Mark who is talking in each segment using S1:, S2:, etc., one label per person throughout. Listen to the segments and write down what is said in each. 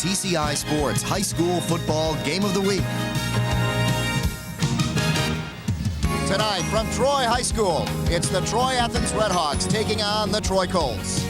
S1: TCI Sports High School Football Game of the Week. Tonight from Troy High School, it's the Troy Athens Redhawks taking on the Troy Colts.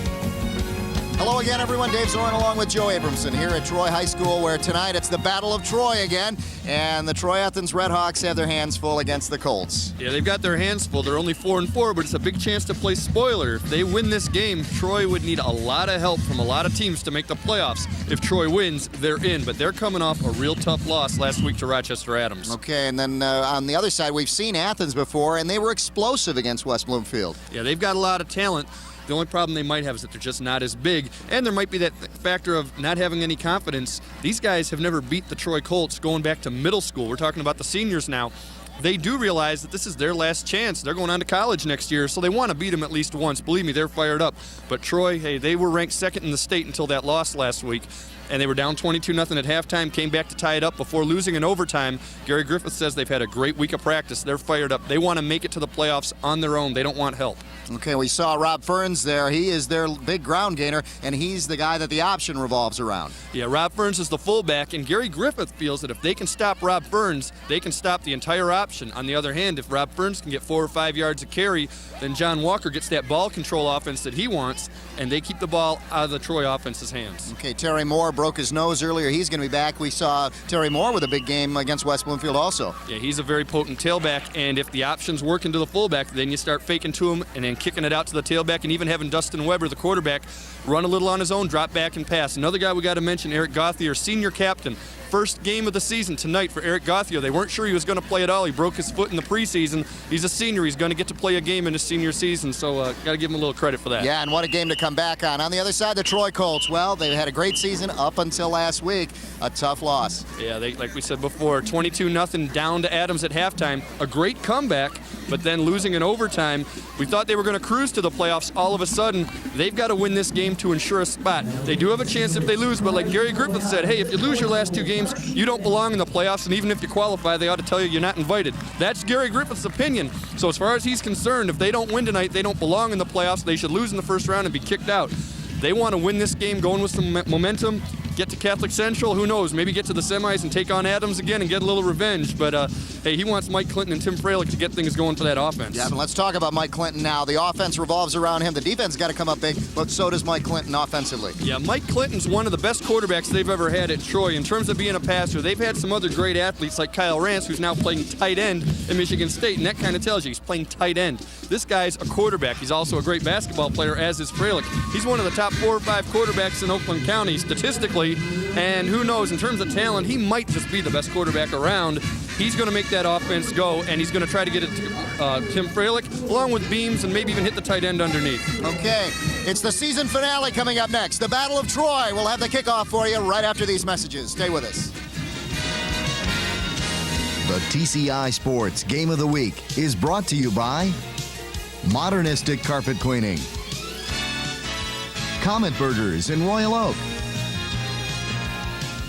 S1: Hello again, everyone. Dave Zorin along with Joe Abramson here at Troy High School, where tonight it's the Battle of Troy again, and the Troy Athens Redhawks have their hands full against the Colts.
S2: Yeah, they've got their hands full. They're only 4-4, but it's a big chance to play spoiler. If they win this game, Troy would need a lot of help from a lot of teams to make the playoffs. If Troy wins, they're in, but they're coming off a real tough loss last week to Rochester Adams.
S1: Okay, and then on the other side, we've seen Athens before, and they were explosive against West Bloomfield.
S2: Yeah, they've got a lot of talent. The only problem they might have is that they're just not as big, and there might be that factor of not having any confidence. These guys have never beat the Troy Colts going back to middle school. We're talking about the seniors now. They do realize that this is their last chance. They're going on to college next year, so they want to beat them at least once. Believe me, they're fired up. But Troy, hey, they were ranked second in the state until that loss last week, and they were down 22-0 at halftime, came back to tie it up before losing in overtime. Gary Griffith says they've had a great week of practice. They're fired up. They want to make it to the playoffs on their own. They don't want help.
S1: Okay, we saw Rob Ferns there. He is their big ground gainer, and he's the guy that the option revolves around.
S2: Yeah, Rob Ferns is the fullback, and Gary Griffith feels that if they can stop Rob Ferns, they can stop the entire option. On the other hand, if Rob Ferns can get 4 or 5 yards of carry, then John Walker gets that ball control offense that he wants, and they keep the ball out of the Troy offense's hands.
S1: Okay, Terry Moore broke his nose earlier. He's going to be back. We saw Terry Moore with a big game against West Bloomfield also.
S2: Yeah, he's a very potent tailback, and if the options work into the fullback, then you start faking to him and then kicking it out to the tailback, and even having Dustin Weber, the quarterback, run a little on his own, drop back and pass. Another guy we got to mention, Eric Gauthier, senior captain. First game of the season tonight for Eric Gauthier. They weren't sure he was going to play at all. He broke his foot in the preseason. He's a senior. He's going to get to play a game in his senior season, so got to give him a little credit for that.
S1: Yeah, and what a game to come back on. On the other side, the Troy Colts, well, they had a great season up until last week. A tough loss.
S2: Yeah, they, like we said before, 22-0 down to Adams at halftime. A great comeback, but then losing in overtime. We thought they were going to cruise to the playoffs. All of a sudden, they've got to win this game to ensure a spot. They do have a chance if they lose, but like Gary Griffith said, hey, if you lose your last 2 games, you don't belong in the playoffs, and even if you qualify, they ought to tell you you're not invited. That's Gary Griffith's opinion. So as far as he's concerned, if they don't win tonight, they don't belong in the playoffs. They should lose in the first round and be kicked out. They want to win this game, going with some momentum, get to Catholic Central, who knows, maybe get to the semis and take on Adams again and get a little revenge. But, hey, he wants Mike Clinton and Tim Freilich to get things going for that offense.
S1: Yeah, but let's talk about Mike Clinton now. The offense revolves around him. The defense got to come up big, but so does Mike Clinton offensively.
S2: Yeah, Mike Clinton's one of the best quarterbacks they've ever had at Troy. In terms of being a passer, they've had some other great athletes like Kyle Rance, who's now playing tight end at Michigan State, and that kind of tells you he's playing tight end. This guy's a quarterback. He's also a great basketball player, as is Freilich. He's one of the top 4 or 5 quarterbacks in Oakland County statistically, and who knows, in terms of talent, he might just be the best quarterback around. He's going to make that offense go, and he's going to try to get it to Tim Freilich, along with Beams, and maybe even hit the tight end underneath.
S1: Okay, it's the season finale coming up next. The Battle of Troy. We'll have the kickoff for you right after these messages. Stay with us. The TCI Sports Game of the Week is brought to you by Modernistic Carpet Cleaning, Comet Burgers in Royal Oak,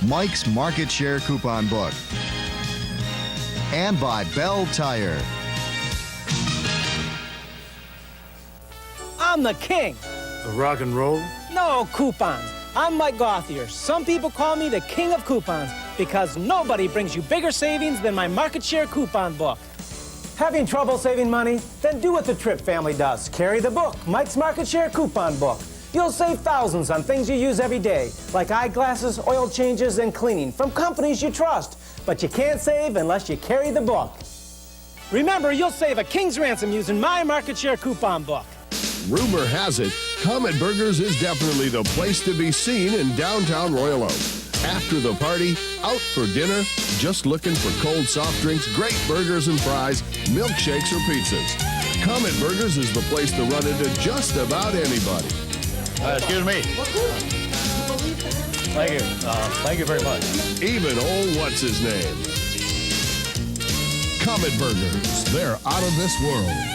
S1: Mike's Market Share Coupon Book, and by Bell Tire.
S3: I'm the king.
S4: The rock and roll?
S3: No, coupons. I'm Mike Gauthier. Some people call me the king of coupons because nobody brings you bigger savings than my Market Share Coupon Book. Having trouble saving money? Then do what the Tripp family does. Carry the book, Mike's Market Share Coupon Book. You'll save thousands on things you use every day, like eyeglasses, oil changes, and cleaning from companies you trust. But you can't save unless you carry the book. Remember, you'll save a king's ransom using my Market Share Coupon Book.
S4: Rumor has it, Comet Burgers is definitely the place to be seen in downtown Royal Oak. After the party, out for dinner, just looking for cold soft drinks, great burgers and fries, milkshakes or pizzas. Comet Burgers is the place to run into just about anybody.
S5: Excuse me. Thank you. Thank you very much.
S4: Even old what's-his-name. Comet Burgers, they're out of this world.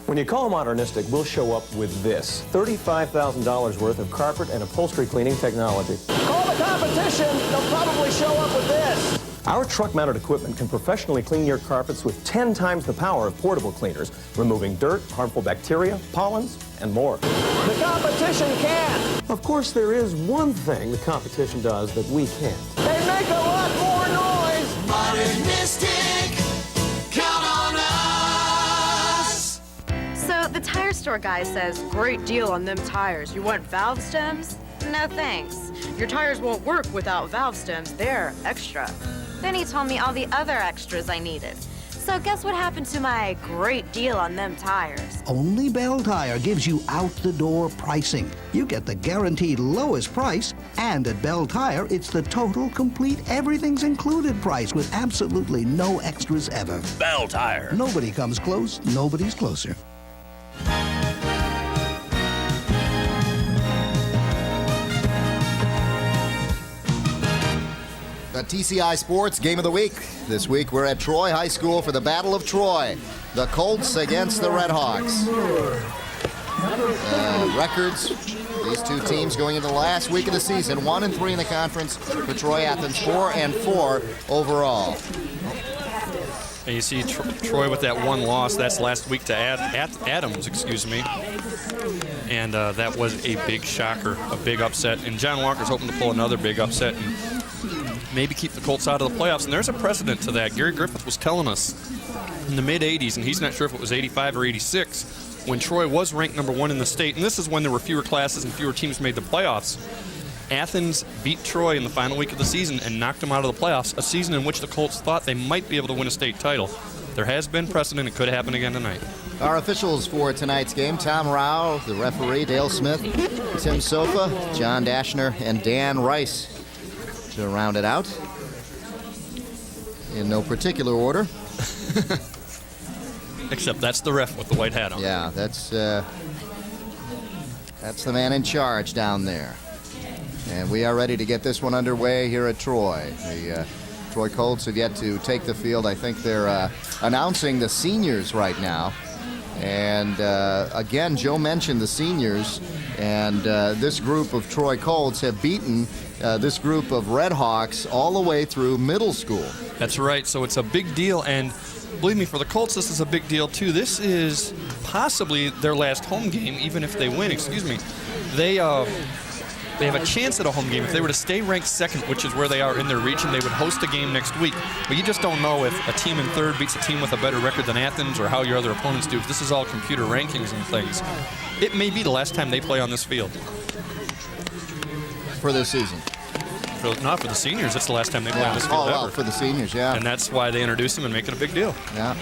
S6: When you call Modernistic, we'll show up with this. $35,000 worth of carpet and upholstery cleaning technology. Call the competition, they'll probably show up with this. Our truck-mounted equipment can professionally clean your carpets with 10 times the power of portable cleaners, removing dirt, harmful bacteria, pollens, and more. The competition can't! Of course, there is one thing the competition does that we can't. They make a lot more noise!
S1: Modernistic, count on us!
S7: So the tire store guy says, great deal on them tires. You want valve stems? No thanks. Your tires won't work without valve stems. They're extra. Then he told me all the other extras I needed. So guess what happened to my great deal on them tires?
S8: Only Bell Tire gives you out-the-door pricing. You get the guaranteed lowest price, and at Bell Tire, it's the total, complete, everything's included price with absolutely no extras ever.
S5: Bell Tire.
S8: Nobody comes close, nobody's closer.
S1: The TCI Sports Game of the Week. This week we're at Troy High School for the Battle of Troy. The Colts against the Red Hawks. Records, these two teams going into the last week of the season, 1-3 in the conference for Troy Athens, 4-4 overall.
S2: And you see Troy with that one loss. That's last week to Adams, excuse me. And that was a big shocker, a big upset. And John Walker's hoping to pull another big upset and maybe keep the Colts out of the playoffs. And there's a precedent to that. Gary Griffith was telling us in the mid-'80s, and he's not sure if it was 85 or 86, when Troy was ranked #1 in the state. And this is when there were fewer classes and fewer teams made the playoffs. Athens beat Troy in the final week of the season and knocked them out of the playoffs, a season in which the Colts thought they might be able to win a state title. There has been precedent. It could happen again tonight.
S1: Our officials for tonight's game, Tom Rao, the referee, Dale Smith, Tim Sofa, John Dashner, and Dan Rice to round it out. In no particular order.
S2: Except that's the ref with the white hat on.
S1: Yeah, that's the man in charge down there. And we are ready to get this one underway here at Troy. The Troy Colts have yet to take the field. I think they're announcing the seniors right now. And again, Joe mentioned the seniors. And this group of Troy Colts have beaten this group of Red Hawks all the way through middle school.
S2: That's right. So it's a big deal. And believe me, for the Colts, this is a big deal, too. This is possibly their last home game, even if they win. Excuse me. They have a chance at a home game. If they were to stay ranked second, which is where they are in their region, they would host a game next week. But you just don't know if a team in third beats a team with a better record than Athens or how your other opponents do. This is all computer rankings and things. It may be the last time they play on this field.
S1: For this season.
S2: Not for the seniors. It's the last time they play on this field ever.
S1: For the seniors, yeah.
S2: And that's why they introduce them and make it a big deal.
S1: Yeah.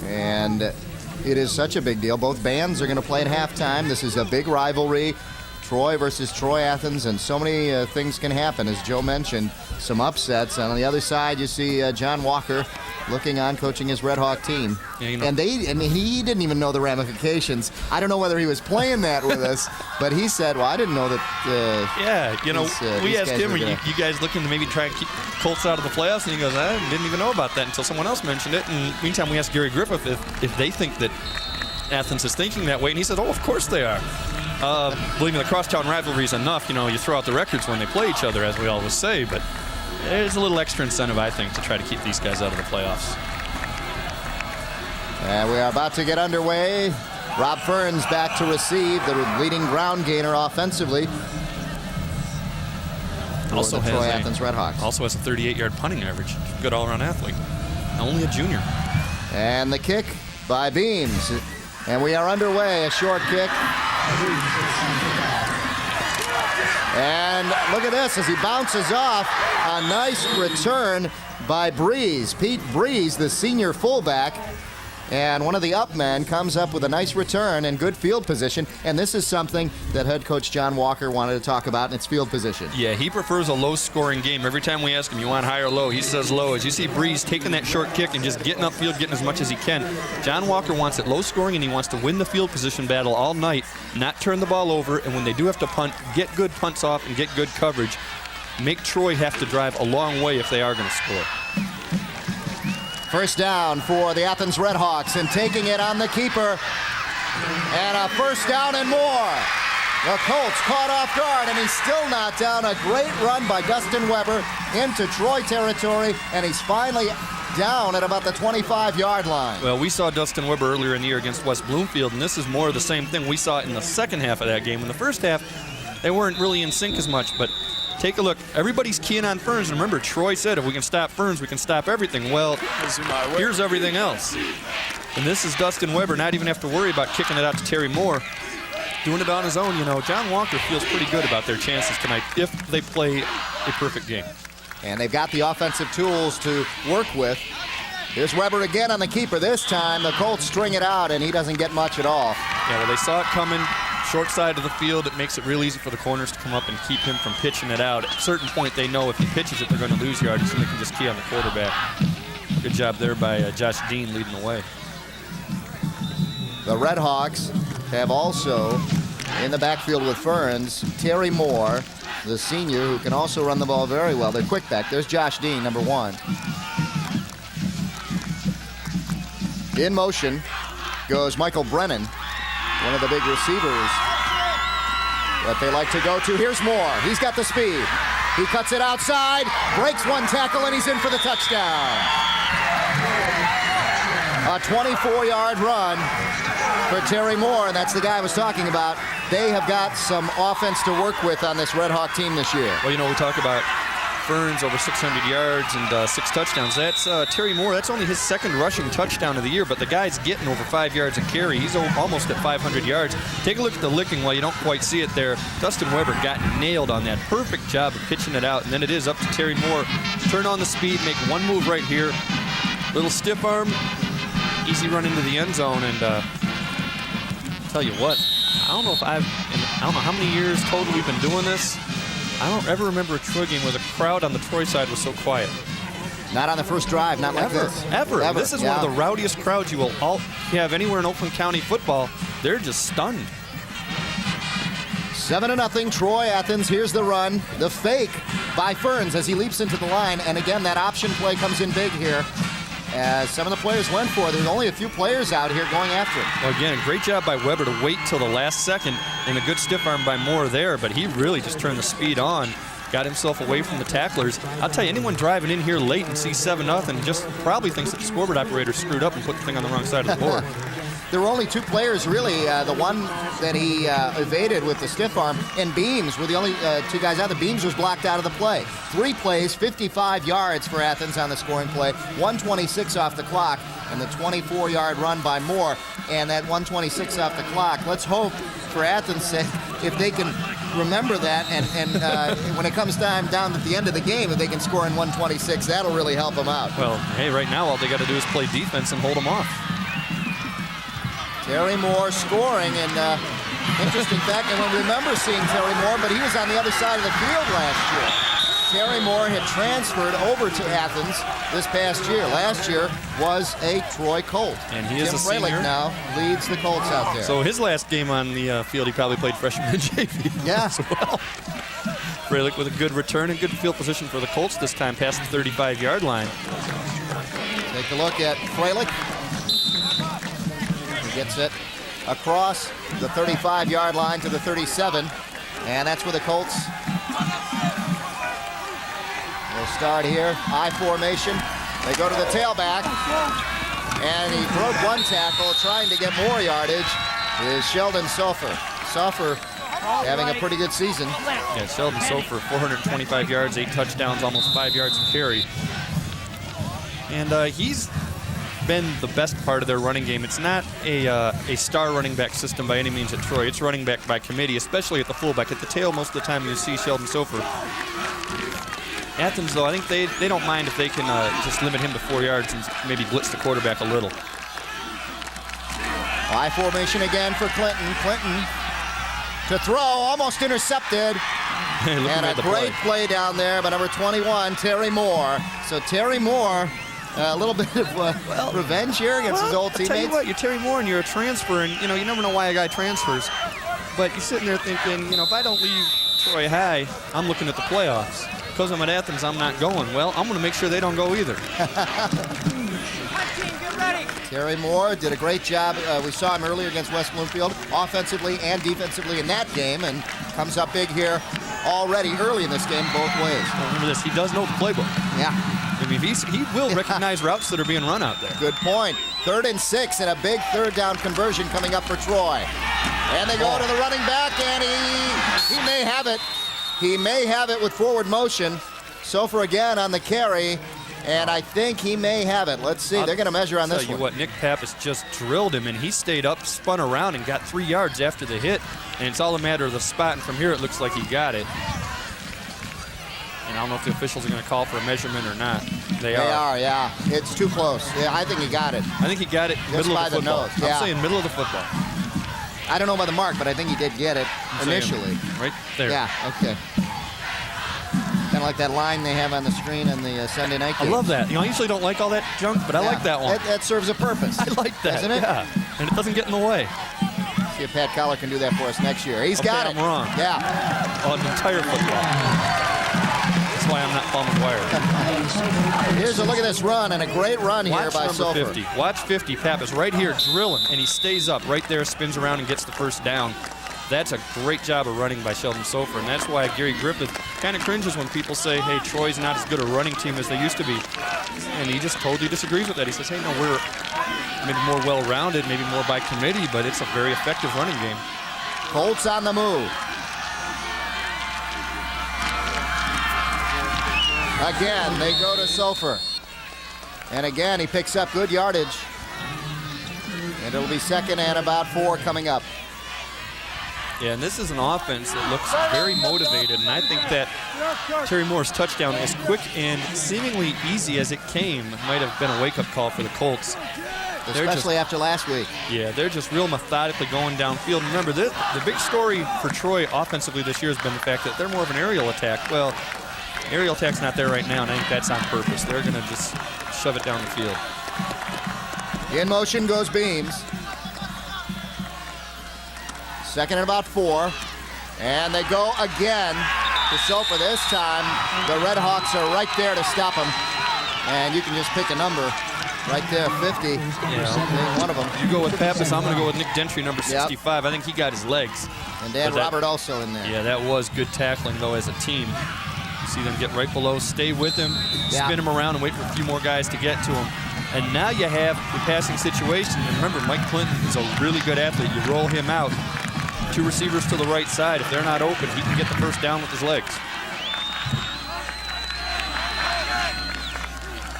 S1: And it is such a big deal. Both bands are going to play at halftime. This is a big rivalry. Troy versus Troy Athens, and so many things can happen. As Joe mentioned, some upsets. And on the other side, you see John Walker looking on, coaching his Red Hawk team.
S2: Yeah, you know.
S1: And he didn't even know the ramifications. I don't know whether he was playing that with us, but he said, well, I didn't know that.
S2: We asked him, are you guys looking to maybe try and keep Colts out of the playoffs? And he goes, I didn't even know about that until someone else mentioned it. And meantime, we asked Gary Griffith if they think that Athens is thinking that way, and he said, oh, of course they are. Believe me, the crosstown rivalry is enough. You know, you throw out the records when they play each other, as we always say, but there's a little extra incentive, I think, to try to keep these guys out of the playoffs.
S1: And we are about to get underway. Rob Ferns back to receive, the leading ground gainer offensively.
S2: Also
S1: has Troy Athens Red Hawks.
S2: Also has a 38-yard punting average. Good all-around athlete. Only a junior.
S1: And the kick by Beams. And we are underway, a short kick. And look at this as he bounces off. A nice return by Breeze. Pete Breeze, the senior fullback. And one of the up men comes up with a nice return and good field position. And this is something that head coach John Walker wanted to talk about, and it's field position.
S2: Yeah, he prefers a low-scoring game. Every time we ask him, you want high or low? He says low. As you see Breeze taking that short kick and just getting upfield, getting as much as he can. John Walker wants it low-scoring, and he wants to win the field position battle all night, not turn the ball over, and when they do have to punt, get good punts off and get good coverage. Make Troy have to drive a long way if they are going to score.
S1: First down for the Athens Red Hawks, and taking it on the keeper. And a first down and more. The Colts caught off guard, and he's still not down. A great run by Dustin Weber into Troy territory, and he's finally down at about the 25-yard line.
S2: Well, we saw Dustin Weber earlier in the year against West Bloomfield, and this is more of the same thing we saw in the second half of that game. In the first half, they weren't really in sync as much, but take a look. Everybody's keying on Ferns. And remember, Troy said if we can stop Ferns, we can stop everything. Well, here's everything else. And this is Dustin Weber, not even have to worry about kicking it out to Terry Moore. Doing it on his own. You know, John Walker feels pretty good about their chances tonight if they play a perfect game.
S1: And they've got the offensive tools to work with. Here's Weber again on the keeper. This time, the Colts string it out, and he doesn't get much at all.
S2: Yeah, well, they saw it coming. Short side of the field, it makes it real easy for the corners to come up and keep him from pitching it out. At a certain point, they know if he pitches it, they're going to lose yardage, and they can just key on the quarterback. Good job there by Josh Dean leading the way.
S1: The Red Hawks have also, in the backfield with Ferns, Terry Moore, the senior, who can also run the ball very well. They're quick back. There's Josh Dean, number 1. In motion goes Michael Brennan, one of the big receivers that they like to go to. Here's Moore. He's got the speed. He cuts it outside, breaks one tackle, and he's in for the touchdown. A 24-yard run for Terry Moore, and that's the guy I was talking about. They have got some offense to work with on this Red Hawk team this year.
S2: Well, you know, we talk about Ferns over 600 yards and 6 touchdowns. That's Terry Moore. That's only his second rushing touchdown of the year, but the guy's getting over 5 yards a carry. He's almost at 500 yards. Take a look at the licking while you don't quite see it there. Dustin Weber got nailed on that. Perfect job of pitching it out, and then it is up to Terry Moore. Turn on the speed, make one move right here. Little stiff arm, easy run into the end zone, and tell you what, I don't know how many years total we've been doing this. I don't ever remember a Troy game where the crowd on the Troy side was so quiet.
S1: Not on the first drive, not like this.
S2: Ever. This is one of the rowdiest crowds you will have anywhere in Oakland County football. They're just stunned.
S1: 7-0, Troy Athens. Here's the run. The fake by Ferns as he leaps into the line. And again, that option play comes in big here. As some of the players went for it. There's only a few players out here going after him.
S2: Well, again, great job by Weber to wait till the last second, and a good stiff arm by Moore there, but he really just turned the speed on, got himself away from the tacklers. I'll tell you, anyone driving in here late and sees 7-0 just probably thinks that the scoreboard operator screwed up and put the thing on the wrong side of the board.
S1: There were only 2 players, really. The one that he evaded with the stiff arm, and Beams were the only 2 guys out. The Beams was blocked out of the play. 3 plays, 55 yards for Athens on the scoring play, 1:26 off the clock, and the 24-yard run by Moore. And that 1:26 off the clock, let's hope for Athens' sake, if they can remember that, and when it comes time down at the end of the game, if they can score in 1:26, that'll really help them out.
S2: Well, hey, right now all they got to do is play defense and hold them off.
S1: Terry Moore scoring, and interesting fact, I don't remember seeing Terry Moore, but he was on the other side of the field last year. Terry Moore had transferred over to Athens this past year. Last year was a Troy Colt.
S2: And he is
S1: Tim
S2: a senior.
S1: Freilich now leads the Colts out there.
S2: So his last game on the field, he probably played freshman and JV
S1: Yeah.
S2: as well. Freilich with a good return and good field position for the Colts this time, past the 35-yard line.
S1: Take a look at Freilich. Gets it across the 35-yard line to the 37, and that's where the Colts will start here. I formation. They go to the tailback, and he broke one tackle, trying to get more yardage. Is Sheldon Sofer. Sofer having a pretty good season.
S2: Yeah, Sheldon Sofer, 425 yards, 8 touchdowns, almost 5 yards a carry. And he's been the best part of their running game. It's not a star running back system by any means at Troy. It's running back by committee, especially at the fullback. At the tail, most of the time you see Sheldon Sofer. Athens, though, I think they don't mind if they can just limit him to 4 yards and maybe blitz the quarterback a little.
S1: I formation again for Clinton. Clinton to throw, almost intercepted. And a great play down there by number 21, Terry Moore. So Terry Moore, a little bit of revenge here against his old teammates.
S2: Tell you what, you're Terry Moore and you're a transfer, and you never know why a guy transfers. But you're sitting there thinking, if I don't leave Troy High, I'm looking at the playoffs. Because I'm at Athens, I'm not going. Well, I'm going to make sure they don't go either.
S1: Kerry Moore did a great job. We saw him earlier against West Bloomfield, offensively and defensively in that game, and comes up big here already early in this game both ways.
S2: Well, remember this, he does know the playbook.
S1: Yeah.
S2: I mean, he will recognize routes that are being run out there.
S1: Good point. 3rd and 6 and a big third down conversion coming up for Troy. And they go to the running back, and he may have it. He may have it with forward motion. Sofer again on the carry, and I think he may have it. Let's see. They're going to measure on this one.
S2: Tell you what, Nick Pappas just drilled him, and he stayed up, spun around, and got 3 yards after the hit. And it's all a matter of the spot, and from here it looks like he got it. And I don't know if the officials are going to call for a measurement or not. They are,
S1: yeah. It's too close. Yeah, I think he got it.
S2: I think he got it middle of the football.
S1: Yeah.
S2: I'm saying middle of the football.
S1: I don't know by the mark, but I think he did get it initially.
S2: Right there.
S1: Yeah, okay. Kind of like that line they have on the screen in the Sunday night game.
S2: I love that. You know, I usually don't like all that junk, but I like that one.
S1: That serves a purpose.
S2: I like that,
S1: doesn't it?
S2: Yeah. And it doesn't get in the way.
S1: See if Pat Collar can do that for us next year. He's got it.
S2: I'm wrong.
S1: Yeah.
S2: On the entire football. That's why I'm not bumming wire.
S1: Here's a look at this run, and a great run here by Sofer.
S2: 50. Watch 50. Pappas right here drilling, and he stays up right there, spins around, and gets the first down. That's a great job of running by Sheldon Sofer, and that's why Gary Griffith kind of cringes when people say, hey, Troy's not as good a running team as they used to be. And he just totally disagrees with that. He says, hey, no, we're maybe more well-rounded, maybe more by committee, but it's a very effective running game.
S1: Colts on the move. Again, they go to Sofer. And again, he picks up good yardage. And it'll be 2nd and about 4 coming up.
S2: Yeah, and this is an offense that looks very motivated, and I think that Terry Moore's touchdown, as quick and seemingly easy as it came, might have been a wake-up call for the Colts.
S1: Especially after last week.
S2: Yeah, they're just real methodically going downfield. Remember, the big story for Troy offensively this year has been the fact that they're more of an aerial attack. Well, aerial attack's not there right now, and I think that's on purpose. They're going to just shove it down the field.
S1: In motion goes Beams. 2nd and about 4. And they go again to Sofer. This time, the Red Hawks are right there to stop him. And you can just pick a number right there, 50.
S2: Yeah,
S1: one of them.
S2: You go with Pappas, I'm going to go with Nick Gentry, number 65. Yep. I think he got his legs.
S1: And Dan Robert also in there.
S2: Yeah, that was good tackling, though, as a team. You see them get right below, stay with him, spin him around, and wait for a few more guys to get to him. And now you have the passing situation. And remember, Mike Clinton is a really good athlete. You roll him out. 2 receivers to the right side. If they're not open, he can get the first down with his legs.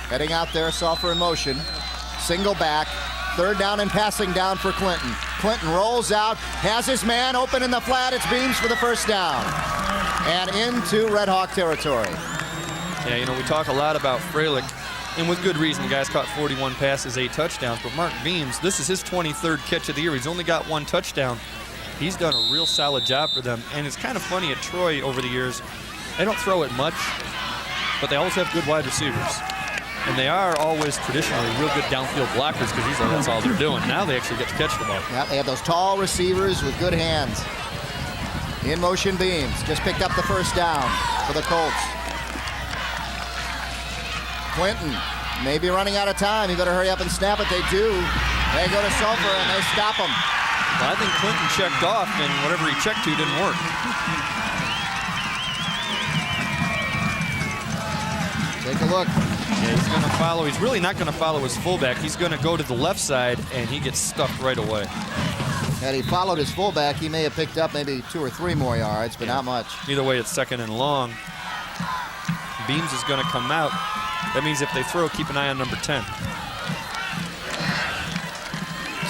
S1: Heading out there, Sofer in motion. Single back. 3rd down and passing down for Clinton. Clinton rolls out, has his man open in the flat. It's Beams for the first down. And into Red Hawk territory.
S2: Yeah, you know, we talk a lot about Freilich, and with good reason. The guy's caught 41 passes, 8 touchdowns. But Mark Beams, this is his 23rd catch of the year. He's only got 1 touchdown. He's done a real solid job for them. And it's kind of funny at Troy over the years, they don't throw it much, but they always have good wide receivers. And they are always traditionally real good downfield blockers because usually that's all they're doing. Now they actually get to catch the ball.
S1: Yeah, they have those tall receivers with good hands. In motion Beams. Just picked up the first down for the Colts. Clinton may be running out of time. He better hurry up and snap it. They do. They go to Sofer and they stop him.
S2: Well, I think Clinton checked off, and whatever he checked to didn't work.
S1: Take a look.
S2: Yeah, he's going to follow. He's really not going to follow his fullback. He's going to go to the left side, and he gets stuffed right away.
S1: Had he followed his fullback, he may have picked up maybe 2 or 3 more yards, but not much.
S2: Either way, it's 2nd and long. Beams is going to come out. That means if they throw, keep an eye on number 10.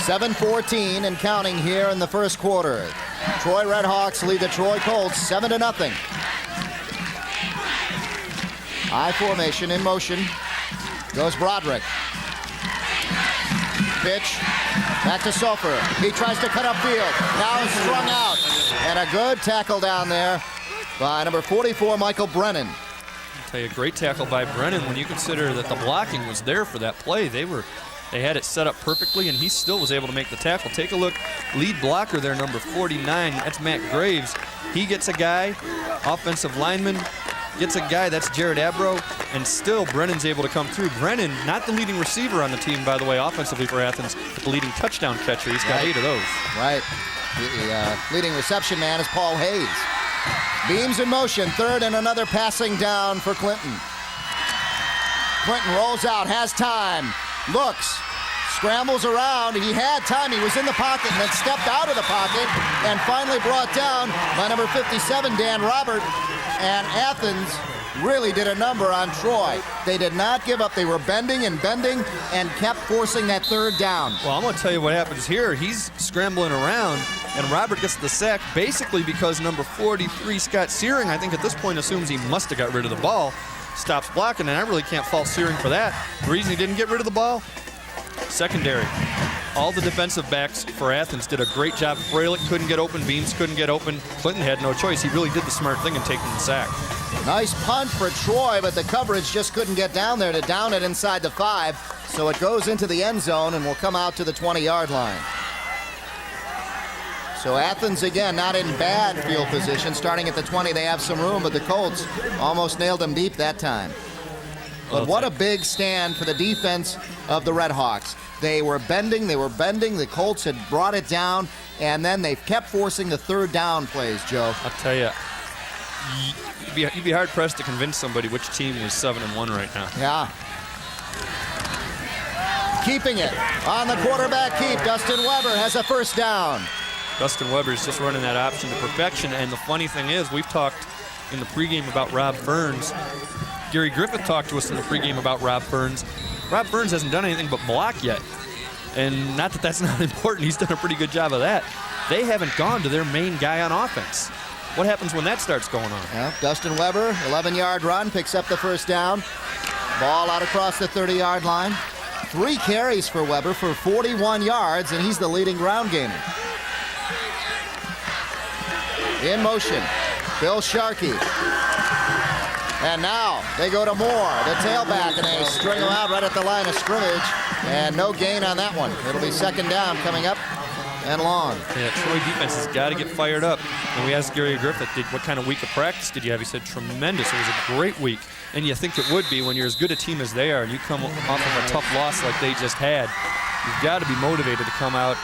S1: 7:14 and counting here in the first quarter. Troy Red Hawks lead the Troy Colts 7-0. I formation in motion. Goes Broderick. Pitch. Back to Sofer. He tries to cut upfield. Now strung out. And a good tackle down there by number 44, Michael Brennan.
S2: I'll tell you, a great tackle by Brennan when you consider that the blocking was there for that play. They had it set up perfectly, and he still was able to make the tackle. Take a look. Lead blocker there, number 49. That's Matt Graves. He gets a guy, offensive lineman, gets a guy, that's Jared Abro, and still Brennan's able to come through. Brennan, not the leading receiver on the team, by the way, offensively for Athens, but the leading touchdown catcher. He's got 8 of those.
S1: Right. The leading reception man is Paul Hayes. Beams in motion, third and another passing down for Clinton. Clinton rolls out, has time, looks, scrambles around. He had time. He was in the pocket and then stepped out of the pocket and finally brought down by number 57, Dan Robert. And Athens really did a number on Troy. They did not give up. They were bending and kept forcing that third down.
S2: Well, I'm going to tell you what happens here. He's scrambling around, and Robert gets the sack basically because number 43, Scott Searing, I think at this point assumes he must have got rid of the ball. Stops blocking, and I really can't fault Searing for that. The reason he didn't get rid of the ball, secondary. All the defensive backs for Athens did a great job. Fralick couldn't get open, Beams couldn't get open. Clinton had no choice. He really did the smart thing in taking the sack.
S1: Nice punt for Troy, but the coverage just couldn't get down there to down it inside the 5. So it goes into the end zone and will come out to the 20-yard line. So Athens, again, not in bad field position. Starting at the 20, they have some room, but the Colts almost nailed them deep that time. But what a big stand for the defense of the Redhawks. They were bending. The Colts had brought it down, and then they kept forcing the third down plays, Joe.
S2: I'll tell you, you'd be hard-pressed to convince somebody which team is 7-1 right now.
S1: Yeah. Keeping it on the quarterback keep. Dustin Weber has a first down.
S2: Dustin Weber's just running that option to perfection, and the funny thing is, we've talked in the pregame about Rob Burns. Gary Griffith talked to us in the pregame about Rob Burns. Rob Burns hasn't done anything but block yet. And not that that's not important, he's done a pretty good job of that. They haven't gone to their main guy on offense. What happens when that starts going on?
S1: Yeah, Dustin Weber, 11-yard run, picks up the first down. Ball out across the 30-yard line. 3 carries for Weber for 41 yards, and he's the leading ground gainer. In motion, Bill Sharkey. And now they go to Moore, the tailback, and they string him out right at the line of scrimmage. And no gain on that one. It'll be second down coming up and long.
S2: Yeah, Troy defense has got to get fired up. And we asked Gary Griffith, what kind of week of practice did you have? He said tremendous. It was a great week. And you think it would be when you're as good a team as they are and you come off of a tough loss like they just had. You've got to be motivated to come out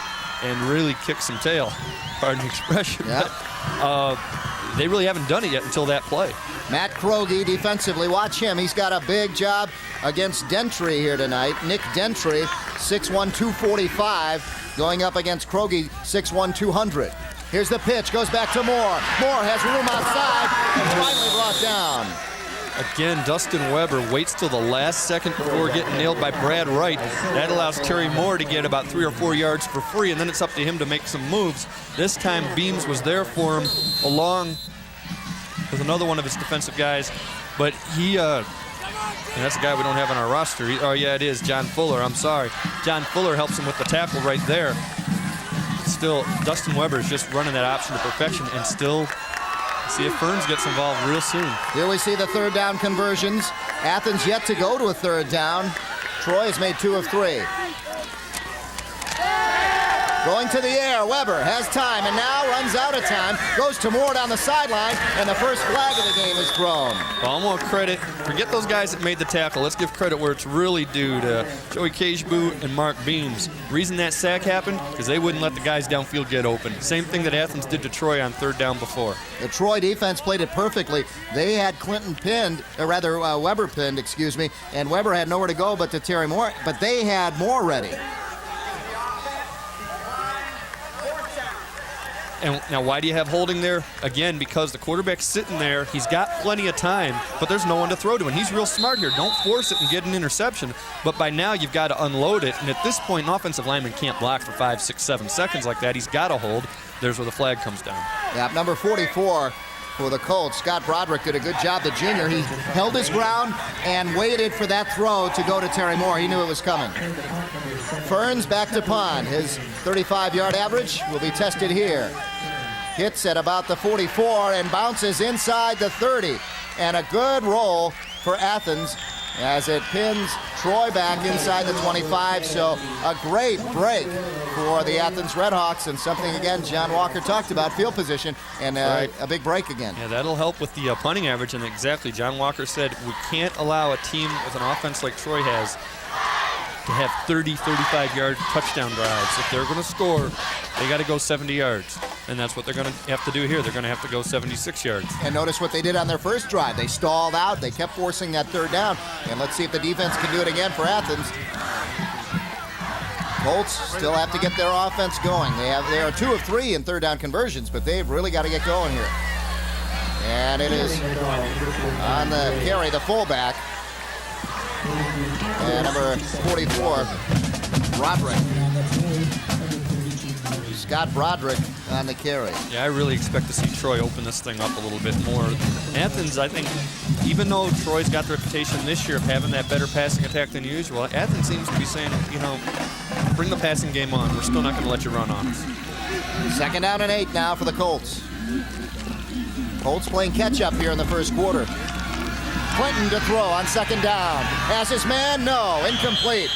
S2: and really kick some tail. Pardon the expression.
S1: Yep.
S2: But, they really haven't done it yet until that play.
S1: Matt Kroge defensively. Watch him. He's got a big job against Dentry here tonight. Nick Dentry, 6'1", 245, going up against Kroge, 6'1", 200. Here's the pitch. Goes back to Moore. Moore has room outside and finally brought down.
S2: Again, Dustin Weber waits till the last second before getting nailed by Brad Wright. That allows Terry Moore to get about 3 or 4 yards for free, and then it's up to him to make some moves. This time, Beams was there for him, along with another one of his defensive guys. But and that's a guy we don't have on our roster. Oh, yeah, it is, John Fuller. I'm sorry. John Fuller helps him with the tackle right there. Still, Dustin Weber is just running that option to perfection, and still see if Ferns gets involved real soon.
S1: Here we see the third down conversions. Athens yet to go to a third down. Troy has made 2 of 3. Going to the air, Weber has time and now runs out of time. Goes to Moore down the sideline, and the first flag of the game is thrown.
S2: Well, I want credit. Forget those guys that made the tackle. Let's give credit where it's really due to Joey Cageboot and Mark Beams. Reason that sack happened, because they wouldn't let the guys downfield get open. Same thing that Athens did to Troy on third down before.
S1: The Troy defense played it perfectly. They had Clinton pinned, or rather Weber pinned, excuse me, and Weber had nowhere to go but to Terry Moore, but they had Moore ready.
S2: And now, why do you have holding there? Again, because the quarterback's sitting there. He's got plenty of time, but there's no one to throw to. And he's real smart here. Don't force it and get an interception. But by now, you've got to unload it. And at this point, an offensive lineman can't block for 5, 6, 7 seconds like that. He's got to hold. There's where the flag comes down.
S1: Yeah, number 44 for the Colts, Scott Broderick, did a good job, the junior. He held his ground and waited for that throw to go to Terry Moore. He knew it was coming. Ferns back to punt. His 35-yard average will be tested here. Hits at about the 44 and bounces inside the 30. And a good roll for Athens as it pins Troy back inside the 25. So a great break for the Athens Redhawks, and something, again, John Walker talked about, field position, and a big break again.
S2: Yeah, that'll help with the punting average, and exactly, John Walker said we can't allow a team with an offense like Troy has to have 30, 35-yard touchdown drives. If they're going to score, they got to go 70 yards, and that's what they're going to have to do here. They're going to have to go 76 yards.
S1: And notice what they did on their first drive. They stalled out. They kept forcing that third down, and let's see if the defense can do it again for Athens. Colts still have to get their offense going. They are 2 of 3 in third down conversions, but they've really got to get going here. And it is on the carry, the fullback. And number 44, Broderick. Scott Broderick on the carry.
S2: Yeah, I really expect to see Troy open this thing up a little bit more. Athens, I think, even though Troy's got the reputation this year of having that better passing attack than usual, Athens seems to be saying, you know, bring the passing game on. We're still not going to let you run on us.
S1: 2nd down and 8 now for the Colts. Colts playing catch-up here in the first quarter. Clinton to throw on 2nd down. Has his man? No, incomplete.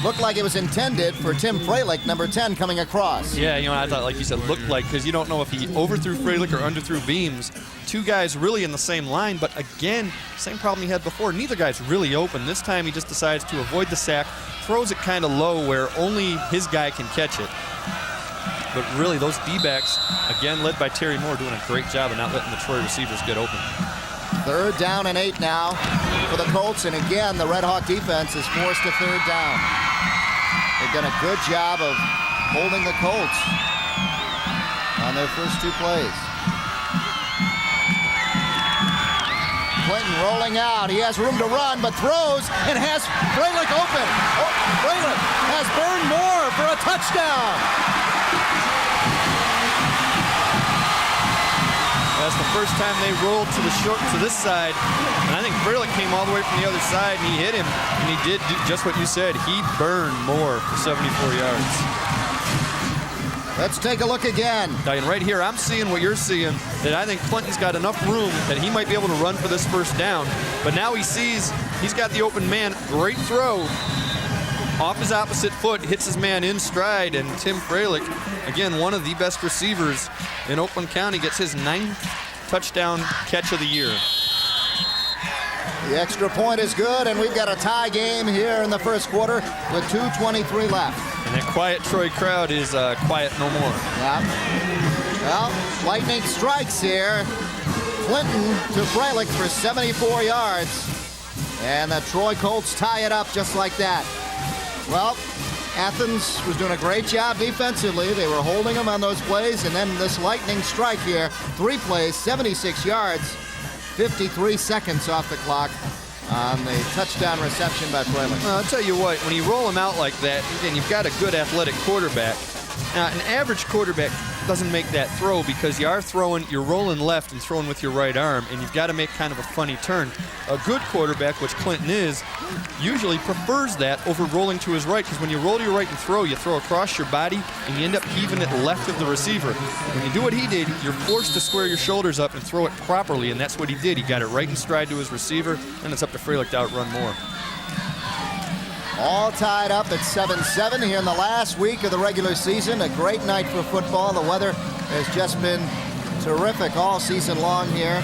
S1: Looked like it was intended for Tim Freilich, number 10, coming across.
S2: Yeah, you know, I thought, like you said, looked like, because you don't know if he overthrew Freilich or underthrew Beams. 2 guys really in the same line, but again, same problem he had before. Neither guy's really open. This time he just decides to avoid the sack, throws it kind of low where only his guy can catch it. But really, those D-backs, again, led by Terry Moore, doing a great job of not letting the Troy receivers get open.
S1: 3rd down and 8 now for the Colts, and again, the Red Hawk defense is forced to 3rd down. They've done a good job of holding the Colts on their first 2 plays. Clinton rolling out. He has room to run, but throws and has Freilich open. Oh, Freilich has Burned Moore for a touchdown.
S2: That's the first time they rolled to the short to this side, and I think Freilich came all the way from the other side, and he hit him, and he did do just what you said. He burned Moore for 74 yards.
S1: Let's take a look again.
S2: And right here, I'm seeing what you're seeing, that I think Clinton's got enough room that he might be able to run for this first down, but now he sees he's got the open man. Great throw. Off his opposite foot, hits his man in stride, and Tim Freilich, again, one of the best receivers in Oakland County, gets his 9th touchdown catch of the year.
S1: The extra point is good, and we've got a tie game here in the first quarter with 2:23 left.
S2: And that quiet Troy crowd is quiet no more.
S1: Yeah. Well, lightning strikes here. Clinton to Freilich for 74 yards, and the Troy Colts tie it up just like that. Well, Athens was doing a great job defensively. They were holding them on those plays, and then this lightning strike here. 3 plays, 76 yards, 53 seconds off the clock on the touchdown reception by Freilich.
S2: I'll tell you what, when you roll them out like that, and you've got a good athletic quarterback, an average quarterback doesn't make that throw because you're rolling left and throwing with your right arm, and you've got to make kind of a funny turn. A good quarterback, which Clinton is, usually prefers that over rolling to his right, because when you roll to your right and throw, you throw across your body, and you end up heaving it left of the receiver. When you do what he did, you're forced to square your shoulders up and throw it properly, and that's what he did. He got it right in stride to his receiver, and it's up to Freilich to outrun Moore.
S1: All tied up at 7-7 here in the last week of the regular season. A great night for football. The weather has just been terrific all season long here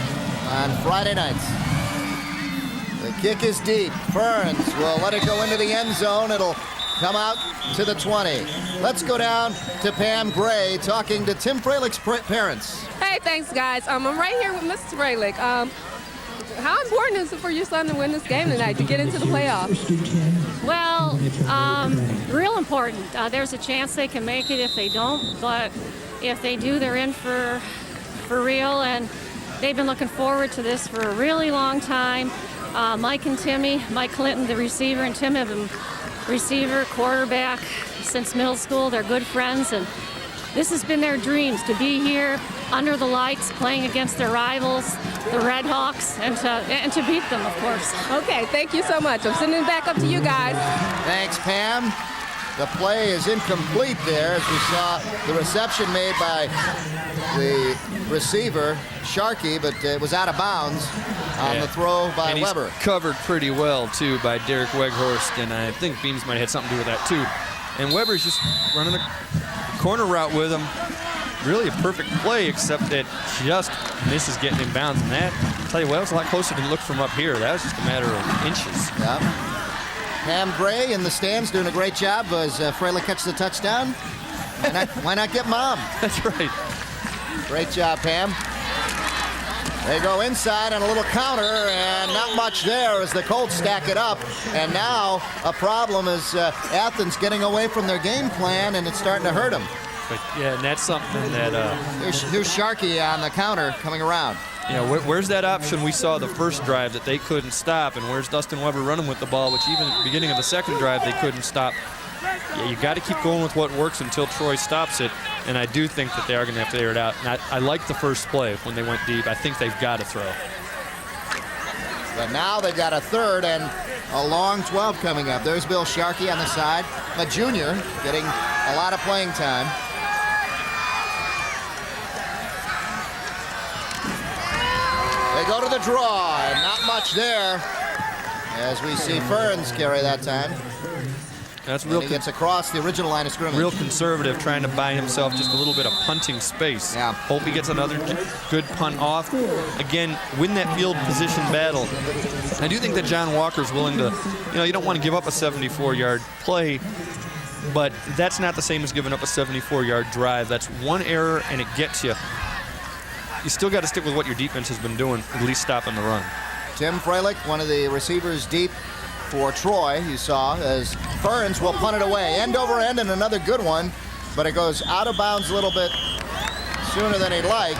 S1: on Friday nights. The kick is deep. Burns will let it go into the end zone. It'll come out to the 20. Let's go down to Pam Gray talking to Tim Freilich's parents.
S9: Hey, thanks, guys. I'm right here with Mr. Freilich. How important is it for your son to win this game tonight to get into the playoffs?
S10: Well, real important. There's a chance they can make it if they don't, but if they do, they're in for real, and they've been looking forward to this for a really long time. Mike and Timmy, Mike Clinton, the receiver, and Tim have been receiver, quarterback since middle school. They're good friends, and this has been their dreams, to be here under the lights, playing against their rivals, the Red Hawks, and to beat them, of course.
S9: Okay, thank you so much. I'm sending it back up to you guys.
S1: Thanks, Pam. The play is incomplete there, as we saw the reception made by the receiver, Sharkey, but it was out of bounds on the throw by
S2: and
S1: Weber.
S2: He's covered pretty well, too, by Derek Weghorst, and I think Beams might have had something to do with that, too. And Weber's just running a corner route with him. Really a perfect play, except that just misses getting in bounds. And that, I'll tell you what, it was a lot closer than it looked from up here. That was just a matter of inches.
S1: Yeah. Pam Gray in the stands doing a great job as Freilich catches the touchdown. Why not get Mom?
S2: That's right.
S1: Great job, Pam. They go inside on a little counter, and not much there as the Colts stack it up. And now a problem is Athens getting away from their game plan, and it's starting to hurt them.
S2: But yeah, and that's something that
S1: here's Sharkey on the counter coming around.
S2: Yeah, where's that option we saw the first drive that they couldn't stop, and where's Dustin Weber running with the ball, which even at the beginning of the second drive they couldn't stop. Yeah, you got to keep going with what works until Troy stops it, and I do think that they are going to have to air it out. And I like the first play when they went deep. I think they've got to throw.
S1: But now they've got a third and a long 12 coming up. There's Bill Sharkey on the side, a junior getting a lot of playing time. They go to the draw, and not much there, as we see Ferns carry that time.
S2: That's real.
S1: He gets across the original line of scrimmage.
S2: Real conservative, trying to buy himself just a little bit of punting space.
S1: Yeah.
S2: Hope he gets another good punt off. Again, win that field position battle. I do think that John Walker's willing to, you don't want to give up a 74-yard play, but that's not the same as giving up a 74-yard drive. That's one error, and it gets you. You still got to stick with what your defense has been doing, at least stopping the run.
S1: Tim Freilich, one of the receivers deep for Troy, you saw, as Ferns will punt it away. End over end, and another good one, but it goes out of bounds a little bit sooner than he'd like.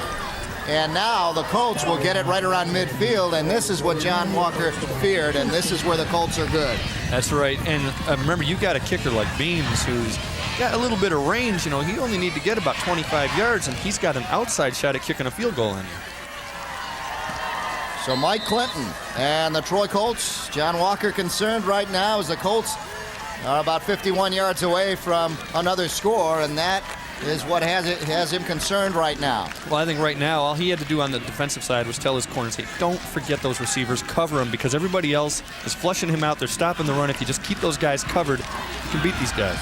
S1: And now the Colts will get it right around midfield, and this is what John Walker feared, and this is where the Colts are good.
S2: That's right, and remember, you've got a kicker like Beams who's got a little bit of range. He only need to get about 25 yards, and he's got an outside shot at kicking a field goal in you.
S1: So Mike Clinton and the Troy Colts. John Walker concerned right now as the Colts are about 51 yards away from another score, and that is what has him concerned right now.
S2: Well, I think right now all he had to do on the defensive side was tell his corners, hey, don't forget those receivers, cover them, because everybody else is flushing him out. They're stopping the run. If you just keep those guys covered, you can beat these guys.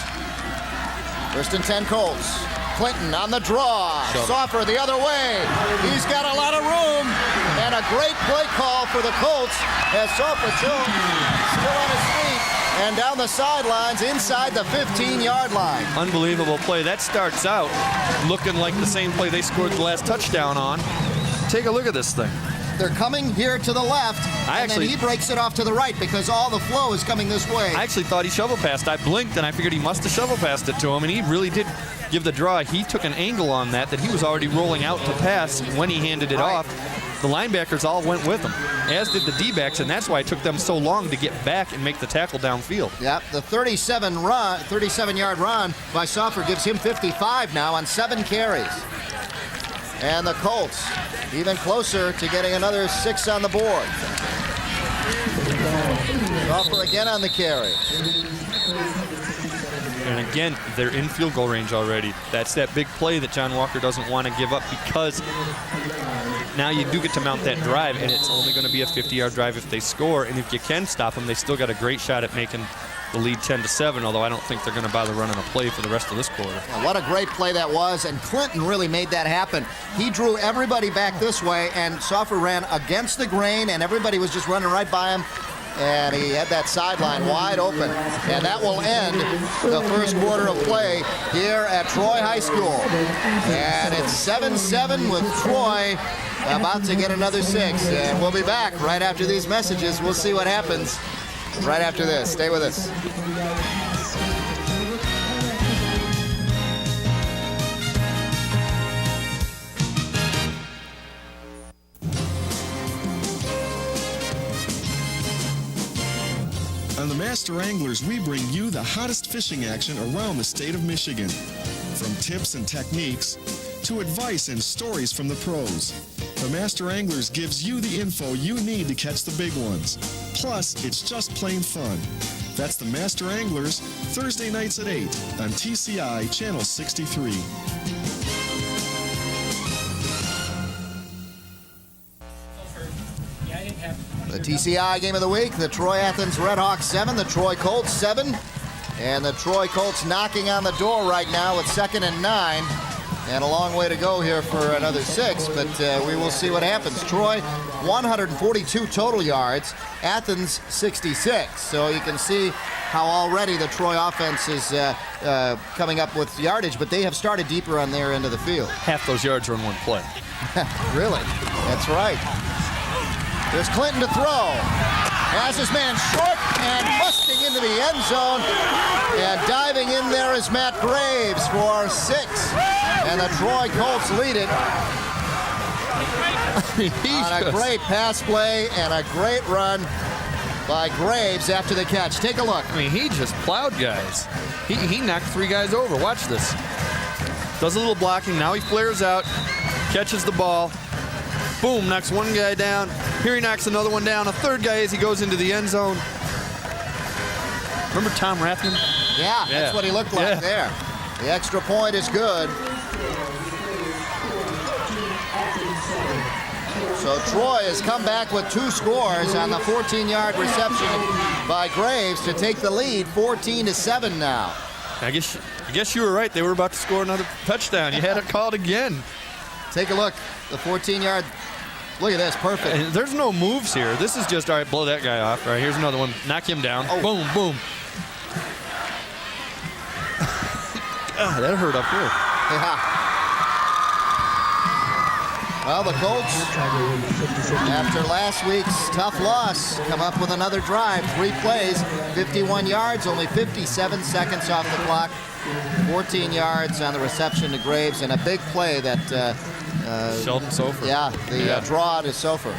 S1: First and 10 Colts. Clinton on the draw. Soffer the other way. He's got a lot of room. And a great play call for the Colts as Soffer still on his feet and down the sidelines inside the 15-yard line.
S2: Unbelievable play. That starts out looking like the same play they scored the last touchdown on. Take a look at this thing.
S1: They're coming here to the left, and then he breaks it off to the right because all the flow is coming this way.
S2: I actually thought he shovel passed. I blinked, and I figured he must have shovel passed it to him, and he really did give the draw. He took an angle on that he was already rolling out to pass when he handed it off. The linebackers all went with him, as did the D-backs, and that's why it took them so long to get back and make the tackle downfield.
S1: Yep, the 37-yard run by Soffer gives him 55 now on 7 carries. And the Colts even closer to getting another 6 on the board. Soffer again on the carry.
S2: And again, they're in field goal range already. That's that big play that John Walker doesn't want to give up, because now you do get to mount that drive, and it's only going to be a 50-yard drive if they score. And if you can stop them, they still got a great shot at making the lead 10-7, although I don't think they're going to bother running a play for the rest of this quarter.
S1: Well, what a great play that was, and Clinton really made that happen. He drew everybody back this way, and Soffer ran against the grain, and everybody was just running right by him. And he had that sideline wide open. And that will end the first quarter of play here at Troy High School. And it's 7-7 with Troy about to get another 6. And we'll be back right after these messages. We'll see what happens right after this. Stay with us.
S11: On the Master Anglers, we bring you the hottest fishing action around the state of Michigan. From tips and techniques to advice and stories from the pros, the Master Anglers gives you the info you need to catch the big ones. Plus, it's just plain fun. That's the Master Anglers, Thursday nights at 8 on TCI Channel 63.
S1: The TCI game of the week, the Troy Athens Redhawks 7, the Troy Colts 7. And the Troy Colts knocking on the door right now with 2nd and 9. And a long way to go here for another 6, but we will see what happens. Troy, 142 total yards. Athens, 66. So you can see how already the Troy offense is coming up with yardage, but they have started deeper on their end of the field.
S2: Half those yards are in one play.
S1: Really? That's right. There's Clinton to throw. Has his man short and busting into the end zone. And diving in there is Matt Graves for 6. And the Troy Colts lead it on a great pass play and a great run by Graves after the catch. Take a look.
S2: I mean, he just plowed guys. He knocked 3 guys over. Watch this. Does a little blocking. Now he flares out, catches the ball. Boom, knocks 1 guy down. Here he knocks another one down. A 3rd guy as he goes into the end zone. Remember Tom Rathman?
S1: Yeah, that's what he looked like there. The extra point is good. So Troy has come back with 2 scores on the 14-yard reception by Graves to take the lead, 14-7 now.
S2: I guess you were right. They were about to score another touchdown. You had it called again.
S1: Take a look. The 14-yard. Look at this, perfect.
S2: And there's no moves here. This is just, all right, blow that guy off. All right, here's another one. Knock him down. Oh. Boom, boom. God, that hurt up here.
S1: Yeah. Well, the Colts, after last week's tough loss, come up with another drive. 3 plays, 51 yards, only 57 seconds off the clock. 14 yards on the reception to Graves, and a big play that
S2: Sheldon Sofer.
S1: Yeah, the draw to Sofer.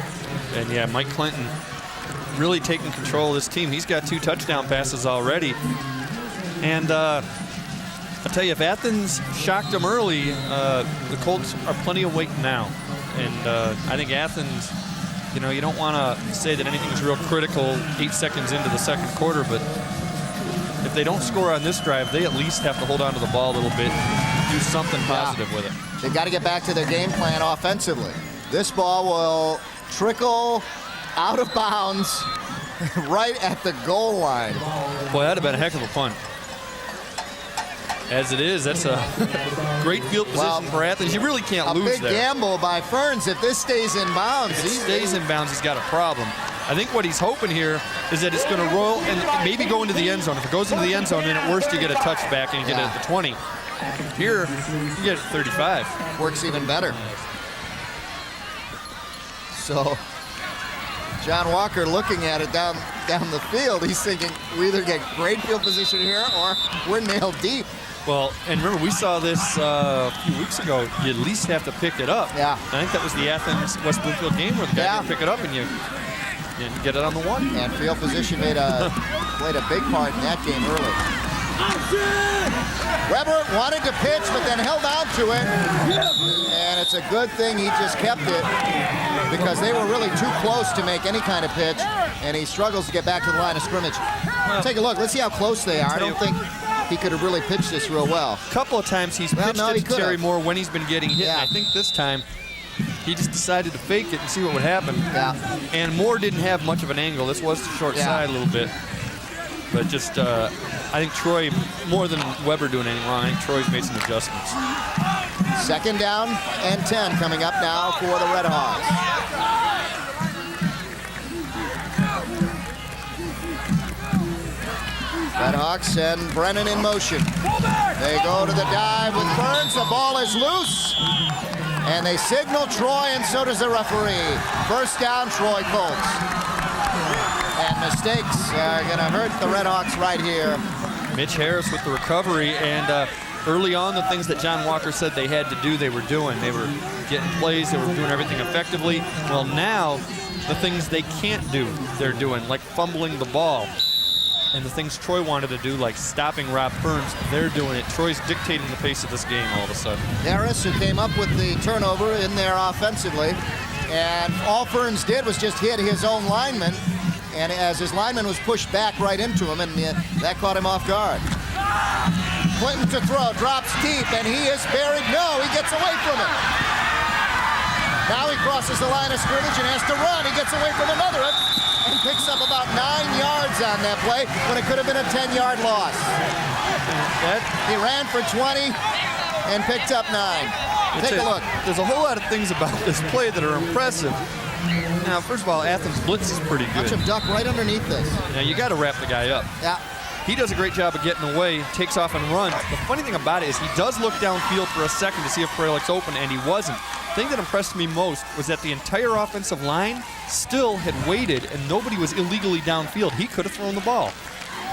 S2: And yeah, Mike Clinton really taking control of this team. He's got 2 touchdown passes already. And I'll tell you, if Athens shocked them early, the Colts are plenty of weight now. And I think Athens, you know, you don't want to say that anything's real critical 8 seconds into the second quarter, but if they don't score on this drive, they at least have to hold on to the ball a little bit, do something positive with it.
S1: They've got to get back to their game plan offensively. This ball will trickle out of bounds right at the goal line.
S2: Boy, that'd have been a heck of a punt. As it is, that's a great field position for Athens. You really can't lose there.
S1: A big gamble by Ferns. If this stays in bounds.
S2: If it stays in bounds, he's got a problem. I think what he's hoping here is that it's going to roll and maybe go into the end zone. If it goes into the end zone, then at worst you get a touchback and you get it at the 20. Here, you get it at 35.
S1: Works even better. So, John Walker looking at it down the field. He's thinking we either get great field position here or we're nailed deep.
S2: Well, and remember, we saw this a few weeks ago. You at least have to pick it up.
S1: Yeah.
S2: I think that was the Athens-West Bloomfield game where the guy didn't pick it up and you get it on the 1.
S1: And field position played a big part in that game early. Weber wanted to pitch, but then held on to it. And it's a good thing he just kept it because they were really too close to make any kind of pitch, and he struggles to get back to the line of scrimmage. Well, take a look. Let's see how close they are. I don't think he could have really pitched this real well.
S2: A couple of times he's pitched it to Terry Moore when he's been getting hit. Yeah. And I think this time he just decided to fake it and see what would happen.
S1: Yeah.
S2: And Moore didn't have much of an angle. This was the short side a little bit. But just, I think Troy, more than Weber doing anything wrong, I think Troy's made some adjustments.
S1: 2nd down and 10 coming up now for the Redhawks. Redhawks and Brennan in motion. They go to the dive with Burns. The ball is loose. And they signal Troy, and so does the referee. First down, Troy Colts. And mistakes are going to hurt the Redhawks right here.
S2: Mitch Harris with the recovery, and early on, the things that John Walker said they had to do, they were doing. They were getting plays, they were doing everything effectively. Well, now, the things they can't do, they're doing, like fumbling the ball. And the things Troy wanted to do, like stopping Rob Burns, they're doing it. Troy's dictating the pace of this game all of a sudden.
S1: Harris, who came up with the turnover in there offensively, and all Ferns did was just hit his own lineman, and as his lineman was pushed back right into him, and that caught him off guard. Clinton to throw, drops deep, and he is buried. No, he gets away from it. Now he crosses the line of scrimmage and has to run. He gets away from another and picks up about 9 yards on that play when it could have been a 10-yard loss. He ran for 20 and picked up 9. Take a look.
S2: There's a whole lot of things about this play that are impressive. Now, first of all, Athens' blitz is pretty good.
S1: Watch him duck right underneath this.
S2: Now, you got to wrap the guy up.
S1: Yeah.
S2: He does a great job of getting away, takes off and runs. The funny thing about it is he does look downfield for a second to see if Freilic's open, and he wasn't. The thing that impressed me most was that the entire offensive line still had waited, and nobody was illegally downfield. He could have thrown the ball.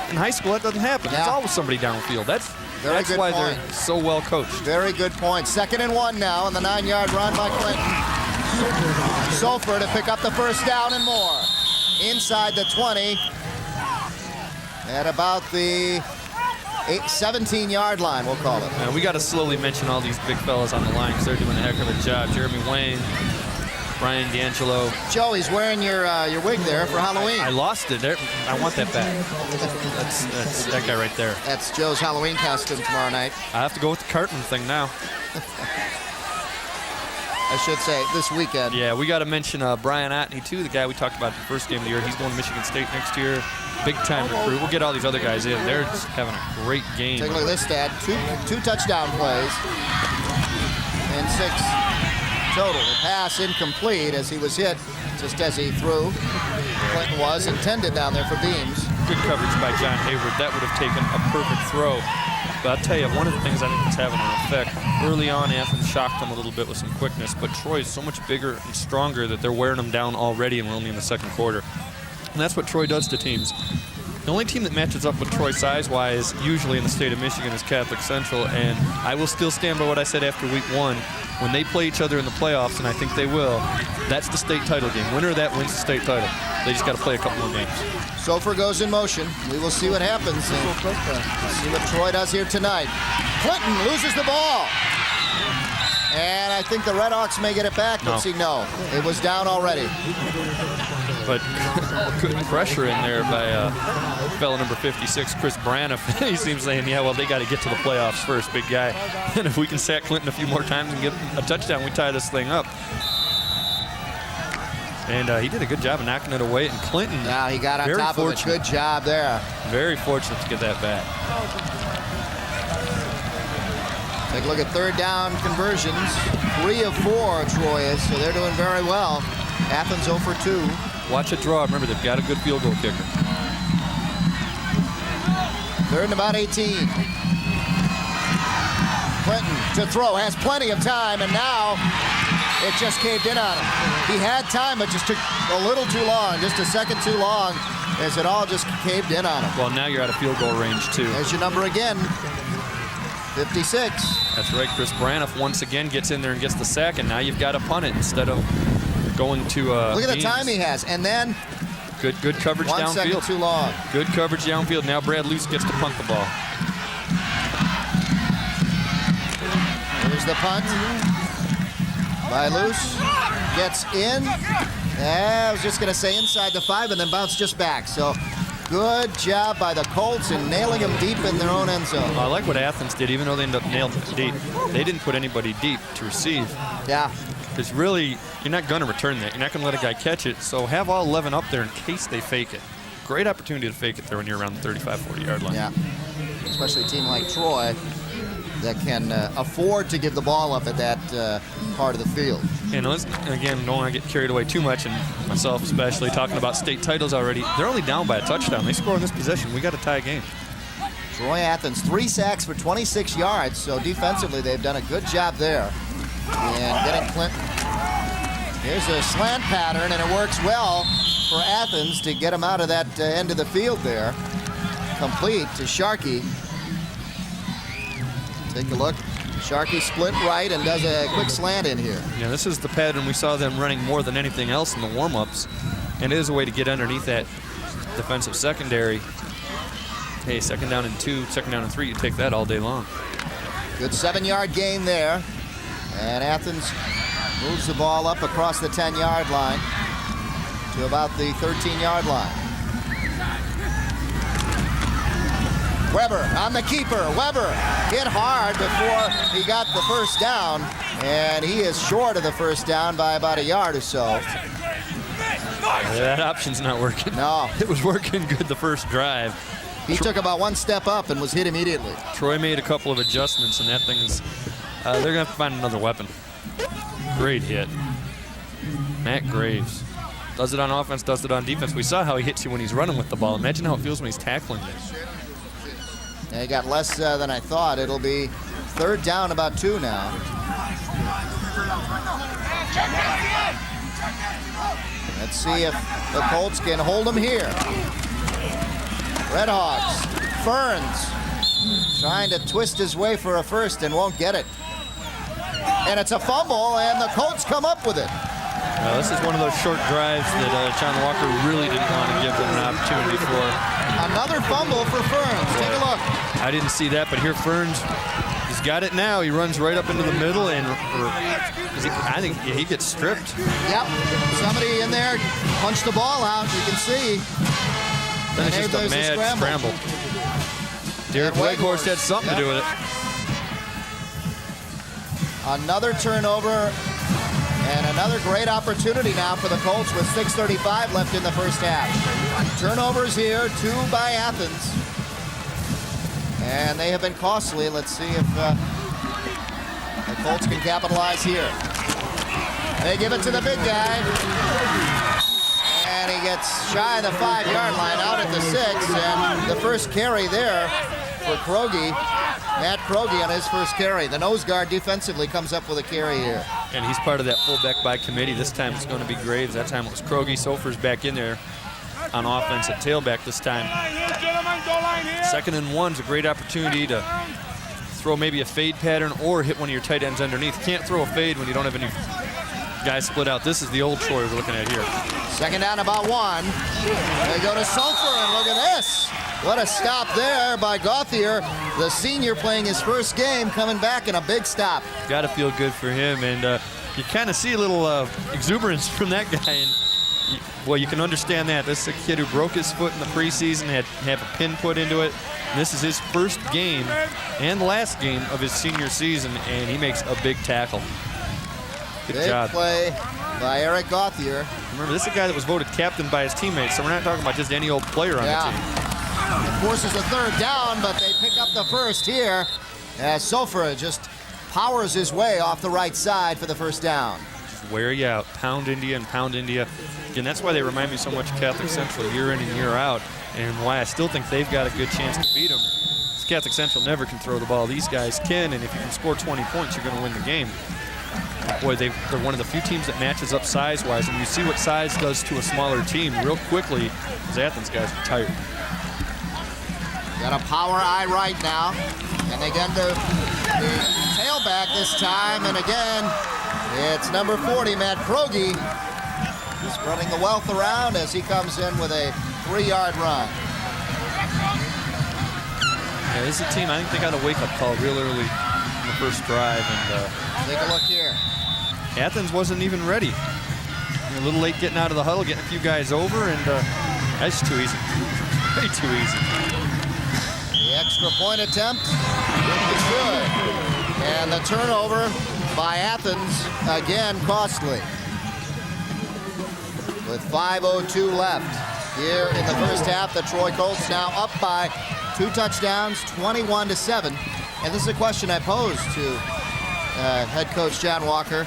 S2: In high school, that doesn't happen. There's always somebody downfield. That's why they're so well coached.
S1: Very good point. 2nd and 1 now on the 9-yard run by Clinton. Sofer to pick up the first down and more. Inside the 20 at about the 17-yard line, we'll call it.
S2: Now, we got to slowly mention all these big fellas on the line because they're doing a heck of a job. Jeremy Wayne, Brian D'Angelo.
S1: Joe, he's wearing your wig there for Halloween.
S2: I lost it. I want that back. That's that guy right there.
S1: That's Joe's Halloween costume tomorrow night.
S2: I have to go with the Cartman thing now.
S1: I should say, this weekend.
S2: Yeah, we got to mention Brian Otney, too, the guy we talked about the first game of the year. He's going to Michigan State next year. Big-time recruit. We'll get all these other guys in. They're just having a great game.
S1: Take a look at this stat. Two touchdown plays and 6 total. The pass incomplete as he was hit just as he threw. Clinton was intended down there for Beams.
S2: Good coverage by John Hayward. That would have taken a perfect throw. But I'll tell you, one of the things I think that's having an effect, early on, Athens shocked them a little bit with some quickness, but Troy's so much bigger and stronger that they're wearing them down already, and we're only in the 2nd quarter. And that's what Troy does to teams. The only team that matches up with Troy size-wise, usually in the state of Michigan, is Catholic Central, and I will still stand by what I said after week 1. When they play each other in the playoffs, and I think they will, that's the state title game. Winner of that wins the state title. They just got to play a couple more games.
S1: Sofer goes in motion. We will see what happens. See what Troy does here tonight. Clinton loses the ball. And I think the Redhawks may get it back. Let's see. No, it was down already.
S2: But good pressure in there by fellow number 56, Chris Braniff. He seems saying, yeah, well, they got to get to the playoffs first, big guy. And if we can sack Clinton a few more times and get a touchdown, we tie this thing up. And he did a good job of knocking it away. And Clinton,
S1: now he got on top of it. Good job there.
S2: Very fortunate to get that back.
S1: Take a look at 3rd down conversions. 3 of 4, Troy is, so they're doing very well. Athens 0 for 2.
S2: Watch it draw. Remember, they've got a good field goal kicker.
S1: 3rd and about 18. Clinton to throw, has plenty of time, and now it just caved in on him. He had time, but just took a little too long, just a second too long, as it all just caved in on him.
S2: Well, now you're out of field goal range, too.
S1: There's your number again, 56.
S2: That's right. Chris Braniff once again gets in there and gets the sack, and now you've got to punt it instead of going to
S1: look at the time he has, and then
S2: good coverage downfield.
S1: 1 second too long.
S2: Good coverage downfield. Now Brad Luce gets to punt the ball.
S1: Here's the punt by Luce. Gets in. I was just going to say inside the 5 and then bounced just back. So good job by the Colts in nailing them deep in their own end zone.
S2: I like what Athens did, even though they ended up nailing it deep. They didn't put anybody deep to receive.
S1: Yeah.
S2: Because really, you're not going to return that. You're not going to let a guy catch it. So have all 11 up there in case they fake it. Great opportunity to fake it there when you're around the 35, 40-yard line.
S1: Yeah, especially a team like Troy that can afford to give the ball up at that part of the field.
S2: And let's, again, don't want to get carried away too much, and myself especially, talking about state titles already. They're only down by a touchdown. They score in this possession. We got to tie a game.
S1: Troy Athens, 3 sacks for 26 yards, so defensively they've done a good job there. And getting Clinton. Here's a slant pattern, and it works well for Athens to get him out of that end of the field there. Complete to Sharkey. Take a look. Sharkey split right and does a quick slant in here.
S2: Yeah, this is the pattern we saw them running more than anything else in the warm-ups. And it is a way to get underneath that defensive secondary. Hey, 2nd down and 2, 2nd down and 3, you take that all day long.
S1: Good 7-yard gain there. And Athens moves the ball up across the 10-yard line to about the 13-yard line. Weber on the keeper. Weber hit hard before he got the first down, and he is short of the first down by about a yard or so.
S2: That option's not working.
S1: No.
S2: It was working good the first drive.
S1: He took about one step up and was hit immediately.
S2: Troy made a couple of adjustments, and that thing is, they're going to have to find another weapon. Great hit. Matt Graves does it on offense, does it on defense. We saw how he hits you when he's running with the ball. Imagine how it feels when he's tackling you.
S1: And he got less than I thought. It'll be third down, about 2 now. Let's see if the Colts can hold him here. Redhawks, Ferns, trying to twist his way for a first and won't get it. And it's a fumble, and the Colts come up with it.
S2: This is one of those short drives that John Walker really didn't want to give them an opportunity for.
S1: Another fumble for Ferns. Take a look.
S2: I didn't see that, but here Ferns, he's got it now. He runs right up into the middle, and I think he gets stripped.
S1: Yep. Somebody in there punched the ball out. You can see.
S2: Then it's just a mad scramble. Derek Weghorst had something to do with it.
S1: Another turnover and another great opportunity now for the Colts with 6:35 left in the first half. Turnovers here, 2 by Athens. And they have been costly. Let's see if the Colts can capitalize here. They give it to the big guy. And he gets shy of the 5-yard line out at the 6. And the first carry there for Krogi. Matt Krogi on his first carry. The nose guard defensively comes up with a carry here.
S2: And he's part of that fullback by committee. This time it's going to be Graves. That time it was Krogi. Sofer's back in there on offense at tailback this time. 2nd and 1's a great opportunity to throw maybe a fade pattern or hit one of your tight ends underneath. Can't throw a fade when you don't have any guys split out. This is the old Troy we're looking at here.
S1: 2nd down, about 1. They go to Sofer, and look at this. What a stop there by Gauthier, the senior playing his first game, coming back in a big stop.
S2: Got to feel good for him, and you kind of see a little exuberance from that guy. And well, you can understand that. This is a kid who broke his foot in the preseason, had a pin put into it. And this is his first game and last game of his senior season, and he makes a big tackle. Good
S1: big
S2: job.
S1: Play by Eric Gauthier.
S2: Remember, this is a guy that was voted captain by his teammates, so we're not talking about just any old player on the team.
S1: Of course, it's a 3rd down, but they pick up the first here as Sofer just powers his way off the right side for the first down.
S2: Just wear you out. Pound India and pound India. Again, that's why they remind me so much of Catholic Central year in and year out, and why I still think they've got a good chance to beat them. Catholic Central never can throw the ball. These guys can, and if you can score 20 points, you're going to win the game. Boy, they're one of the few teams that matches up size-wise, and you see what size does to a smaller team real quickly. These Athens guys are tired.
S1: Got a power eye right now, and they get the tailback this time, and again, it's number 40, Matt Krogi, spreading the wealth around as he comes in with a 3-yard run.
S2: Yeah, this is a team, I think they got a wake-up call real early in the first drive, and
S1: take a look here.
S2: Athens wasn't even ready. A little late getting out of the huddle, getting a few guys over, and that's too easy. Way too easy.
S1: The extra point attempt is good. And the turnover by Athens, again, costly. With 5:02 left here in the first half, the Troy Colts now up by 2 touchdowns, 21-7. And this is a question I posed to head coach John Walker.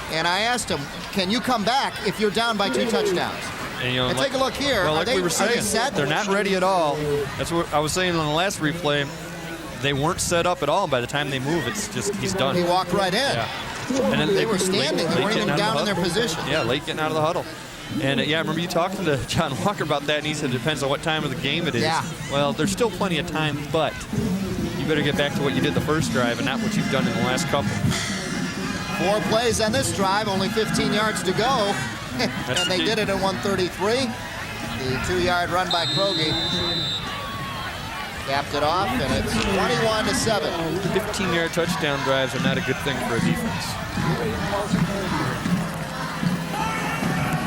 S1: And I asked him, can you come back if you're down by 2 touchdowns? And take a look here.
S2: Well, like we were saying, they're not ready at all. That's what I was saying on the last replay. They weren't set up at all. By the time they move, it's just he's done.
S1: He walked right in.
S2: Yeah. And then
S1: they were standing. They weren't even down in their position.
S2: Yeah, late getting out of the huddle. And yeah, I remember you talking to John Walker about that, and he said it depends on what time of the game it is.
S1: Yeah.
S2: Well, there's still plenty of time, but you better get back to what you did the first drive and not what you've done in the last couple.
S1: 4 plays on this drive, only 15 yards to go. And they did it at 1:33. The 2-yard run by Krogi capped it off, and it's 21-7.
S2: 15-yard touchdown drives are not a good thing for a defense.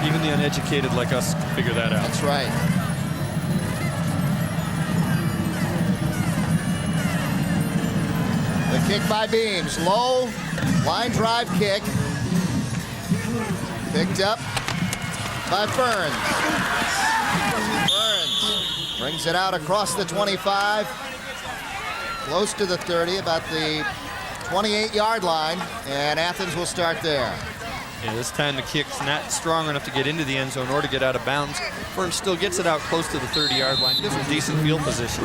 S2: Even the uneducated like us can figure that out.
S1: That's right. Kick by Beams. Low line drive kick. Picked up by Burns. Burns brings it out across the 25. Close to the 30, about the 28-yard line. And Athens will start there.
S2: Yeah, this time the kick's not strong enough to get into the end zone or to get out of bounds. Burns still gets it out close to the 30-yard line. Gives him decent field position.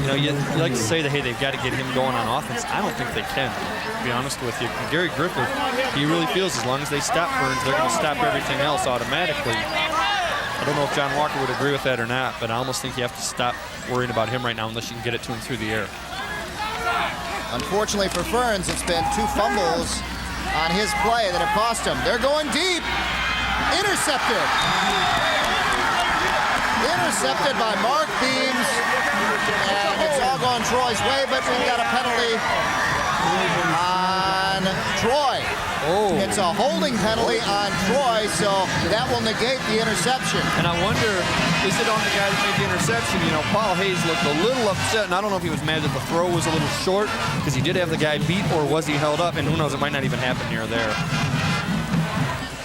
S2: You know, you like to say that, hey, they've got to get him going on offense. I don't think they can, to be honest with you. Gary Griffith, he really feels as long as they stop Burns, they're going to stop everything else automatically. I don't know if John Walker would agree with that or not, but I almost think you have to stop worrying about him right now unless you can get it to him through the air.
S1: Unfortunately for Burns, it's been 2 fumbles on his play that have cost him. They're going deep. Intercepted. Intercepted by Mark Beams. And it's all going Troy's way, but we've got a penalty on Troy.
S2: Oh.
S1: It's a holding penalty on Troy, so that will negate the interception.
S2: And I wonder, is it on the guy that made the interception? You know, Paul Hayes looked a little upset, and I don't know if he was mad that the throw was a little short because he did have the guy beat, or was he held up? And who knows, it might not even happen near there.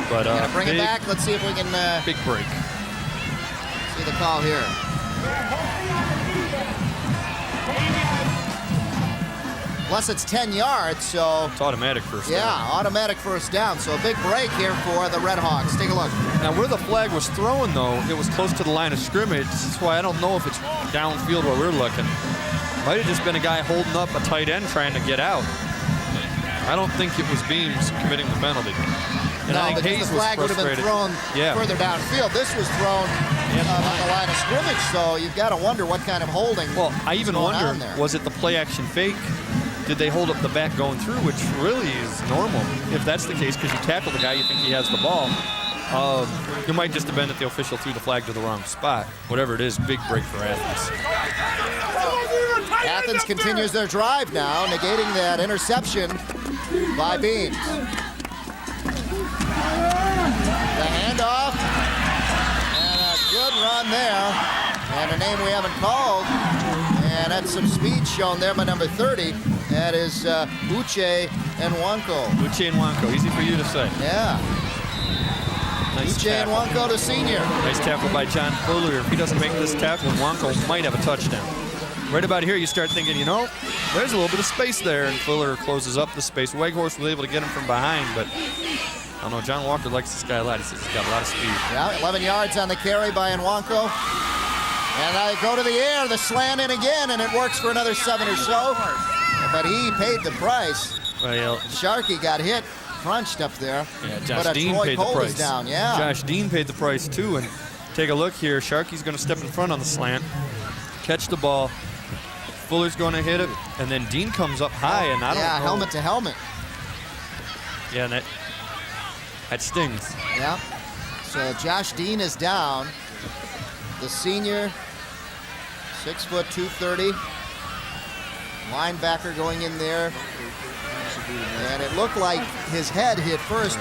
S2: But
S1: bring it back. Let's see if we can
S2: big break.
S1: See the call here. Plus it's 10 yards, so
S2: it's automatic first down.
S1: Yeah, automatic first down. So a big break here for the Red Hawks. Take a look.
S2: Now where the flag was thrown, though, it was close to the line of scrimmage. That's why I don't know if it's downfield where we're looking. Might have just been a guy holding up a tight end trying to get out. I don't think it was Beams committing the penalty. And
S1: no,
S2: I think Hayes
S1: the flag would have been thrown further downfield. This was thrown on the line of scrimmage, so you've got to wonder what kind of holding.
S2: Well, I even wonder, was it the play-action fake? Did they hold up the back going through, which really is normal if that's the case, because you tackle the guy, you think he has the ball. It might just have been that the official threw the flag to the wrong spot. Whatever it is, big break for Athens.
S1: Athens continues their drive now, negating that interception by Beams. The handoff, and a good run there, and a name we haven't called, and that's some speed shown there by number 30. That is Uche Nwanko.
S2: Uche Nwanko, easy for you to say.
S1: Yeah.
S2: Nice
S1: Uche Nwanko, the senior.
S2: Nice tackle by John Fuller. If he doesn't make this tackle, Nwanko might have a touchdown. Right about here, you start thinking, you know, there's a little bit of space there, and Fuller closes up the space. Weghorst was able to get him from behind, but I don't know, John Walker likes this guy a lot. He says he's got a lot of speed.
S1: Yeah, 11 yards on the carry by Nwanko. And I go to the air, the slant in again, and it works for another 7 or so. But he paid the price.
S2: Well,
S1: Sharkey got hit, crunched up there.
S2: Yeah, Josh
S1: but
S2: Dean
S1: Troy
S2: paid
S1: Cole
S2: the price.
S1: is down, yeah.
S2: Josh Dean paid the price too. And take a look here. Sharkey's going to step in front on the slant, catch the ball. Fuller's going to hit it, and then Dean comes up high, and I don't know.
S1: Yeah, helmet to helmet.
S2: Yeah, and that stings.
S1: Yeah. So Josh Dean is down. The senior, 6 foot 230. Linebacker going in there. And it looked like his head hit first,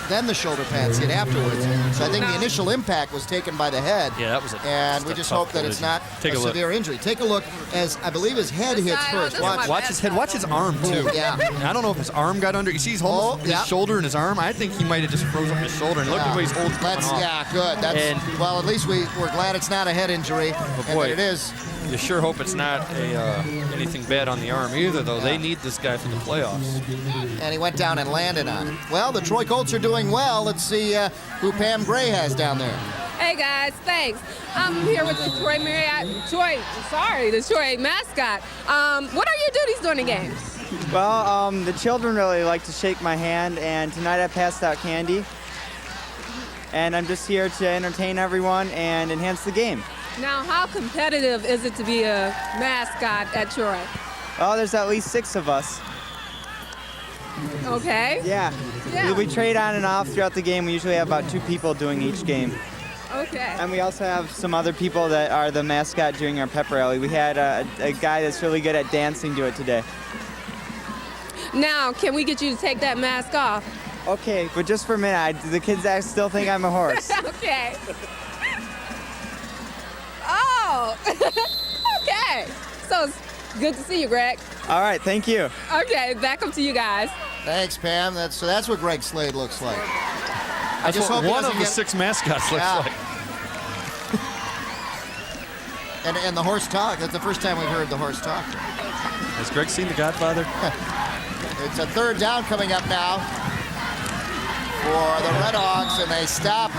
S1: then the shoulder pads hit afterwards. So I think the initial impact was taken by the head.
S2: Yeah, that was
S1: and we just hope that it's not a severe injury. Take a look as I believe his head hits first.
S2: Watch his head. Watch his arm too.
S1: Yeah.
S2: I don't know if his arm got under. You see, he's holding his shoulder and his arm. I think he might have just froze up his shoulder and look at the way he's holding.
S1: Yeah, good. Well, at least we're glad it's not a head injury.
S2: But boy,
S1: and that it is.
S2: You sure hope it's not anything bad on the arm either, though. They need this guy for the playoffs.
S1: And he went down and landed on it. Well, the Troy Colts are doing well. Let's see who Pam Gray has down there.
S9: Hey guys, thanks. I'm here with the Troy mascot. What are your duties during the games?
S12: Well, the children really like to shake my hand, and tonight I passed out candy. And I'm just here to entertain everyone and enhance the game.
S9: Now, how competitive is it to be a mascot at Troy?
S12: Well, there's at least 6 of us.
S9: Okay.
S12: Yeah. We trade on and off throughout the game. We usually have about 2 people doing each game.
S9: Okay.
S12: And we also have some other people that are the mascot during our pep rally. We had a guy that's really good at dancing do it today.
S9: Now, can we get you to take that mask off?
S12: Okay, but just for a minute, the kids still think I'm a horse.
S9: Okay. Oh, okay. So Good to see you, Greg.
S12: All right, thank you.
S9: Okay, back up to you guys.
S1: Thanks, Pam. That's what Greg Slade looks like. I
S2: That's
S1: just
S2: what
S1: hope he
S2: one of
S1: doesn't
S2: the
S1: get-
S2: 6 mascots looks
S1: Yeah.
S2: like.
S1: And the horse talk. That's the first time we've heard the horse talk.
S2: Has Greg seen The Godfather?
S1: It's a third down coming up now for the Red Hawks, and they stop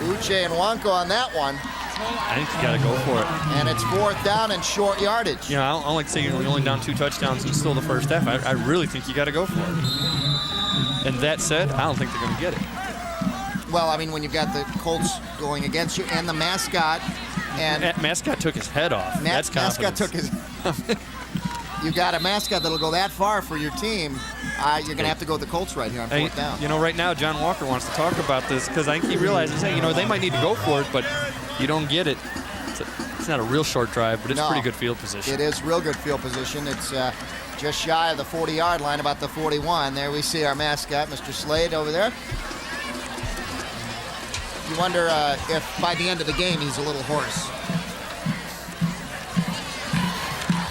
S1: Uche and Wanko on that one.
S2: I think you got to go for it.
S1: And it's 4th down and short yardage.
S2: You know, I don't like saying you're only down 2 touchdowns and still the first half. I really think you got to go for it. And that said, I don't think they're going to get it.
S1: Well, I mean, when you've got the Colts going against you and the mascot, and
S2: Mascot took his head off. That's
S1: mascot
S2: confidence.
S1: took his. You got a mascot that'll go that far for your team. You're going to have to go with the Colts right here on 4th down.
S2: You know, right now, John Walker wants to talk about this because I think he realizes, hey, you know, they might need to go for it, but you don't get it. It's not a real short drive, but it's
S1: No.
S2: pretty good field position.
S1: It is real good field position. It's just shy of the 40-yard line, about the 41. There we see our mascot, Mr. Slade, over there. You wonder if by the end of the game he's a little hoarse.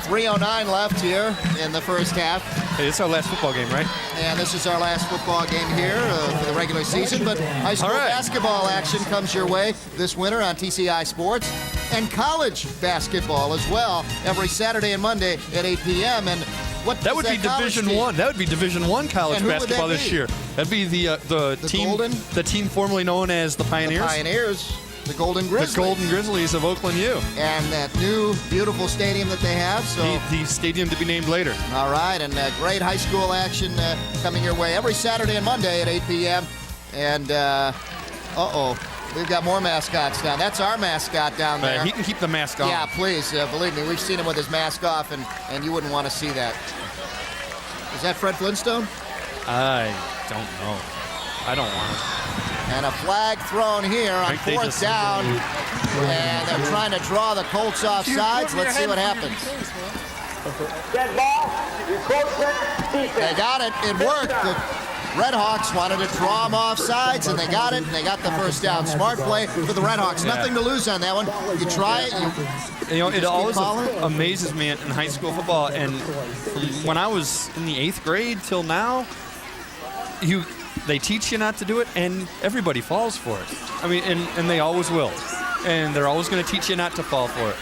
S1: 3:09 left here in the first half.
S2: Hey, this is our last football game, right?
S1: And this is our last football game here for the regular season. But high school basketball action comes your way this winter on TCI Sports. And college basketball as well every Saturday and Monday at 8 p.m. And what
S2: That would be Division One. That would be Division One college
S1: And who would
S2: basketball
S1: that
S2: this
S1: be?
S2: year. That'd be the team,
S1: Golden?
S2: the team formerly known as the Pioneers.
S1: The Pioneers, the Golden Grizzlies.
S2: The Golden Grizzlies of Oakland U.
S1: And that new beautiful stadium that they have. So
S2: The stadium to be named later.
S1: all right, and great high school action coming your way every Saturday and Monday at 8 p.m. And we've got more mascots down. That's our mascot down there.
S2: He can keep the mask on.
S1: Yeah, please, believe me, we've seen him with his mask off, and you wouldn't want to see that. Is that Fred Flintstone?
S2: I don't know. I don't want to.
S1: And a flag thrown here on 4th down. And they're trying to draw the Colts off sides. Let's see what happens. They got it. It worked. The Red Hawks wanted to draw them off sides, and they got it, and they got the first down. Smart play for the Red Hawks.
S2: Yeah.
S1: Nothing to lose on that one. You try it.
S2: You know, it
S1: just
S2: always
S1: keep calling.
S2: amazes me in high school football, and from when I was in the 8th grade till now, they teach you not to do it, and everybody falls for it. I mean, and they always will, and they're always going to teach you not to fall for it.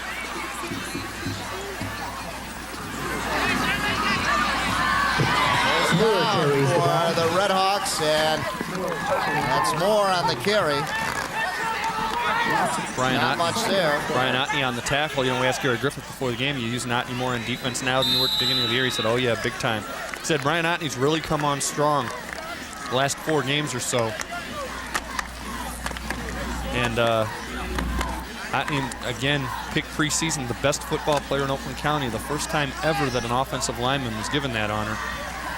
S1: For the Red Hawks, and that's more on the carry. Not much there.
S2: Brian Otney on the tackle. You know, we asked Gary Griffith before the game, you use Otney more on defense now than you were at the beginning of the year. He said, oh yeah, big time. He said Brian Otney's really come on strong the last 4 games or so. And Otney, again, picked preseason the best football player in Oakland County, the first time ever that an offensive lineman was given that honor.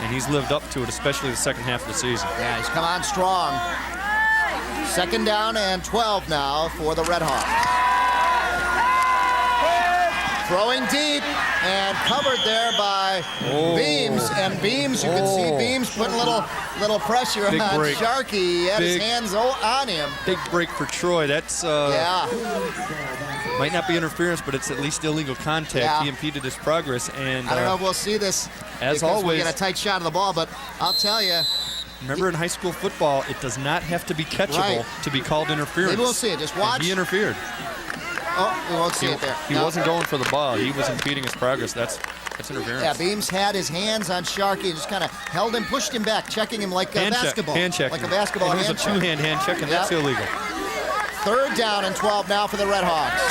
S2: And he's lived up to it, especially the second half of the season.
S1: Yeah, he's come on strong. 2nd down and 12 now for the Red Hawks. Throwing deep and covered there by Beams. And Beams, you can see Beams putting a little pressure
S2: Big
S1: on
S2: break.
S1: Sharkey. He had his hands on him.
S2: Big break for Troy. That's
S1: Yeah.
S2: might not be interference, but it's at least illegal contact.
S1: Yeah.
S2: He impeded his progress, and
S1: I don't know if we'll see this
S2: as
S1: because
S2: always,
S1: we get a tight shot of the ball, but I'll tell you.
S2: remember in high school football, it does not have to be catchable
S1: Right.
S2: to be called interference.
S1: Maybe we'll see it. Just
S2: And
S1: watch.
S2: he interfered.
S1: Oh, we won't see it there.
S2: He
S1: No.
S2: wasn't going for the ball. He was impeding his progress. That's interference.
S1: Yeah, Beams had his hands on Sharkey and just kind of held him, pushed him back, checking him like a
S2: Hand check,
S1: basketball.
S2: hand check.
S1: Like a basketball
S2: And it
S1: hand
S2: was a
S1: check.
S2: two-hand hand check, and that's
S1: Yep.
S2: illegal.
S1: 3rd down and 12 now for the Red Hawks.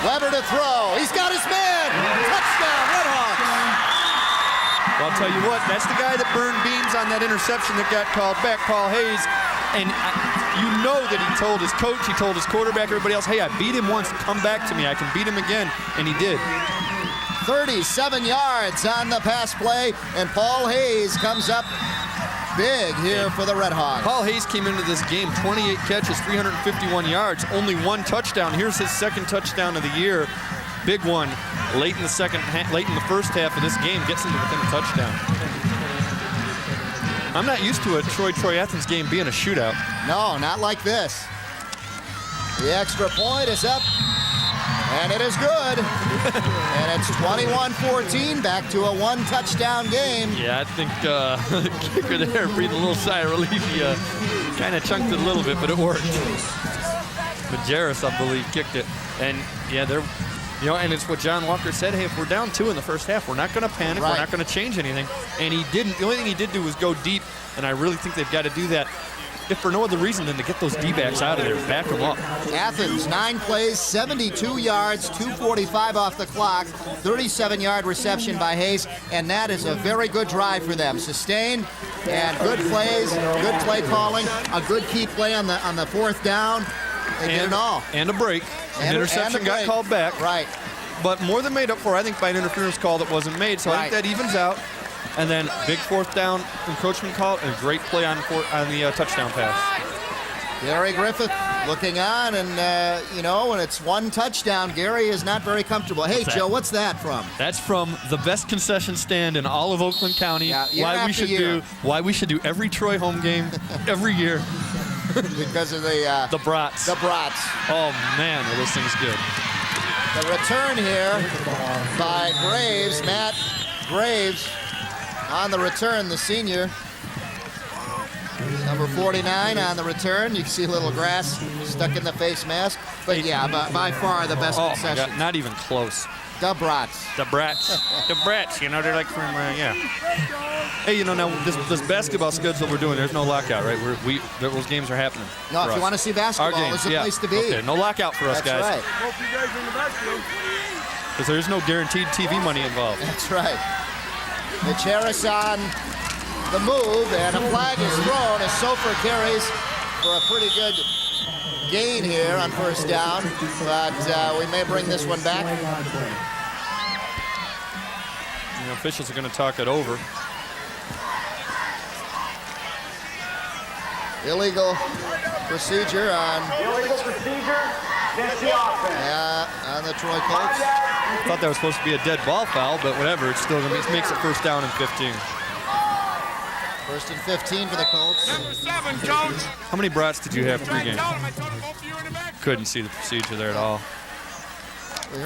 S1: Weber to throw. He's got his man. Touchdown, Red Hawks.
S2: Well, I'll tell you what, that's the guy that burned Beams on that interception that got called back, Paul Hayes. And you know that he told his coach, he told his quarterback, everybody else, hey, I beat him once, come back to me, I can beat him again, and he did.
S1: 37 yards on the pass play, and Paul Hayes comes up big here for the Red Hawks.
S2: Paul Hayes came into this game, 28 catches, 351 yards, only 1 touchdown. Here's his 2nd touchdown of the year. Big one late in the first half of this game, gets him to within a touchdown. I'm not used to a Troy Athens game being a shootout.
S1: No, not like this. The extra point is up, and it is good. And it's 21-14, back to a one-touchdown game.
S2: Yeah, I think the kicker there breathed a little sigh of relief. He kind of chunked it a little bit, but it worked. Majerus, I believe, kicked it. And, yeah, they're, you know, and it's what John Walker said. Hey, if we're down 2 in the first half, we're not going to panic.
S1: Right.
S2: We're not going to change anything. And he didn't. The only thing he did do was go deep, and I really think they've got to do that, if for no other reason than to get those D-backs out of there, back them up.
S1: Athens, 9 plays, 72 yards, 2:45 off the clock, 37-yard reception by Hayes, and that is a very good drive for them. Sustained and good plays, good play calling, a good key play on the fourth down. They did it all.
S2: And a break. An interception got called back.
S1: Right.
S2: But more than made up for, I think, by an interference call that wasn't made. So I think that evens out. And then big fourth down encroachment call and a great play on the touchdown pass.
S1: Gary Griffith looking on, and, you know, when it's one touchdown, Gary is not very comfortable. Hey, Joe, what's that from?
S2: That's from the best concession stand in all of Oakland County.
S1: Yeah,
S2: why we should do every Troy home game every year.
S1: Because of the
S2: brats.
S1: The brats.
S2: Oh, man, well, this thing's good.
S1: The return here by Graves, Matt Graves. On the return, the senior. Number 49 on the return. You can see a little grass stuck in the face mask. But yeah, by far the best concession.
S2: My God, not even close.
S1: The brats.
S2: The brats. The brats, you know, they're like from, yeah. Hey, you know, now this basketball schedule we're doing, there's no lockout, right? Those games are happening.
S1: No, if you want to see basketball, this is the place to be.
S2: Okay, no lockout for us, guys.
S1: That's right.
S5: Hope you guys are in the backfield.
S2: Because there's no guaranteed TV money involved.
S1: That's right. Majerus on the move, and a flag is thrown as Sofer carries for a pretty good gain here on first down, but we may bring this one back.
S2: You know, officials are going to talk it over.
S1: Illegal procedure on.
S13: Illegal procedure against the offense.
S1: Yeah, on the Troy Colts.
S2: I thought that was supposed to be a dead ball foul, but whatever. It's still gonna makes it first down and 15.
S1: First and 15 for the Colts.
S13: Number 7, coach.
S2: How many brats did you have 3 games? Couldn't see the procedure there at all.
S1: We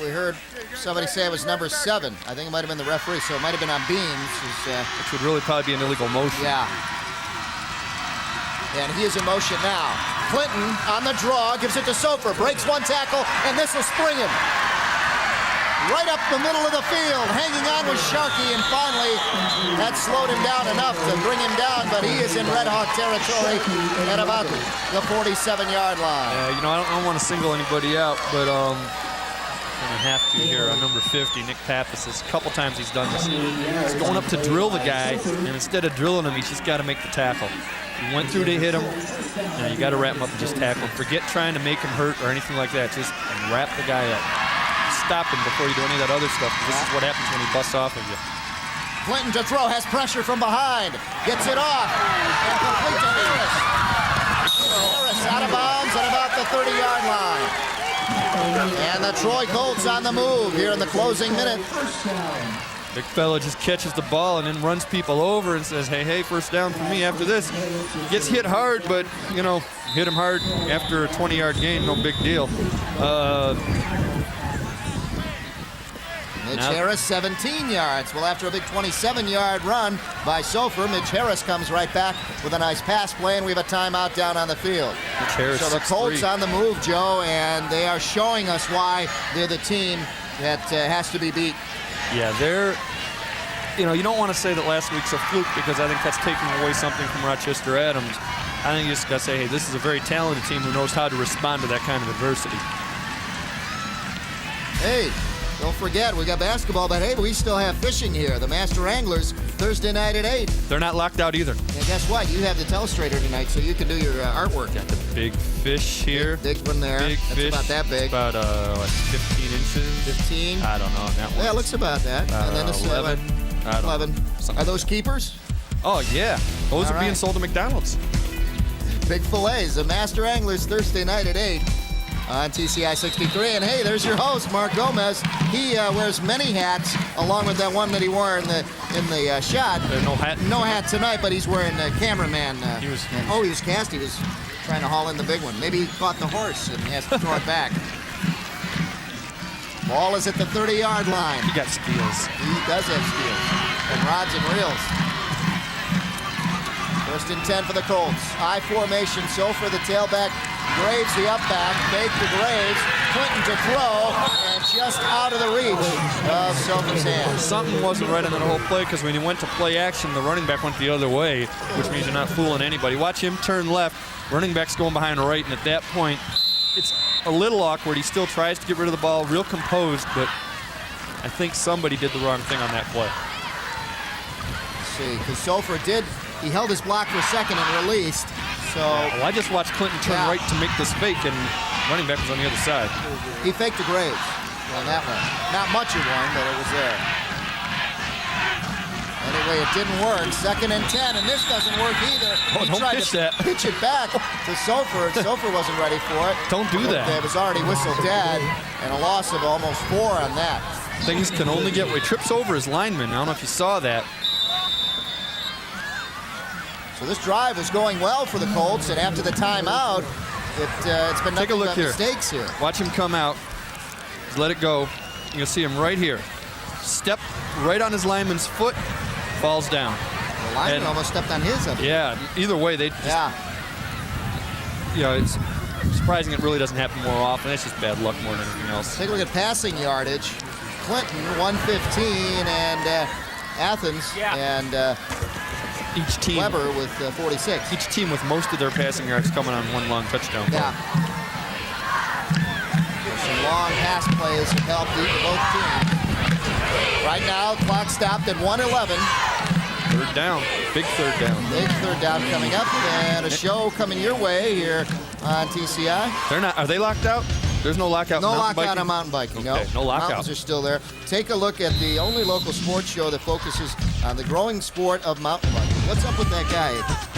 S1: heard somebody say it was number 7. I think it might have been the referee, so it might have been on Beams.
S2: Which would really probably be an illegal motion.
S1: Yeah. And he is in motion now. Clinton on the draw, gives it to Sofer, breaks one tackle, and this will spring him. Right up the middle of the field, hanging on with Sharkey, and finally that slowed him down enough to bring him down, but he is in Red Hawk territory at about the 47-yard line.
S2: Yeah, you know, I don't want to single anybody out, but going to have to here on number 50, Nick Pappas. A couple times he's done this. He's going up to drill the guy, and instead of drilling him, he's just got to make the tackle. He went through to hit him. Now you got to wrap him up and just tackle him. Forget trying to make him hurt or anything like that. Just wrap the guy up. Stop him before you do any of that other stuff. This is what happens when he busts off of you.
S1: Clinton to throw, has pressure from behind. Gets it off. And complete to Harris. Harris out of bounds at about the 30-yard line. And the Troy Colts on the move here in the closing minute.
S2: Big fella just catches the ball and then runs people over and says, hey, first down for me after this. Gets hit hard, but, you know, hit him hard after a 20-yard gain, no big deal.
S1: Mitch Harris, 17 yards. Well, after a big 27-yard run by Sofer, Mitch Harris comes right back with a nice pass play, and we have a timeout down on the field.
S2: Mitch Harris,
S1: so the Colts on the move, Joe, and they are showing us why they're the team that has to be beat.
S2: Yeah, they're, you know, you don't want to say that last week's a fluke because I think that's taking away something from Rochester Adams. I think you just got to say, hey, this is a very talented team who knows how to respond to that kind of adversity.
S1: Hey, don't forget, we got basketball, but hey, we still have fishing here. The Master Anglers, Thursday night at 8.
S2: They're not locked out either.
S1: And guess what? You have the telestrator tonight, so you can do your artwork.
S2: Got the big fish here.
S1: Big one there.
S2: Big
S1: That's
S2: fish.
S1: about that big.
S2: About, what, 15 inches?
S1: 15?
S2: I don't know. That
S1: Yeah, it looks about that. And then it's
S2: 11.
S1: 11. Are those keepers?
S2: Oh, yeah. Those are being sold to McDonald's.
S1: Big fillets. The Master Anglers, Thursday night at 8. On TCI 63, and hey, there's your host, Mark Gomez. He wears many hats, along with that one that he wore in the shot.
S2: No hat.
S1: No hat tonight, but he's wearing the cameraman. He was cast. He was trying to haul in the big one. Maybe he caught the horse and he has to throw it back. Ball is at the 30-yard line.
S2: He got skills.
S1: He does have skills. And rods and reels. 1st and 10 for the Colts. I formation, Sofer the tailback, Graves the up back, fake to Graves, Clinton to throw, and just out of the reach of Sofer's hands.
S2: Something wasn't right on that whole play, because when he went to play action, the running back went the other way, which means you're not fooling anybody. Watch him turn left, running back's going behind right, and at that point, it's a little awkward. He still tries to get rid of the ball, real composed, but I think somebody did the wrong thing on that play.
S1: Let's see, because Sofer he held his block for a second and released. So
S2: well, I just watched Clinton turn right to make this fake, and running back was on the other side.
S1: He faked to Graves on that one. Not much of one, but it was there. Anyway, it didn't work. 2nd and 10, and this doesn't work either.
S2: Oh,
S1: he
S2: don't
S1: tried
S2: pitch
S1: to
S2: that.
S1: pitch it back to Sofer. Sofer wasn't ready for it.
S2: Don't do that.
S1: It was already whistled dead, and a loss of almost 4 on that.
S2: Things can only get way. Trips over his lineman. I don't know if you saw that.
S1: So this drive is going well for the Colts, and after the timeout, it's been
S2: Take a
S1: nothing
S2: look
S1: but
S2: here.
S1: mistakes here.
S2: Watch him come out. Just let it go. You can see him right here. Step right on his lineman's foot, falls down.
S1: The lineman almost stepped on his.
S2: Yeah, either way, they just, it's surprising it really doesn't happen more often. It's just bad luck more than anything else.
S1: Take a look at passing yardage. Clinton, 115, and Athens, and
S2: each team
S1: Weber with 46.
S2: Each team with most of their passing yards coming on one long touchdown.
S1: Yeah. Some long pass plays have helped both teams. Right now, clock stopped at 1:11.
S2: 3rd down. Big 3rd down.
S1: Big 3rd down coming up, and a show coming your way here on TCI.
S2: They're not. Are they locked out? There's no lockout.
S1: No lockout on mountain biking.
S2: Okay, no lockout.
S1: Mountains are still there. Take a look at the only local sports show that focuses on the growing sport of mountain biking. What's up with that guy?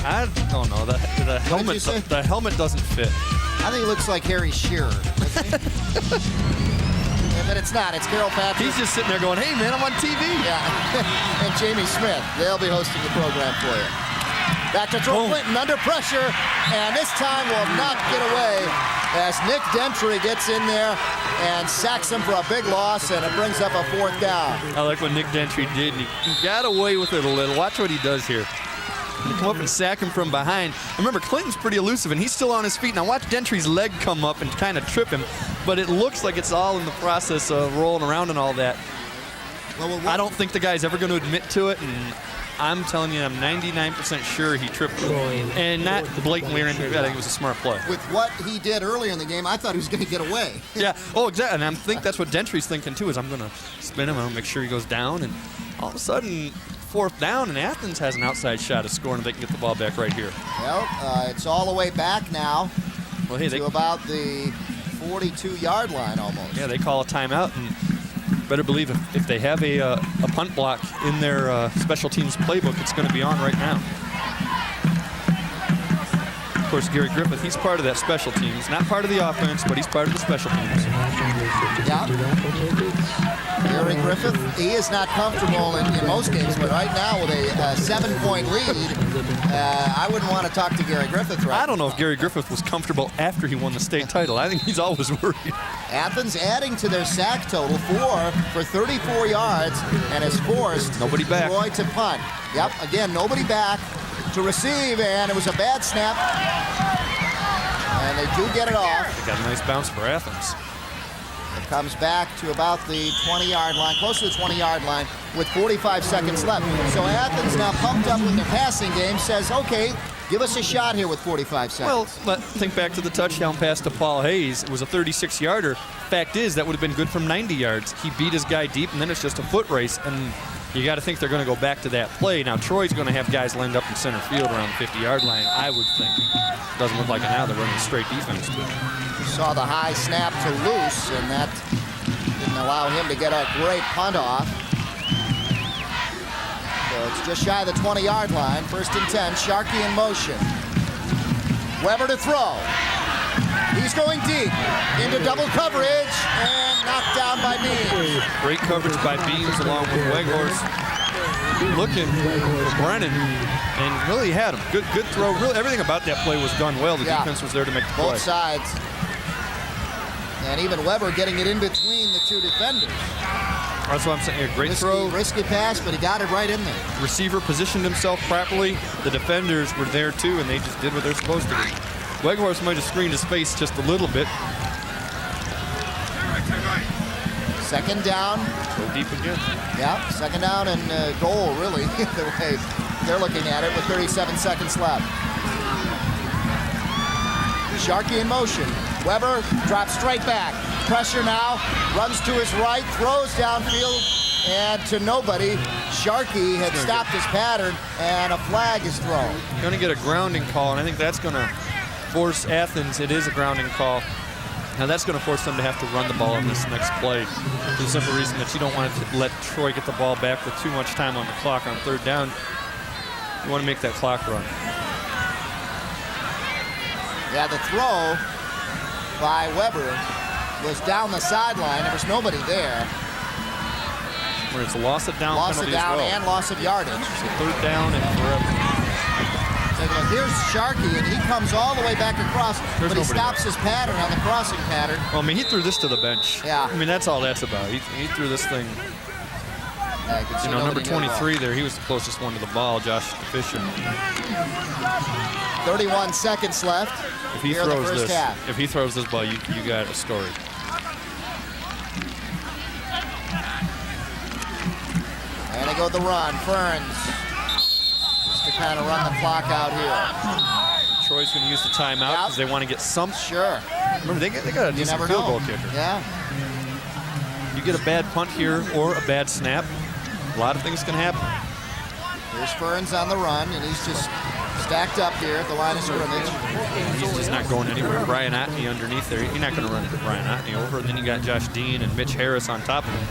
S2: I don't know. The helmet. The helmet doesn't fit.
S1: I think he looks like Harry Shearer. But it's not. It's Carol Patrick.
S2: He's just sitting there going, "Hey man, I'm on TV."
S1: Yeah. And Jamie Smith. They'll be hosting the program for you. Back to Troy Clinton under pressure, and this time will not get away as Nick Gentry gets in there and sacks him for a big loss, and it brings up a 4th down.
S2: I like what Nick Gentry did. He got away with it a little. Watch what he does here. They come up and sack him from behind. Remember, Clinton's pretty elusive, and he's still on his feet. Now watch Gentry's leg come up and kind of trip him, but it looks like it's all in the process of rolling around and all that. Well, I don't think the guy's ever going to admit to it, and I'm telling you, I'm 99% sure he tripped him. And not blatantly or anything. I think it was a smart play.
S1: With what he did earlier in the game, I thought he was going to get away.
S2: Yeah. Oh, exactly. And I think that's what Gentry's thinking, too, is I'm going to spin him. I'm going to make sure he goes down. And all of a sudden, 4th down, and Athens has an outside shot of scoring, and they can get the ball back right here.
S1: Well, it's all the way back now
S2: to
S1: about the 42-yard line almost.
S2: Yeah, they call a timeout, and better believe if they have a punt block in their special teams playbook, it's going to be on right now. Of course, Gary Griffith, he's part of that special teams. Not part of the offense, but he's part of the special teams.
S1: Yeah. Gary Griffith, he is not comfortable in most games, but right now with a 7-point lead, I wouldn't want to talk to Gary Griffith right now.
S2: I don't know if Gary Griffith was comfortable after he won the state title. I think he's always worried.
S1: Athens adding to their sack total, 4 for 34 yards, and has forced Troy to punt. Yep, again, nobody back to receive, and it was a bad snap. And they do get it off.
S2: They got a nice bounce for Athens.
S1: It comes back to about the 20-yard line, close to the 20-yard line, with 45 seconds left. So Athens, now pumped up with their passing game, says, okay, give us a shot here with 45 seconds.
S2: Well, think back to the touchdown pass to Paul Hayes. It was a 36-yarder. Fact is, that would have been good from 90 yards. He beat his guy deep, and then it's just a foot race. And you got to think they're going to go back to that play. Now, Troy's going to have guys lined up in center field around the 50-yard line, I would think. Doesn't look like it now. They're running straight defense.
S1: Saw the high snap to Loose, and that didn't allow him to get a great punt off. So it's just shy of the 20-yard line. 1st and 10, Sharkey in motion. Weber to throw. He's going deep into double coverage and knocked down by Beams.
S2: Great coverage by Beams along with Weghorst. Looking for Brennan, and really had him. Good throw. Really, everything about that play was done well. The defense was there to make the play.
S1: Both sides. And even Weber getting it in between the two defenders.
S2: That's what I'm saying. Great throw.
S1: Risky pass, but he got it right in there.
S2: Receiver positioned himself properly. The defenders were there too, and they just did what they're supposed to do. Weghorst might have screened his face just a little bit.
S1: Second down.
S2: Go deep again.
S1: Yeah, second down and goal, really, the way they're looking at it with 37 seconds left. Sharkey in motion. Weber drops straight back. Pressure now. Runs to his right. Throws downfield. And to nobody. Sharkey had stopped his pattern, and a flag is thrown.
S2: Going to get a grounding call, and I think that's going to force Athens. It is a grounding call. Now that's going to force them to have to run the ball on this next play for the simple reason that you don't want to let Troy get the ball back with too much time on the clock on third down. You want to make that clock run.
S1: Yeah, the throw by Weber was down the sideline. There was nobody there.
S2: Where it's a loss of down
S1: Loss of
S2: penalty
S1: down
S2: as well.
S1: and loss of yardage.
S2: So third down and forever.
S1: Take a look. Here's Sharkey, and he comes all the way back across, but he stops
S2: there.
S1: his pattern on the crossing pattern.
S2: Well, I mean, he threw this to the bench.
S1: Yeah.
S2: I mean, that's all that's about. He threw this thing. You know, number 23 there, he was the closest one to the ball, Josh Fisher.
S1: 31 seconds left.
S2: If he throws this ball, you got a story.
S1: And they go the run. Ferns. Just to kind of run the clock out here.
S2: Troy's going to use the timeout because they want to get some.
S1: Sure.
S2: Remember, they got a decent field goal kicker.
S1: Yeah.
S2: You get a bad punt here or a bad snap, a lot of things can happen.
S1: Here's Ferns on the run, and he's just stacked up here at the line of scrimmage.
S2: He's just not going anywhere. Brian Otney underneath there. You're not going to run Brian Otney over. And then you got Josh Dean and Mitch Harris on top of him.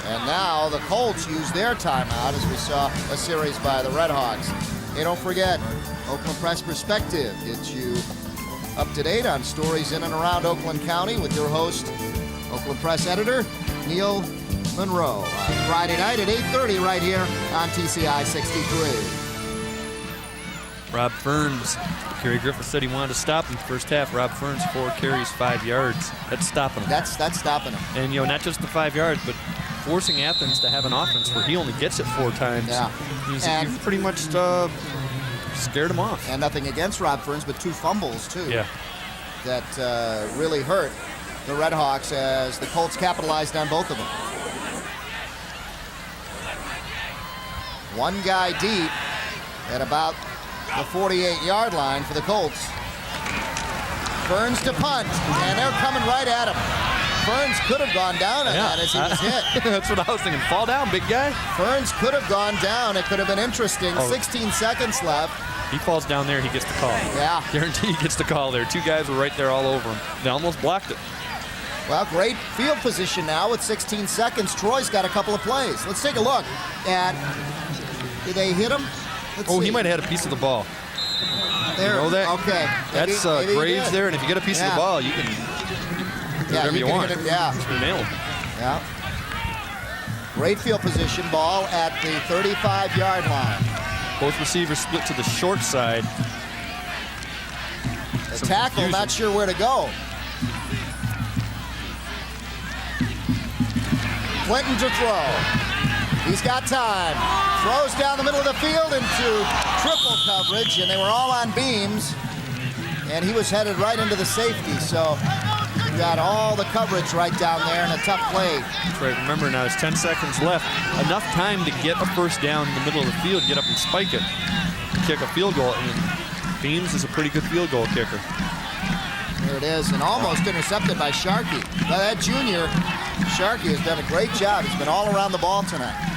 S1: And now the Colts use their timeout as we saw a series by the Red Hawks. Hey, don't forget, Oakland Press Perspective gets you up to date on stories in and around Oakland County with your host, Oakland Press editor, Neil Monroe. On Friday night at 8:30 right here on TCI 63.
S2: Rob Ferns. Kerry Griffith said he wanted to stop him first half. Rob Ferns, 4 carries, 5 yards. That's stopping him.
S1: That's stopping him.
S2: And, you know, not just the 5 yards, but forcing Athens to have an offense where he only gets it 4 times.
S1: Yeah.
S2: You've pretty much scared him off.
S1: And nothing against Rob Ferns, but 2 fumbles, too.
S2: Yeah.
S1: That really hurt the Red Hawks as the Colts capitalized on both of them. One guy deep at about the 48-yard line for the Colts. Ferns to punt, and they're coming right at him. Ferns could have gone down on that as he was hit.
S2: That's what I was thinking. Fall down, big guy.
S1: Ferns could have gone down. It could have been interesting. 16 seconds left.
S2: He falls down there, he gets the call.
S1: Yeah.
S2: Guarantee he gets the call there. 2 guys were right there all over him. They almost blocked it.
S1: Well, great field position now with 16 seconds. Troy's got a couple of plays. Let's take a look at, did they hit him? Let's see.
S2: He might have had a piece of the ball.
S1: There.
S2: You know that?
S1: Okay.
S2: That's
S1: maybe
S2: Graves there, and if you get a piece of the ball, you can do whatever you want. Just nail him.
S1: Yeah. Great field position, ball at the 35-yard line.
S2: Both receivers split to the short side.
S1: The tackle, not sure where to go. Clinton to throw. He's got time. Throws down the middle of the field into triple coverage, and they were all on beams. And he was headed right into the safety, so you got all the coverage right down there and a tough play.
S2: That's right. Remember, now there's 10 seconds left. Enough time to get a first down in the middle of the field, get up and spike it, kick a field goal. And Beams is a pretty good field goal kicker.
S1: There it is, and almost intercepted by Sharkey. Now that junior, Sharkey, has done a great job. He's been all around the ball tonight.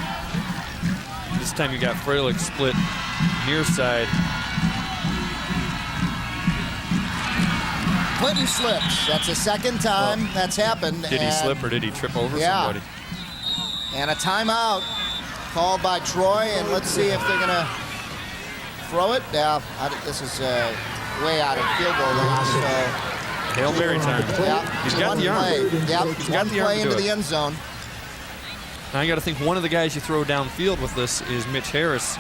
S2: This time you got Freilich split near side.
S1: Clinton slips. That's the second time that's happened.
S2: Did he slip or did he trip over somebody?
S1: And a timeout called by Troy, and let's see if they're going to throw it. Yeah, this is way out of field goal range. So.
S2: Hail Mary time.
S1: Yeah,
S2: he's got the arm.
S1: Yep,
S2: he's got the arm
S1: play into the end zone.
S2: Now you got to think one of the guys you throw downfield with this is Mitch Harris,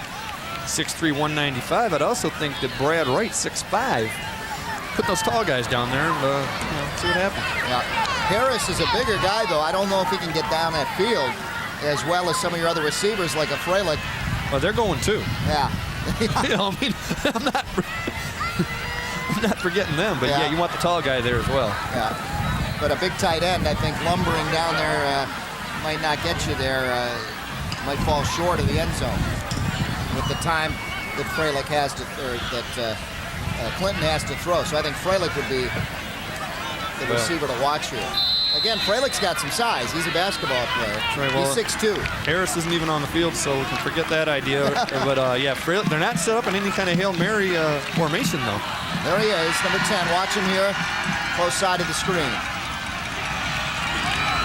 S2: 6'3", 195. I'd also think that Brad Wright, 6'5", put those tall guys down there and see what happens.
S1: Yeah. Harris is a bigger guy, though. I don't know if he can get down that field as well as some of your other receivers like a Freilich.
S2: Well, they're going too.
S1: Yeah.
S2: You know, I mean, I'm not forgetting them, but yeah, you want the tall guy there as well.
S1: Yeah. But a big tight end, I think, lumbering down there might not get you there. Might fall short of the end zone with the time that Freilich has to, or that Clinton has to throw. So I think Freilich would be the receiver to watch here. Again, Freilich's got some size. He's a basketball player.
S2: Right, well,
S1: he's 6'2".
S2: Harris isn't even on the field, so we can forget that idea. But yeah, Freilich, they're not set up in any kind of Hail Mary formation, though.
S1: There he is, number 10. Watch him here, close side of the screen.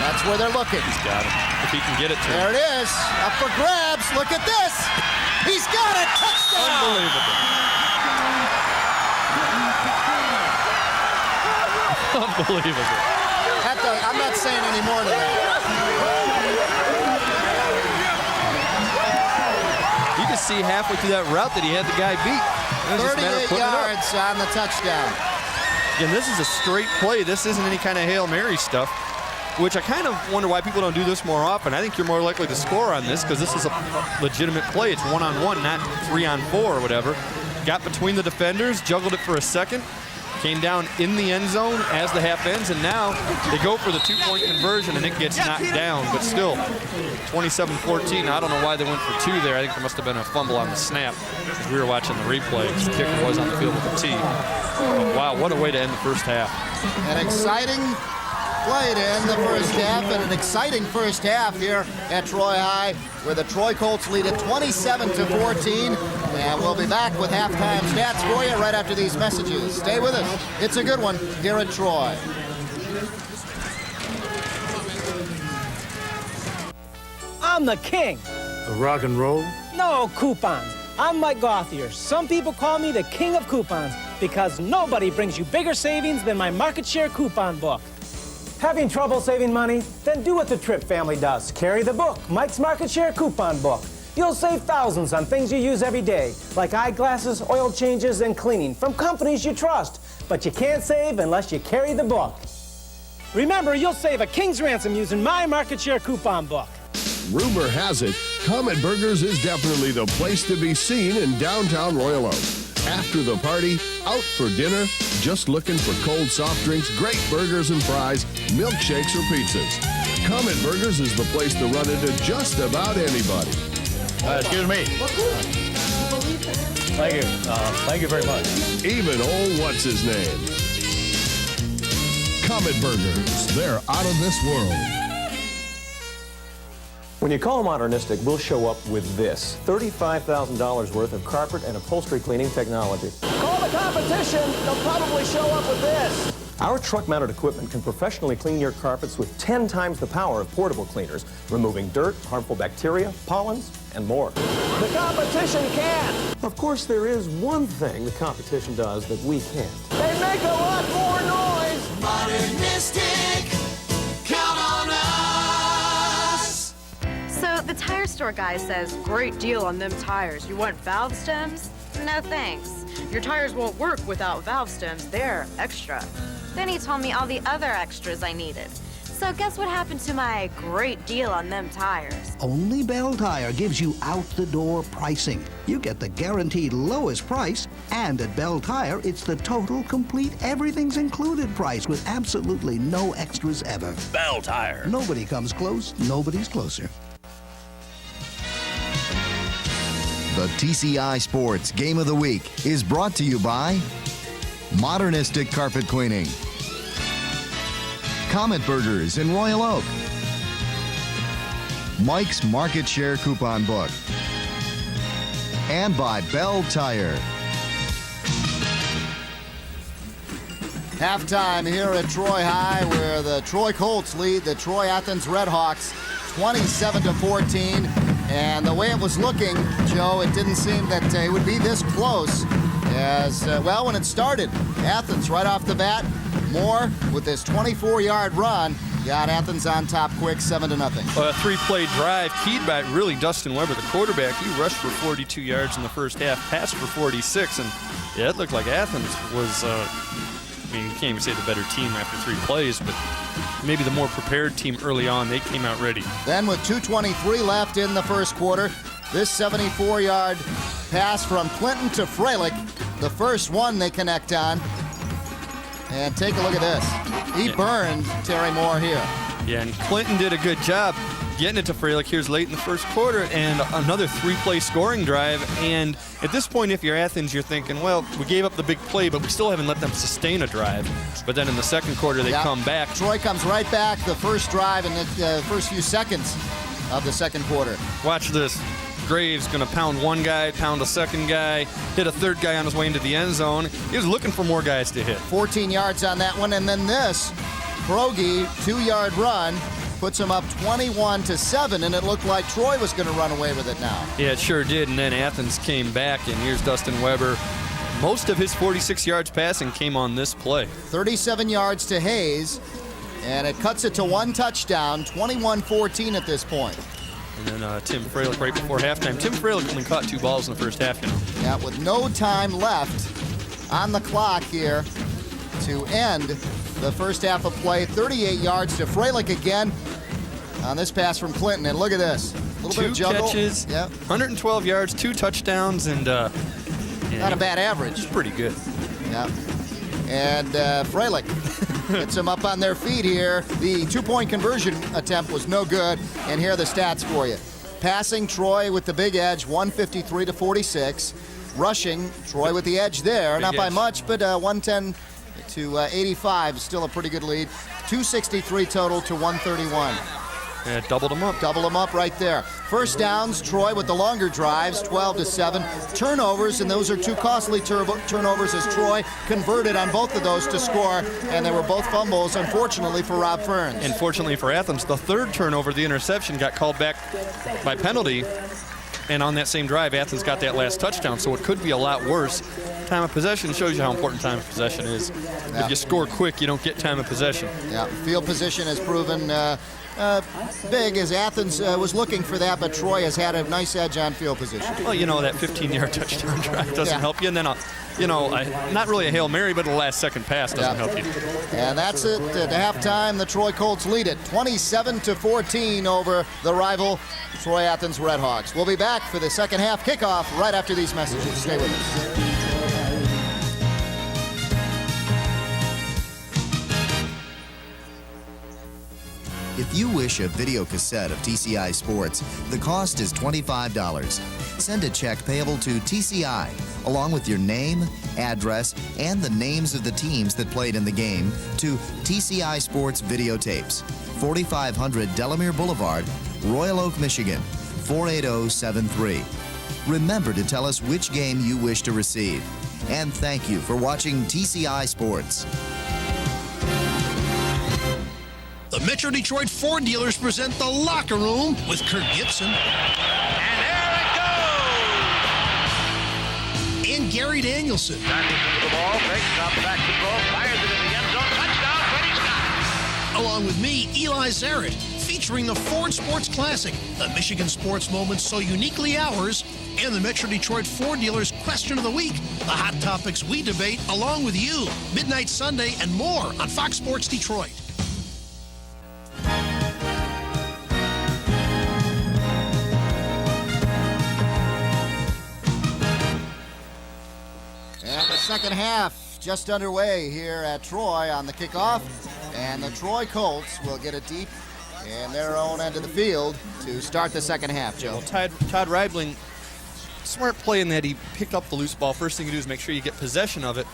S1: That's where they're looking.
S2: He's got it. If he can get it to
S1: there
S2: him.
S1: It is, up for grabs. Look at this. He's got it. Touchdown.
S2: Unbelievable. Unbelievable.
S1: I'm not saying any more to that.
S2: You can see halfway through that route that he had the guy beat.
S1: 38 yards on the touchdown.
S2: And this is a straight play. This isn't any kind of Hail Mary stuff, which I kind of wonder why people don't do this more often. I think you're more likely to score on this because this is a legitimate play. It's 1-on-1, not 3-on-4 or whatever. Got between the defenders, juggled it for a second, came down in the end zone as the half ends, and now they go for the 2-point conversion, and it gets knocked down. But still, 27-14. I don't know why they went for 2 there. I think there must have been a fumble on the snap as we were watching the replay. The kicker was on the field with the tee. But wow, what a way to end the first half.
S1: An exciting play to end the first half, and an exciting first half here at Troy High, where the Troy Colts lead at 27-14. And we'll be back with halftime stats for you right after these messages. Stay with us. It's a good one here at Troy.
S3: I'm the king.
S5: The rock and roll?
S3: No, coupons. I'm Mike Gauthier. Some people call me the king of coupons because nobody brings you bigger savings than my market share coupon book. Having trouble saving money? Then do what the Tripp family does. Carry the book, Mike's Market Share Coupon Book. You'll save thousands on things you use every day, like eyeglasses, oil changes, and cleaning from companies you trust. But you can't save unless you carry the book. Remember, you'll save a king's ransom using my Market Share Coupon Book.
S4: Rumor has it, Comet Burgers is definitely the place to be seen in downtown Royal Oak. After the party, out for dinner, just looking for cold soft drinks, great burgers and fries, milkshakes or pizzas. Comet Burgers is the place to run into just about anybody.
S5: Excuse me. Thank you. Thank you very much.
S4: Even old what's-his-name. Comet Burgers, they're out of this world.
S6: When you call Modernistic, we'll show up with this. $35,000 worth of carpet and upholstery cleaning technology. Call the competition, they'll probably show up with this. Our truck-mounted equipment can professionally clean your carpets with 10 times the power of portable cleaners, removing dirt, harmful bacteria, pollens, and more. The competition can't. Of course, there is one thing the competition does that we can't. They make a lot more noise.
S13: Modernistic, count on us.
S7: So the tire store guy says, great deal on them tires. You want valve stems? No thanks. Your tires won't work without valve stems. They're extra. Then he told me all the other extras I needed. So guess what happened to my great deal on them tires?
S8: Only Bell Tire gives you out-the-door pricing. You get the guaranteed lowest price, and at Bell Tire, it's the total, complete, everything's included price with absolutely no extras ever.
S5: Bell Tire.
S8: Nobody comes close, nobody's closer.
S14: The TCI Sports Game of the Week is brought to you by Modernistic Carpet Cleaning, Comet Burgers in Royal Oak, Mike's Market Share Coupon Book, and by Bell Tire.
S1: Halftime here at Troy High, where the Troy Colts lead the Troy Athens Redhawks 27-14. And the way it was looking, Joe, it didn't seem that it would be this close. As well, when it started, Athens right off the bat, Moore with this 24-yard run got Athens on top quick, 7-0.
S2: A 3-play drive keyed by really Dustin Weber, the quarterback. He rushed for 42 yards in the first half, passed for 46, and yeah, it looked like Athens was I mean, you can't even say the better team after 3 plays, but maybe the more prepared team early on. They came out ready.
S1: Then with 2:23 left in the first quarter, this 74-yard pass from Clinton to Freilich, the first one they connect on. And take a look at this. He burned Terry Moore here.
S2: Yeah, and Clinton did a good job getting it to Freilich here late in the first quarter, and another 3-play scoring drive. And at this point, if you're Athens, you're thinking, well, we gave up the big play, but we still haven't let them sustain a drive. But then in the second quarter, they come back.
S1: Troy comes right back the first drive in the first few seconds of the second quarter.
S2: Watch this. Graves going to pound one guy, pound a second guy, hit a third guy on his way into the end zone. He was looking for more guys to hit.
S1: 14 yards on that one, and then this Krogi 2-yard run puts him up 21-7, and it looked like Troy was going to run away with it now.
S2: Yeah, it sure did, and then Athens came back, and here's Dustin Weber. Most of his 46 yards passing came on this play.
S1: 37 yards to Hayes, and it cuts it to 1 touchdown, 21-14 at this point.
S2: And then Tim Freilich right before halftime. Tim Freilich only caught 2 balls in the first half.
S1: Yeah, with no time left on the clock here to end the first half of play. 38 yards to Freilich again on this pass from Clinton. And look at this. A little bit of juggle.
S2: 2 catches, 112 yards, 2 touchdowns, and
S1: not a bad average.
S2: Pretty good.
S1: Yeah. And Freilich gets them up on their feet here. The 2-point conversion attempt was no good, and here are the stats for you. Passing, Troy with the big edge, 153-46. Rushing, Troy with the edge there, not by much, but 110 to 85, still a pretty good lead. 263 total to 131.
S2: Yeah, doubled them up.
S1: Double them up right there. First downs, Troy with the longer drives, 12-7. Turnovers, and those are 2 costly turnovers as Troy converted on both of those to score, and they were both fumbles, unfortunately, for Rob Ferns.
S2: And fortunately for Athens, the third turnover, the interception, got called back by penalty, and on that same drive, Athens got that last touchdown, so it could be a lot worse. Time of possession shows you how important time of possession is.
S1: Yeah.
S2: If you score quick, you don't get time of possession.
S1: Yeah, field position has proven big as Athens was looking for that, but Troy has had a nice edge on field position.
S2: Well, you know, that 15-yard touchdown drive doesn't help you, and then, not really a Hail Mary, but a last-second pass doesn't help you.
S1: And that's it. At halftime, the Troy Colts lead it 27-14 over the rival Troy Athens Redhawks. We'll be back for the second half kickoff right after these messages. Stay with us.
S14: If you wish a video cassette of TCI Sports, the cost is $25. Send a check payable to TCI, along with your name, address, and the names of the teams that played in the game, to TCI Sports Videotapes, 4500 Delamere Boulevard, Royal Oak, Michigan, 48073. Remember to tell us which game you wish to receive. And thank you for watching TCI Sports.
S15: The Metro Detroit Ford dealers present The Locker Room with Kirk Gibson. And there it goes! And Gary Danielson.
S16: Danielson to the ball, breaks up, back to throw, fires it in the end zone, touchdown, Freddie Scott!
S15: Along with me, Eli Zaret, featuring the Ford Sports Classic, the Michigan sports moments so uniquely ours, and the Metro Detroit Ford dealers Question of the Week, the hot topics we debate along with you, Midnight Sunday, and more on Fox Sports Detroit.
S1: And the second half just underway here at Troy on the kickoff. And the Troy Colts will get it deep in their own end of the field to start the second half, Joe.
S2: Well, Todd Reibling, smart play in that he picked up the loose ball. First thing you do is make sure you get possession of it.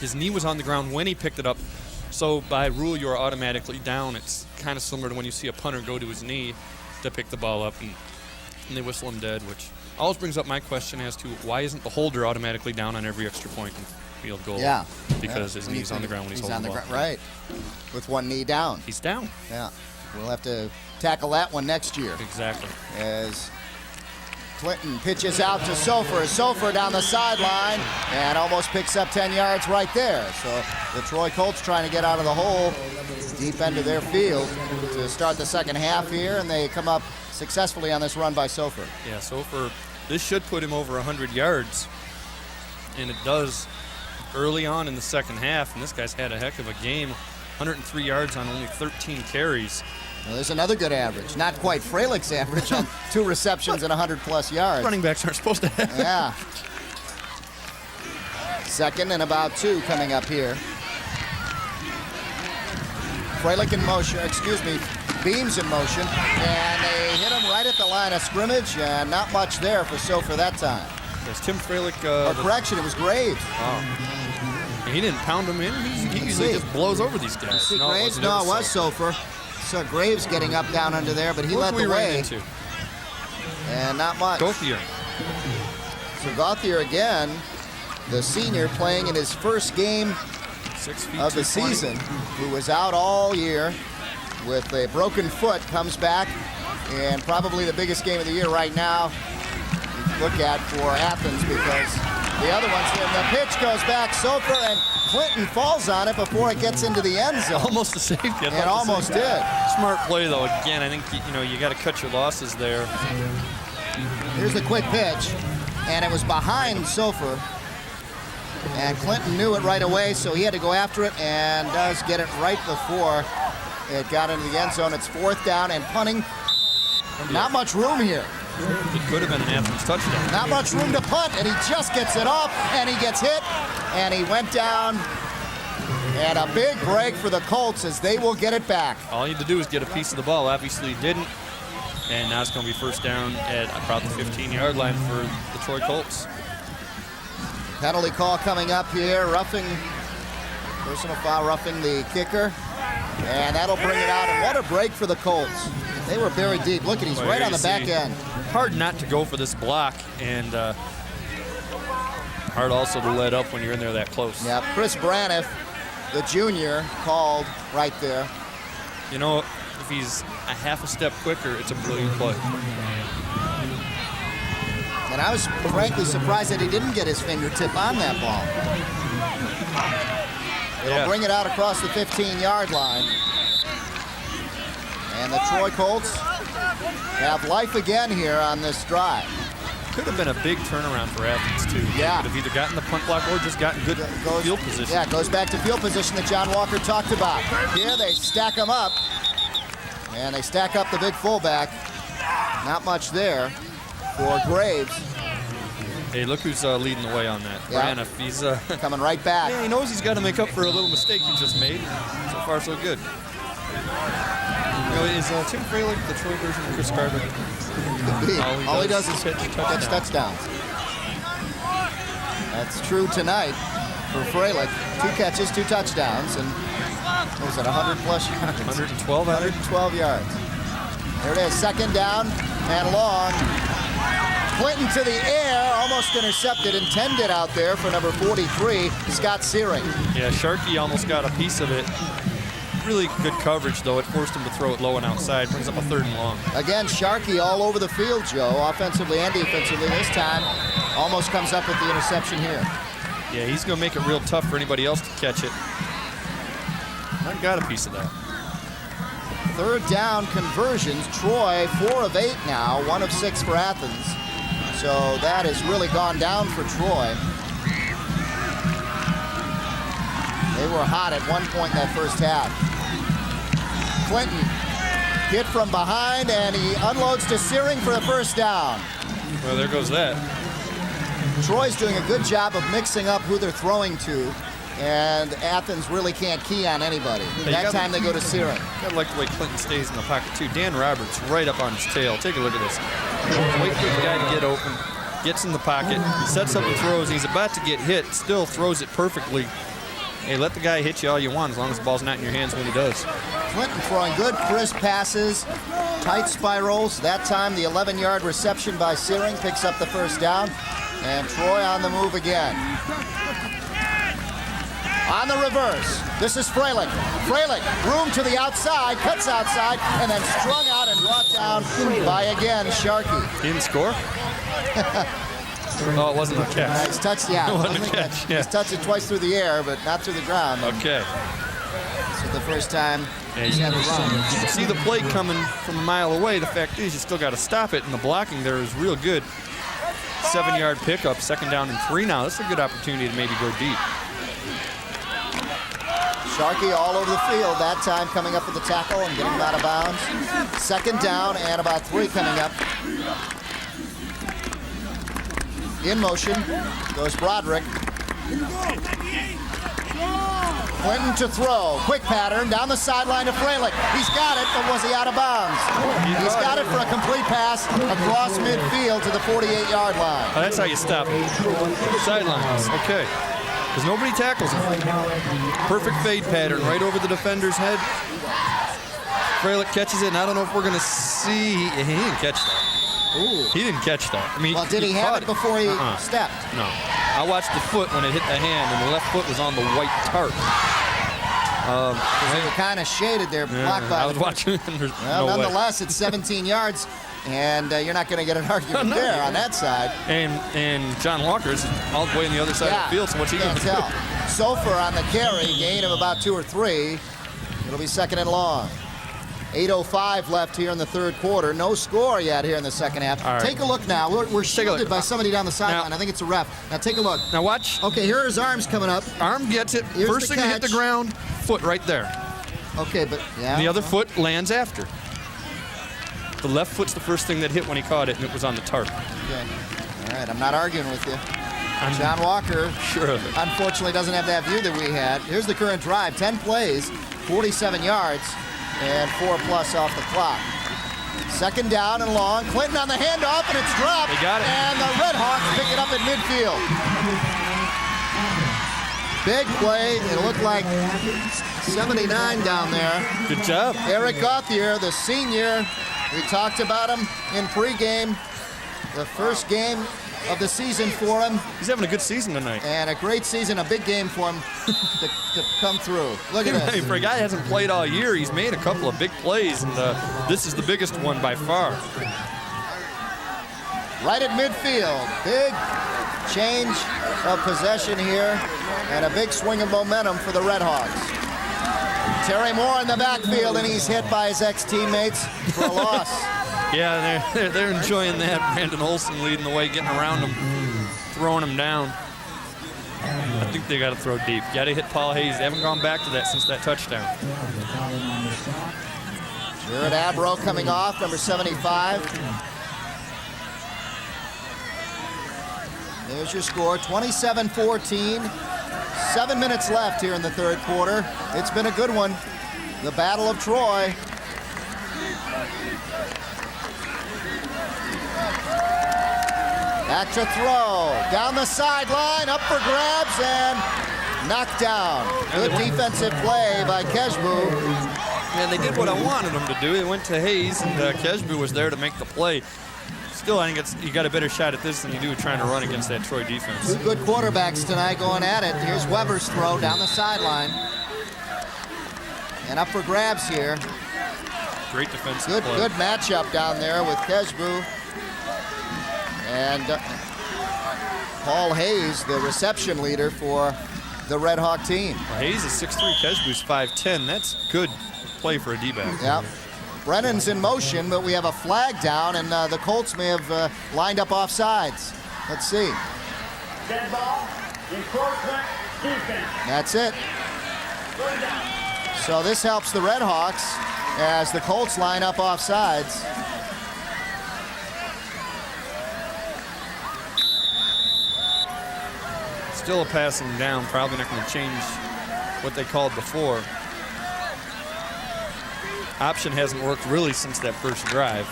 S2: His knee was on the ground when he picked it up. So by rule, you are automatically down. It's kind of similar to when you see a punter go to his knee to pick the ball up, and they whistle him dead, which always brings up my question as to why isn't the holder automatically down on every extra point and field goal?
S1: Yeah.
S2: Because his knee's on the ground when he's holding the ball.
S1: Right. With one knee down.
S2: He's down.
S1: Yeah. We'll have to tackle that one next year.
S2: Exactly.
S1: As Clinton pitches out to Sofer. Sofer down the sideline and almost picks up 10 yards right there. So the Troy Colts trying to get out of the hole deep end of their field to start the second half here, and they come up successfully on this run by Sofer.
S2: Yeah, Sofer, this should put him over 100 yards, and it does early on in the second half, and this guy's had a heck of a game. 103 yards on only 13 carries.
S1: Well, there's another good average. Not quite Freilich's average on 2 receptions and 100-plus yards.
S2: Running backs aren't supposed to have.
S1: Yeah. Second and about 2 coming up here. Freilich in motion, Beams in motion, and they hit him right at the line of scrimmage, and not much there for Sofer that time.
S2: Yes, Tim Freilich.
S1: Correction, it was Graves.
S2: Oh. He didn't pound him in. He usually just blows over these guys.
S1: See Graves? No, it was Sofer. Saw Graves getting up down under there, but he led the way. And not much.
S2: Gauthier.
S1: So Gauthier again, the senior, playing in his first game of the season, who was out all year with a broken foot, comes back, and probably the biggest game of the year right now look at for Athens, because the other one's there. The pitch goes back, Sofer, and Clinton falls on it before it gets into the end zone.
S2: Almost a safety.
S1: It almost did.
S2: Smart play, though. Again, I think you got to cut your losses there.
S1: Here's the quick pitch, and it was behind Sofer. And Clinton knew it right away, so he had to go after it, and does get it right before it got into the end zone. It's 4th down and punting. Not much room here.
S2: It could have been an Athens touchdown.
S1: Not much room to punt, and he just gets it off, and he gets hit, and he went down. And a big break for the Colts as they will get it back.
S2: All you need to do is get a piece of the ball. Obviously, he didn't. And now it's going to be 1st down at about the 15-yard line for the Troy Colts.
S1: Penalty call coming up here. Personal foul roughing the kicker. And that'll bring it out. And what a break for the Colts. They were buried deep. Look at he's right on the back end.
S2: Hard not to go for this block, and hard also to let up when you're in there that close.
S1: Yeah, Chris Braniff, the junior, called right there.
S2: You know, if he's a half a step quicker, it's a brilliant play.
S1: And I was frankly surprised that he didn't get his fingertip on that ball. It'll bring it out across the 15-yard line. And the Troy Colts have life again here on this drive.
S2: Could have been a big turnaround for Athens, too.
S1: Yeah.
S2: Could have either gotten the punt block or just gotten good field position.
S1: Yeah, it goes back to field position that John Walker talked about. Here they stack them up. And they stack up the big fullback. Not much there for Graves.
S2: Hey, look who's leading the way on that.
S1: Yeah.
S2: Braniff, he's
S1: coming right back.
S2: Yeah, he knows he's got to make up for a little mistake he just made. So far, so good. You know, is Tim Freilich the Troy version of Chris Carter?
S1: All he does is catch touchdowns. That's true tonight for Freilich. 2 catches, 2 touchdowns, and what was it, 100-plus yards? 112 yards. There it is, 2nd down and long. Clinton to the air, almost intercepted, intended out there for number 43, Scott Searing.
S2: Yeah, Sharkey almost got a piece of it. Really good coverage, though. It forced him to throw it low and outside. Brings up a 3rd and long.
S1: Again, Sharkey all over the field, Joe, offensively and defensively. This time, almost comes up with the interception here.
S2: Yeah, he's going to make it real tough for anybody else to catch it. I got a piece of that.
S1: 3rd down conversions. Troy, 4 of 8 now, 1 of 6 for Athens. So that has really gone down for Troy. They were hot at one point in that first half. Clinton hit from behind, and he unloads to Searing for the 1st down.
S2: Well, there goes that.
S1: Troy's doing a good job of mixing up who they're throwing to, and Athens really can't key on anybody. That time they go to Searing.
S2: I like the way Clinton stays in the pocket, too. Dan Roberts right up on his tail. Take a look at this. Wait for the guy to get open, gets in the pocket, sets up the throws. He's about to get hit, still throws it perfectly. Hey, let the guy hit you all you want as long as the ball's not in your hands when he does.
S1: Clinton throwing good, crisp passes, tight spirals. That time, the 11-yard reception by Searing picks up the 1st down. And Troy on the move again. On the reverse, this is Freilich. Freilich, room to the outside, cuts outside, and then strung out and brought down by, again, Sharkey.
S2: He didn't score? No, it wasn't a catch.
S1: He's touched, yeah.
S2: It wasn't a catch, yeah.
S1: He's touched it twice through the air, but not through the ground.
S2: Okay.
S1: This is the first time he's had a run.
S2: You can see the play coming from a mile away. The fact is, you still got to stop it, and the blocking there is real good. 7-yard pickup, 2nd down and 3 now. This is a good opportunity to maybe go deep.
S1: Sharkey all over the field, that time coming up with the tackle and getting him out of bounds. Second down and about 3 coming up. In motion goes Broderick. Clinton to throw. Quick pattern down the sideline to Freilich. He's got it, but was he out of bounds? He's got it for a complete pass across midfield to the 48-yard line.
S2: Oh, that's how you stop it. Sidelines. Okay. Because nobody tackles him. Perfect fade pattern right over the defender's head. Freilich catches it, and I don't know if we're going to see. He didn't catch that.
S1: Ooh.
S2: He didn't catch that. I mean,
S1: well, did he have it before he stepped?
S2: No. I watched the foot when it hit the hand, and the left foot was on the white tarp.
S1: They were kind of shaded there, blocked by
S2: I was watching.
S1: Well, nonetheless, it's 17 yards, and you're not going to get an argument there on that side.
S2: And John Walker's all the way on the other side of the field, so what's he going to do?
S1: Sofer on the carry, gain of about 2 or 3. It'll be second and long. 8:05 left here in the third quarter. No score yet here in the second half.
S2: Right.
S1: Take a look now. We're shielded by somebody down the sideline. I think it's a ref. Now take a look.
S2: Now watch.
S1: Okay, here are his arms coming up.
S2: Arm gets it.
S1: Here's
S2: First
S1: the
S2: thing to hit the
S1: catch.
S2: ground, foot right there.
S1: Okay, but yeah.
S2: The other foot lands after. The left foot's the first thing that hit when he caught it, and it was on the tarp.
S1: Okay. All right, I'm not arguing with you. John Walker
S2: sure of it.
S1: Unfortunately doesn't have that view that we had. Here's the current drive. 10 plays, 47 yards, and 4+ off the clock. Second down and long. Clinton on the handoff, and it's dropped.
S2: They got it.
S1: And the Red Hawks pick it up at midfield. Big play. It looked like 79 down there.
S2: Good job.
S1: Eric Gauthier, the senior. We talked about him in pregame. The first game of the season for him.
S2: He's having a good season tonight.
S1: And a great season, a big game for him to come through. Look at this.
S2: For a guy who hasn't played all year, he's made a couple of big plays, and this is the biggest one by far.
S1: Right at midfield. Big change of possession here, and a big swing of momentum for the Red Hawks. Terry Moore in the backfield, and he's hit by his ex-teammates for a loss.
S2: Yeah, they're enjoying that. Brandon Olson leading the way, getting around him, throwing him down. I think they got to throw deep. Got to hit Paul Hayes. They haven't gone back to that since that touchdown.
S1: Jared Abro coming off, number 75. There's your score, 27-14. 7 minutes left here in the third quarter. It's been a good one. The Battle of Troy. Back to throw. Down the sideline, up for grabs, and knocked down. Good defensive play by Keshbu.
S2: And they did what I wanted them to do. They went to Hayes, and Keshbu was there to make the play. Still, I think you got a better shot at this than you do trying to run against that Troy defense.
S1: Two good quarterbacks tonight going at it. Here's Weber's throw down the sideline. And up for grabs here.
S2: Great defensive play.
S1: Good matchup down there with Keshbu. And Paul Hayes, the reception leader for the Red Hawk team.
S2: Well, Hayes is 6'3", Keshbu's 5'10". That's good play for a D-back.
S1: Yeah. Brennan's in motion, but we have a flag down, and the Colts may have lined up offsides. Let's see.
S17: Dead ball, enforcement, defense.
S1: That's it. So this helps the Red Hawks as the Colts line up offsides.
S2: Still a passing down, probably not going to change what they called before. Option hasn't worked really since that first drive.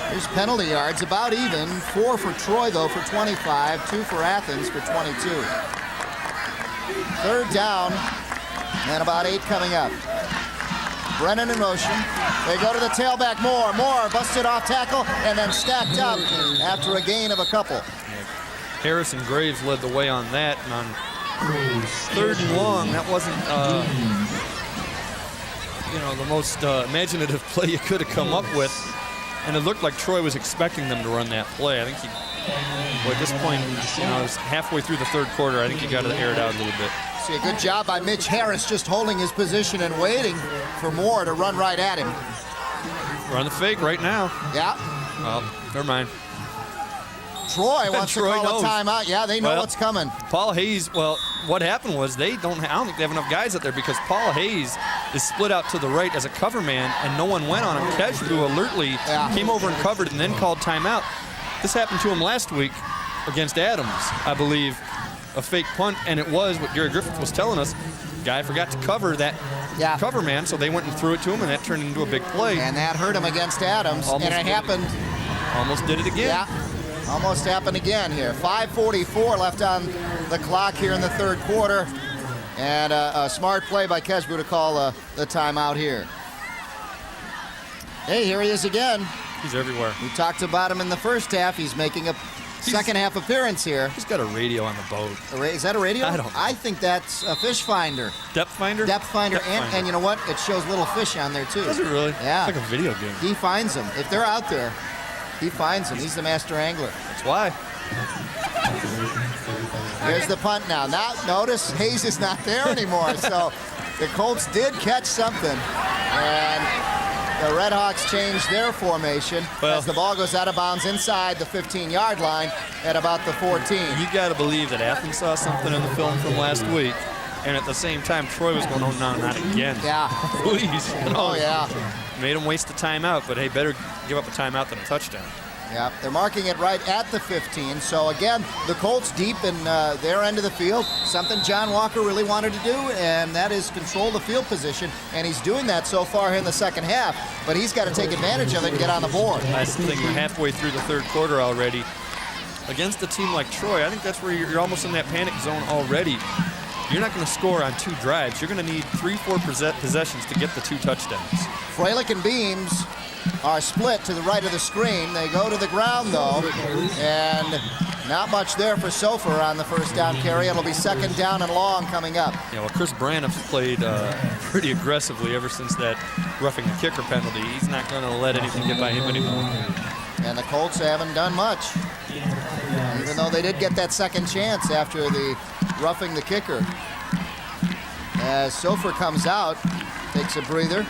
S1: Here's penalty yards, about even. 4 for Troy, though, for 25. 2 for Athens for 22. Third down, and about 8 coming up. Brennan in motion. They go to the tailback. Moore busted off tackle and then stacked up after a gain of a couple.
S2: Harrison Graves led the way on that, and on third and long, that wasn't the most imaginative play you could have come up with, and it looked like Troy was expecting them to run that play. I think at this point, it was halfway through the third quarter. I think he got to air it out a little bit.
S1: See, a good job by Mitch Harris just holding his position and waiting for Moore to run right at him.
S2: Run the fake right now.
S1: Yeah.
S2: Well, never mind.
S1: Troy wants to call a timeout. Yeah, they know what's coming.
S2: Paul Hayes, well, what happened was I don't think they have enough guys out there because Paul Hayes is split out to the right as a cover man, and no one went on him. Keshbu alertly came over and covered and then called timeout. This happened to him last week against Adams, I believe, a fake punt, and it was what Gary Griffith was telling us. Guy forgot to cover that cover man, so they went and threw it to him, and that turned into a big play.
S1: And that hurt him against Adams, and it happened.
S2: Almost did it again.
S1: Yeah, almost happened again here. 5:44 left on the clock here in the third quarter, and a smart play by Keshbu to call the timeout here. Hey, here he is again.
S2: He's everywhere.
S1: We talked about him in the first half. He's making a second half appearance here.
S2: He's got a radio on the boat.
S1: Is that a radio?
S2: I don't know.
S1: I think that's a fish finder.
S2: Depth finder?
S1: Depth finder. And you know what? It shows little fish on there, too.
S2: Does it really?
S1: Yeah.
S2: It's like a video game.
S1: He finds them. If they're out there, he finds them. He's the master angler.
S2: That's why.
S1: Here's the punt now. Now, notice Hayes is not there anymore, so the Colts did catch something. And the Red Hawks changed their formation as the ball goes out of bounds inside the 15-yard line at about the 14.
S2: You got to believe that Athens saw something in the film from last week, and at the same time, Troy was going, oh, no, not again.
S1: Yeah.
S2: Please.
S1: Oh, yeah.
S2: Made him waste a timeout, but hey, better give up a timeout than a touchdown.
S1: Yeah, they're marking it right at the 15. So again, the Colts deep in their end of the field, something John Walker really wanted to do, and that is control the field position, and he's doing that so far in the second half, but he's got to take advantage of it and get on the board.
S2: That's the thing, we're halfway through the third quarter already. Against a team like Troy, I think that's where you're almost in that panic zone already. You're not going to score on 2 drives. You're going to need 3-4 possessions to get the 2 touchdowns.
S1: Freilich and Beams are split to the right of the screen. They go to the ground, though, and not much there for Sofer on the first down carry. It'll be second down and long coming up.
S2: Yeah, well, Chris Braniff's played pretty aggressively ever since that roughing the kicker penalty. He's not going to let anything get by him anymore.
S1: And the Colts haven't done much, even though they did get that second chance after the roughing the kicker. As Sofer comes out, takes a breather.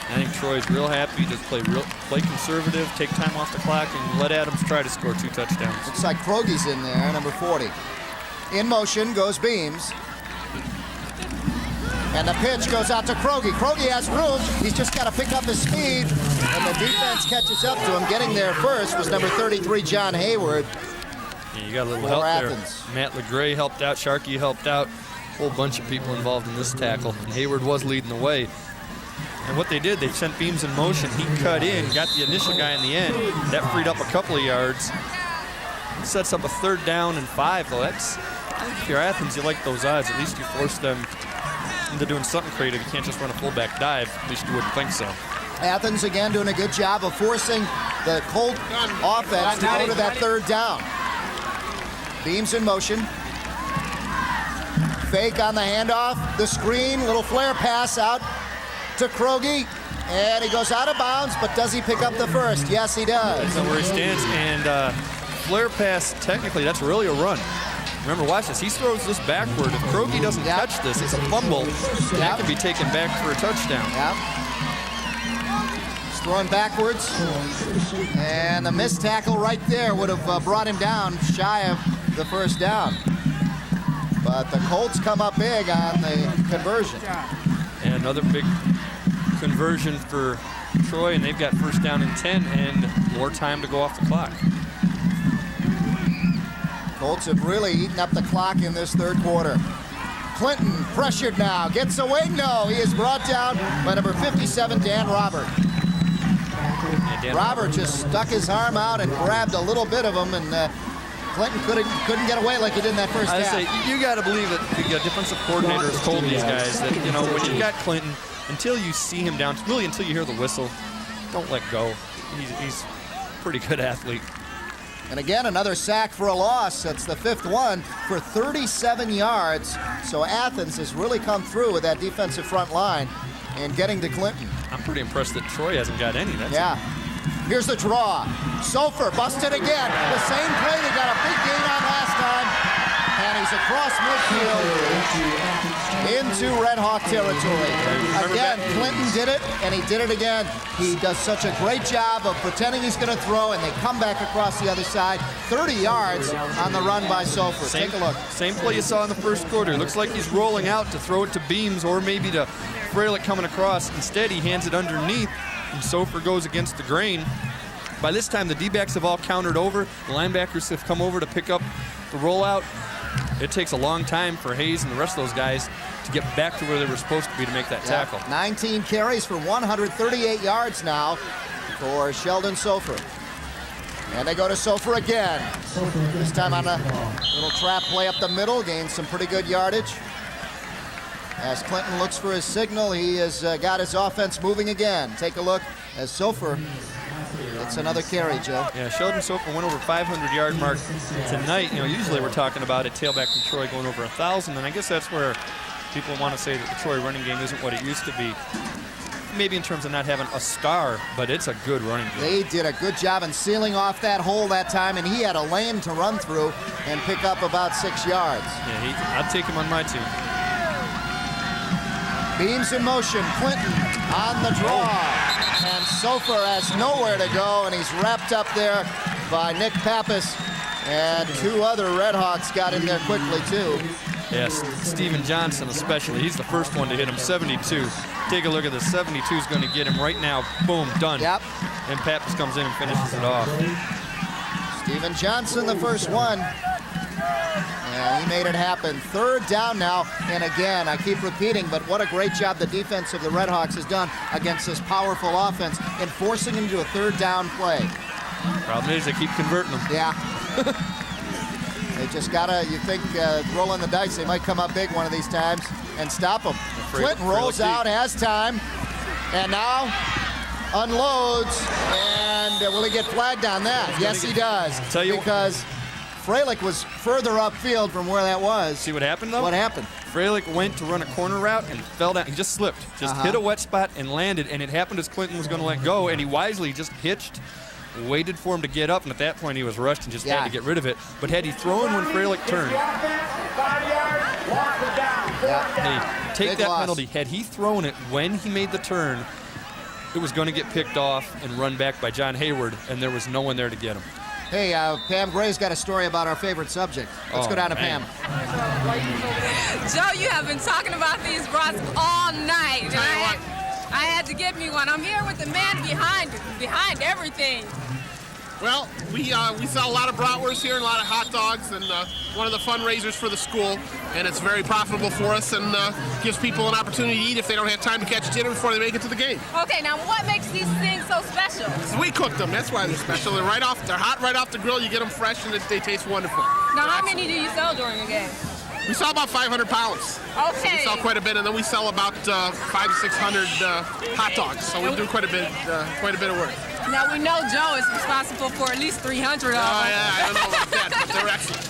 S2: I think Troy's real happy. Just play conservative, take time off the clock, and let Adams try to score 2 touchdowns.
S1: Looks like Krogi's in there, number 40. In motion goes Beams. And the pitch goes out to Krogi. Krogi has room. He's just got to pick up his speed. And the defense catches up to him. Getting there first was number 33, John Hayward.
S2: Yeah, you got a little help
S1: Athens.
S2: there. Matt LeGray helped out. Sharkey helped out. A whole bunch of people involved in this tackle. And Hayward was leading the way. And what they did, they sent Beams in motion. He cut in, got the initial guy in the end. That freed up a couple of yards. Sets up a 3rd down and 5, though. That's, if you're Athens, you like those odds. At least you force them into doing something creative. You can't just run a fullback dive. At least you wouldn't think so.
S1: Athens again doing a good job of forcing the Colt offense to go to that 3rd down. Beams in motion. Fake on the handoff. The screen, little flare pass out to Krogi, and he goes out of bounds, but does he pick up the first? Yes, he does.
S2: That's where he stands, and flare pass, technically, that's really a run. Remember, watch this. He throws this backward. If Krogi doesn't catch this, it's a fumble. That can be taken back for a touchdown.
S1: He's throwing backwards, and the missed tackle right there would have brought him down shy of the first down. But the Colts come up big on the conversion.
S2: And another big conversion for Troy, and they've got first down and 10 and more time to go off the clock.
S1: Colts have really eaten up the clock in this third quarter. Clinton pressured now, gets away. No, he is brought down by number 57, Dan Robert.
S2: Yeah,
S1: Robert just stuck his arm out and grabbed a little bit of him, and Clinton couldn't get away like he did in that first half.
S2: I say, you got to believe that the defensive coordinator has told these guys that, you know, when you got Clinton, until you see him down, really until you hear the whistle, don't let go. He's a pretty good athlete.
S1: And again, another sack for a loss. That's the 5th one for 37 yards. So Athens has really come through with that defensive front line and getting to Clinton.
S2: I'm pretty impressed that Troy hasn't got any.
S1: Here's the draw. Sofer busted again. The same play they got a big gain on last time. And he he's across midfield into Red Hawk territory. Again, Clinton did it, and he did it again. He does such a great job of pretending he's going to throw, and they come back across the other side. 30 yards on the run by Sofer. Take a look.
S2: Same play you saw in the first quarter. Looks like he's rolling out to throw it to Beams or maybe to Freilich coming across. Instead, he hands it underneath, and Sofer goes against the grain. By this time, the D-backs have all countered over. The linebackers have come over to pick up the rollout. It takes a long time for Hayes and the rest of those guys to get back to where they were supposed to be to make that tackle.
S1: 19 carries for 138 yards now for Sheldon Sofer. And they go to Sofer again. This time on a little trap play up the middle, gains some pretty good yardage. As Clinton looks for his signal, he has got his offense moving again. Take a look as Sofer gets another carry, Joe.
S2: Yeah, Sheldon Sofer went over 500-yard mark tonight. You know, usually we're talking about a tailback from Troy going over 1,000, and I guess that's where people want to say that the Troy running game isn't what it used to be. Maybe in terms of not having a star, but it's a good running game.
S1: They did a good job in sealing off that hole that time, and he had a lane to run through and pick up about 6 yards.
S2: Yeah, I'd take him on my team.
S1: Beams in motion, Clinton on the draw, and Sofer has nowhere to go, and he's wrapped up there by Nick Pappas, and 2 other Red Hawks got in there quickly too.
S2: Yes, Steven Johnson especially. He's the first one to hit him, 72. Take a look at this. 72 is going to get him right now. Boom, done.
S1: Yep.
S2: And Pappas comes in and finishes it off.
S1: Steven Johnson, the first one. And he made it happen. 3rd down now, and again, I keep repeating, but what a great job the defense of the Red Hawks has done against this powerful offense in forcing him to a 3rd down play.
S2: Problem is they keep converting them.
S1: Yeah. They just gotta, you think, rolling the dice, they might come up big one of these times and stop them. Clinton rolls out, has time, and now unloads, and will he get flagged on that? Yes, he does, because Freilich was further upfield from where that was.
S2: See what happened, though?
S1: What happened?
S2: Freilich went to run a corner route and fell down. He just slipped, just hit a wet spot and landed, and it happened as Clinton was going to let go, and he wisely just hitched, waited for him to get up, and at that point he was rushed and just had to get rid of it. But had he thrown when Freilich turned, hey, take that penalty. Had he thrown it when he made the turn, it was going to get picked off and run back by John Hayward, and there was no one there to get him.
S1: Hey, Pam Gray's got a story about our favorite subject. Let's go down to Pam.
S9: Joe, you have been talking about these brats all night. I had to get me one. I'm here with the man behind everything.
S18: Well, we sell a lot of bratwurst here and a lot of hot dogs, and one of the fundraisers for the school, and it's very profitable for us and gives people an opportunity to eat if they don't have time to catch dinner before they make it to the game.
S9: Okay, now what makes these things so special?
S18: So we cook them. That's why they're special. They're hot right off the grill. You get them fresh, and they taste wonderful.
S9: Now, how many do you sell during a game?
S18: We sell about 500 pounds.
S9: Okay.
S18: So we sell quite a bit, and then we sell about 500 to 600 hot dogs. So we do quite a bit of work.
S9: Now, we know Joe is responsible for at least 300 of them.
S18: Oh, yeah, I don't know about that, but they're excellent.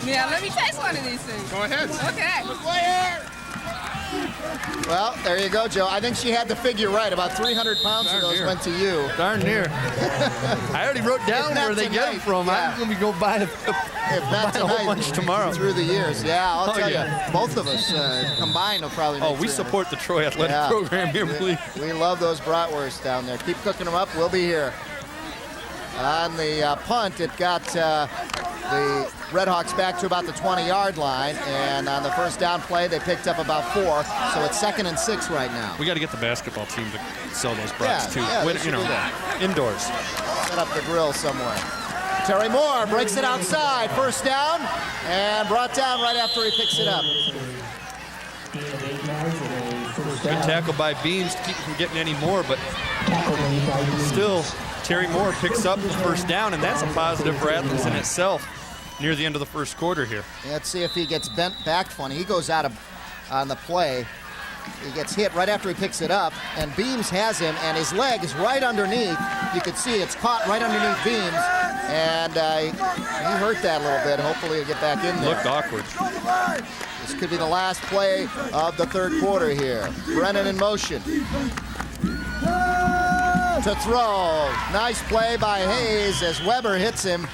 S9: Yeah, let me taste one of these things.
S18: Go ahead.
S9: Okay.
S1: Well, there you go, Joe. I think she had the figure right. About 300 pounds of those went to you.
S2: Darn near. I already wrote down where they get them from.
S1: Yeah.
S2: I'm going to go buy a whole bunch tomorrow.
S1: Through the years, yeah, I'll tell you.
S2: Yeah.
S1: Both of us combined will probably make
S2: we
S1: 300.
S2: support the Troy Athletic Program here, please.
S1: We love those bratwursts down there. Keep cooking them up. We'll be here. On the punt, it got the Red Hawks back to about the 20-yard line, and on the first down play, they picked up about 4, so it's 2nd and 6 right now.
S2: We got to get the basketball team to sell those brats too.
S1: Yeah,
S2: You know, indoors.
S1: Set up the grill somewhere. Terry Moore breaks it outside, first down, and brought down right after he picks it up.
S2: Good tackle by Beams to keep him from getting any more, but still, Terry Moore picks up the first down, and that's a positive for Athens in itself near the end of the first quarter here.
S1: Let's see if he gets bent back funny. He goes out on the play. He gets hit right after he picks it up, and Beams has him, and his leg is right underneath. You can see it's caught right underneath Beams, and he hurt that a little bit. Hopefully he'll get back in there.
S2: Looked awkward.
S1: This could be the last play of the third quarter here. Brennan in motion. To throw. Nice play by Hayes as Weber hits him.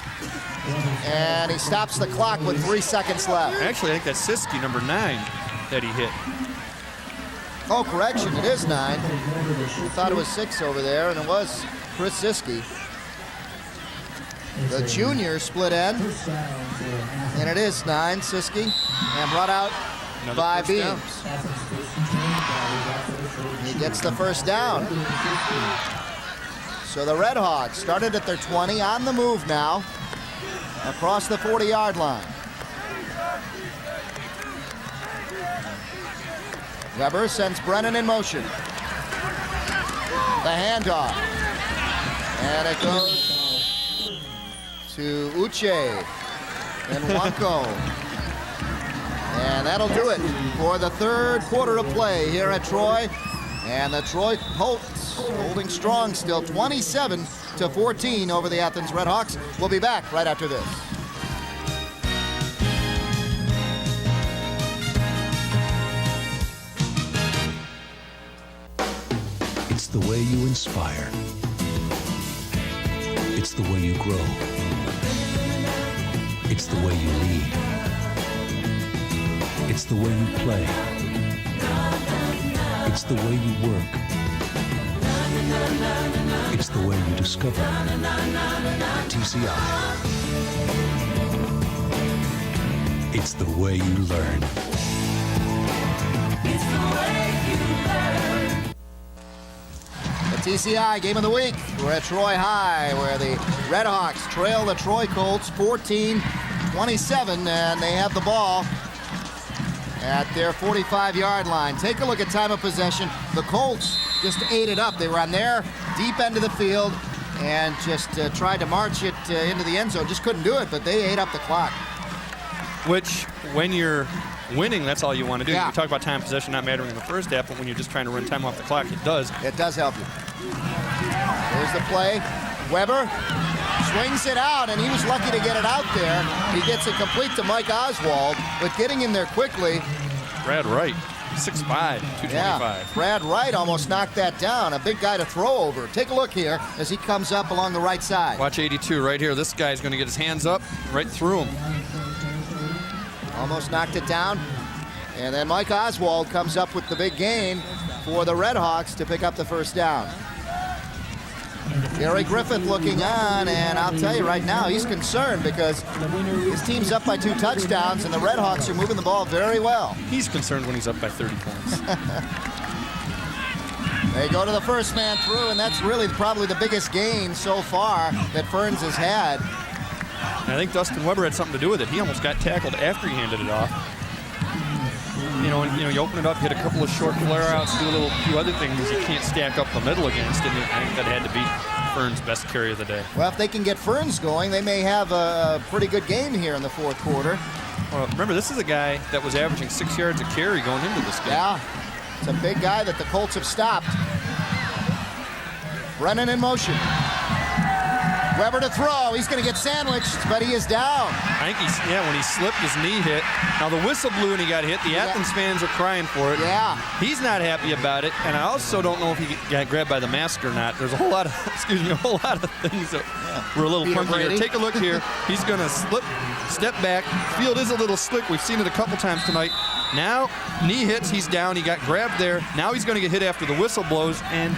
S1: And he stops the clock with 3 seconds left.
S2: Actually, I think that's Siski, number 9, that he hit.
S1: Oh, correction, it is 9. I thought it was 6 over there, and it was Chris Siski. The junior split end, and it is 9, Siski, and brought out by Beams. He gets the first down. So the Red Hawks started at their 20, on the move now, across the 40-yard line. Weber sends Brennan in motion. The handoff. And it goes to Uche and Wanko. And that'll do it for the third quarter of play here at Troy. And the Troy Colts holding strong still, 27-14 over the Athens Red Hawks. We'll be back right after this.
S19: It's the way you inspire. It's the way you grow. It's the way you lead. It's the way you play. It's the way you work. It's the way you discover. TCI. It's the way you learn.
S13: It's the way you learn.
S1: The TCI Game of the Week. We're at Troy High, where the Red Hawks trail the Troy Colts 14-27, and they have the ball at their 45-yard line. Take a look at time of possession. The Colts just ate it up. They were on their deep end of the field and just tried to march it into the end zone. Just couldn't do it, but they ate up the clock.
S2: Which, when you're winning, that's all you want to do.
S1: Yeah.
S2: You talk about time of possession not mattering in the first half, but when you're just trying to run time off the clock, it does.
S1: It does help you. Here's the play. Weber swings it out, and he was lucky to get it out there. He gets it complete to Mike Oswald, but getting in there quickly.
S2: Brad Wright, 6'5", 225.
S1: Yeah, Brad Wright almost knocked that down. A big guy to throw over. Take a look here as he comes up along the right side.
S2: Watch 82 right here. This guy's going to get his hands up right through him.
S1: Almost knocked it down. And then Mike Oswald comes up with the big gain for the Red Hawks to pick up the first down. Gary Griffith looking on, and I'll tell you right now, he's concerned because his team's up by 2 touchdowns, and the Red Hawks are moving the ball very well.
S2: He's concerned when he's up by 30 points.
S1: They go to the first man through, and that's really probably the biggest gain so far that Ferns has had.
S2: And I think Dustin Weber had something to do with it. He almost got tackled after he handed it off. You open it up, hit a couple of short flare-outs, do a few other things you can't stack up the middle against, and I think that had to be Ferns' best carry of the day.
S1: Well, if they can get Ferns going, they may have a pretty good game here in the fourth quarter.
S2: Well, remember, this is a guy that was averaging 6 yards a carry going into this game.
S1: Yeah, it's a big guy that the Colts have stopped. Brennan in motion. Weber to throw. He's going to get sandwiched, but he is down.
S2: I think when he slipped, his knee hit. Now the whistle blew and he got hit. The Athens fans are crying for it.
S1: Yeah.
S2: He's not happy about it, and I also don't know if he got grabbed by the mask or not. There's a whole lot of, a whole lot of things that were a little funky here. Take a look here. He's going to step back. Field is a little slick. We've seen it a couple times tonight. Now knee hits. He's down. He got grabbed there. Now he's going to get hit after the whistle blows, and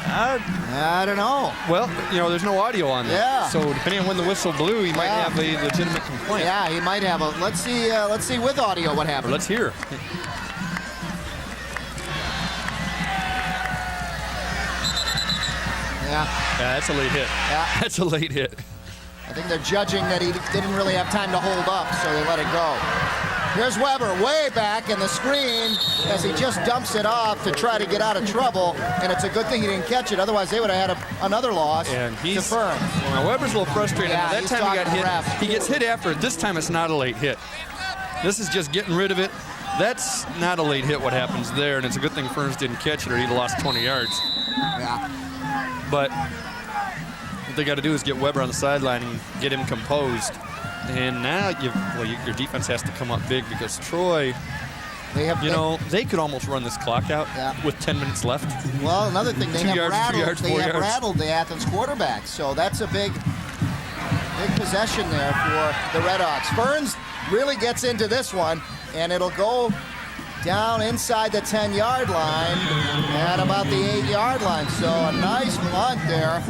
S1: I don't know.
S2: Well, there's no audio on that.
S1: Yeah.
S2: So depending on when the whistle blew, he might have a legitimate complaint.
S1: Yeah, he might have a. Let's see with audio what happened.
S2: Let's hear.
S1: Yeah,
S2: that's a late hit.
S1: Yeah.
S2: That's a late hit.
S1: I think they're judging that he didn't really have time to hold up, so they let it go. Here's Weber way back in the screen as he just dumps it off to try to get out of trouble, and it's a good thing he didn't catch it. Otherwise, they would have had another loss to Ferns.
S2: Well, Weber's a little frustrated.
S1: Yeah,
S2: that time he got hit. He gets hit after it. This time it's not a late hit. This is just getting rid of it. That's not a late hit what happens there, and it's a good thing Ferns didn't catch it or he'd have lost 20 yards.
S1: Yeah.
S2: But what they got to do is get Weber on the sideline and get him composed. And now your defense has to come up big because Troy, they could almost run this clock out with 10 minutes left.
S1: Well, another thing, they have rattled the Athens quarterback, so that's a big Big possession there for the Redhawks. Ferns really gets into this one, and it'll go down inside the 10-yard line at about the 8-yard line. So a nice punt there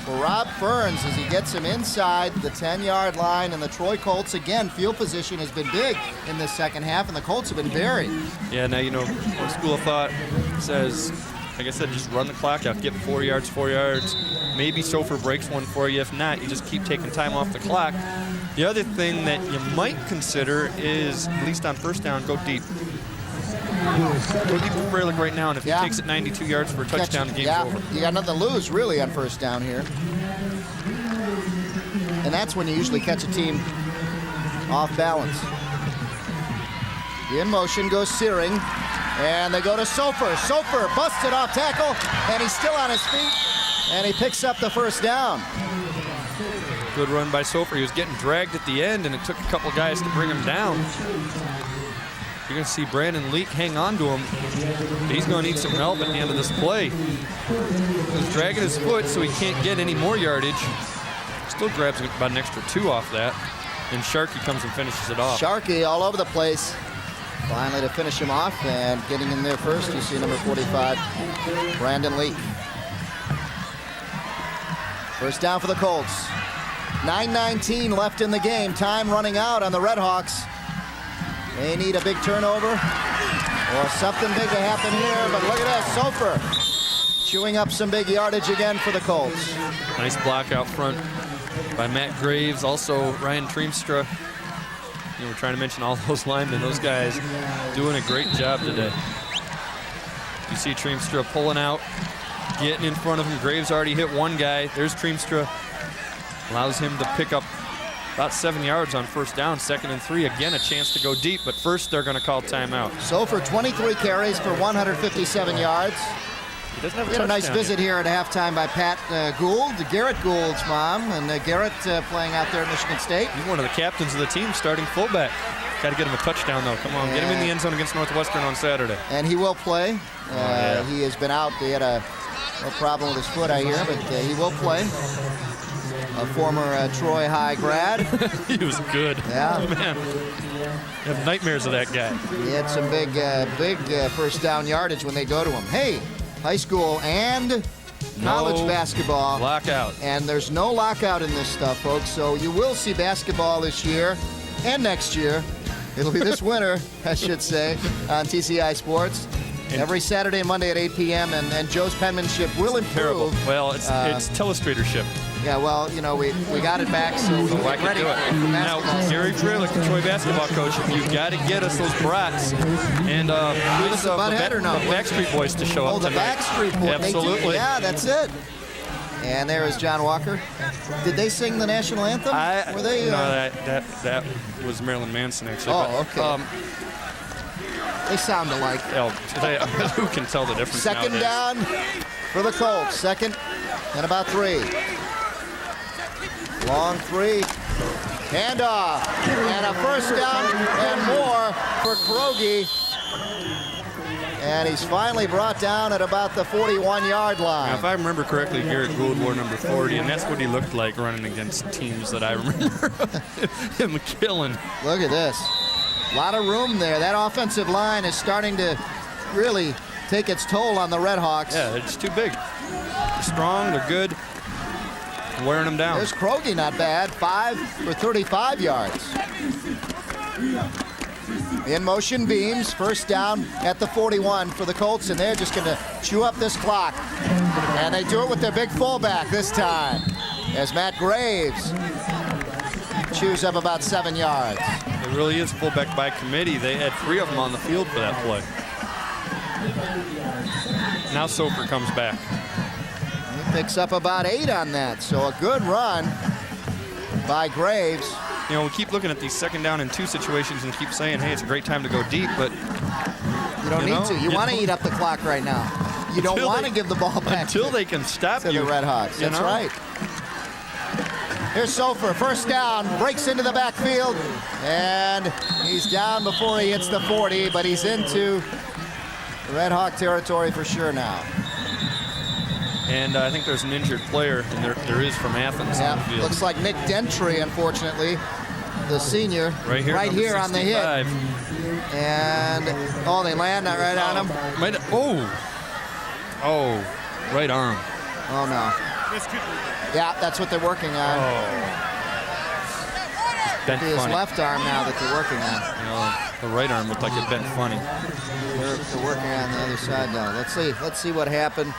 S1: for Rob Ferns as he gets him inside the 10-yard line. And the Troy Colts, again, field position has been big in the second half, and the Colts have been buried.
S2: Yeah, now, one school of thought says, like I said, just run the clock out, get 4 yards, 4 yards. Maybe Sofer breaks one for you. If not, you just keep taking time off the clock. The other thing that you might consider is, at least on first down, go deep. Go deep with Freilich right now, and if he takes it 92 yards for a touchdown, the game's over.
S1: You got nothing to lose, really, on first down here. And that's when you usually catch a team off balance. The in motion goes Searing, and they go to Sofer. Sofer busted off tackle, and he's still on his feet, and he picks up the first down.
S2: Good run by Sofer. He was getting dragged at the end, and it took a couple guys to bring him down. You're going to see Brandon Leak hang on to him. He's going to need some help at the end of this play. He's dragging his foot so he can't get any more yardage. Still grabs about an extra 2 off that. And Sharkey comes and finishes it off.
S1: Sharkey all over the place. Finally to finish him off, and getting in there first, you see number 45, Brandon Leak. First down for the Colts. 9:19 left in the game. Time running out on the Redhawks. They need a big turnover or something big to happen here, but look at this, Sofer chewing up some big yardage again for the Colts.
S2: Nice block out front by Matt Graves, also Ryan Treemstra. We're trying to mention all those linemen. Those guys doing a great job today. You see Treemstra pulling out, getting in front of him. Graves already hit one guy. There's Treemstra. Allows him to pick up about 7 yards on first down, 2nd and 3. Again, a chance to go deep, but first they're going to call timeout.
S1: Sofer 23 carries for 157 yards.
S2: He doesn't have
S1: We had a nice visit here at halftime by Pat Gould, Garrett Gould's mom, and Garrett playing out there at Michigan State.
S2: He's one of the captains of the team, starting fullback. Got to get him a touchdown, though. Come on, get him in the end zone against Northwestern on Saturday.
S1: And he will play.
S2: Yeah.
S1: He has been out. He had a problem with his foot, I hear, but he will play. A former Troy High grad.
S2: He was good.
S1: Yeah.
S2: Man, you have nightmares of that guy.
S1: He had some big first down yardage when they go to him. Hey, high school and college basketball.
S2: Lockout.
S1: And there's no lockout in this stuff, folks, so you will see basketball this year and next year. It'll be this winter, I should say, on TCI Sports. Every Saturday and Monday at 8 p.m. And Joe's penmanship will improve.
S2: Terrible. Well, it's telestratorship.
S1: Yeah, well, we got it back, so we can get ready for
S2: now, Gary Freilich, the Troy basketball coach, you've got to get us those brats and get us the Backstreet Boys to show up
S1: the
S2: tonight.
S1: Backstreet Boys.
S2: Absolutely.
S1: Yeah, that's it. And there is John Walker. Did they sing the national anthem? Were they?
S2: No, that was Marilyn Manson, actually.
S1: Oh, okay. They sound alike.
S2: Who can tell the difference
S1: Second
S2: nowadays?
S1: down for the Colts. 2nd and about 3. Long 3. Handoff. And a first down and more for Krogi. And he's finally brought down at about the 41-yard line.
S2: Now, if I remember correctly, Garrett Gould wore number 40, and that's what he looked like running against teams that I remember him killing.
S1: Look at this. A lot of room there. That offensive line is starting to really take its toll on the Redhawks.
S2: Yeah, it's too big. They're strong, they're good. Wearing them down.
S1: There's Krogi, not bad. 5 for 35 yards. In motion beams, first down at the 41 for the Colts, and they're just going to chew up this clock. And they do it with their big fullback this time, as Matt Graves chews up about 7 yards.
S2: It really is fullback by committee. They had 3 of them on the field for that play. Now Sofer comes back.
S1: He picks up about 8 on that, so a good run by Graves.
S2: We keep looking at these 2nd down and 2 situations and keep saying, hey, it's a great time to go deep, but
S1: you don't need to. You want to eat up the clock right now. You don't want to give the ball back
S2: until they can stop
S1: to
S2: you.
S1: The Redhawks. That's right. Here's Sofer, first down, breaks into the backfield, and he's down before he hits the 40, but he's into Red Hawk territory for sure now.
S2: And I think there's an injured player, and there is from Athens on the
S1: Yeah,
S2: field.
S1: looks like Nick Dentry, unfortunately, the senior,
S2: Right here
S1: on the hit. And, oh, they land that right on him.
S2: Oh, right arm.
S1: Oh, no. Yeah, that's what they're working on.
S2: Bent
S1: His
S2: funny.
S1: left arm now that they're working on.
S2: You know, the right arm looked like it bent funny.
S1: They're working on the other side now. Let's see what happened.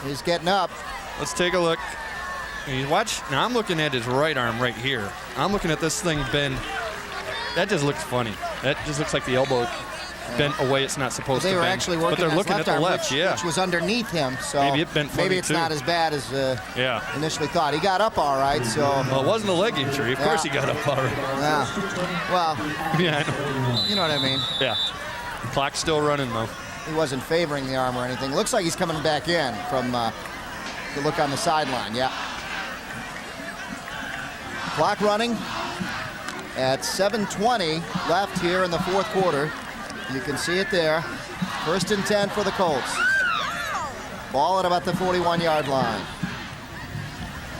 S1: He's getting up.
S2: Let's take a look. And you watch. Now I'm looking at his right arm right here. I'm looking at this thing bend. That just looks funny. That just looks like the elbow bent away. It's not supposed to
S1: They
S2: bend.
S1: were actually working
S2: but they're
S1: on his
S2: looking
S1: left
S2: at the
S1: arm,
S2: left,
S1: which was underneath him. So
S2: maybe it bent funny
S1: maybe it's
S2: too.
S1: not as bad as
S2: Yeah.
S1: initially thought. He got up all right, so.
S2: Well, it wasn't a leg injury. Of course he got up all right.
S1: Yeah. Well.
S2: Yeah, I know.
S1: You know what I mean.
S2: Yeah. Clock's still running though.
S1: He wasn't favoring the arm or anything. Looks like he's coming back in from the look on the sideline. Yeah. Clock running at 7:20 left here in the fourth quarter. You can see it there. 1st and 10 for the Colts. Ball at about the 41-yard line.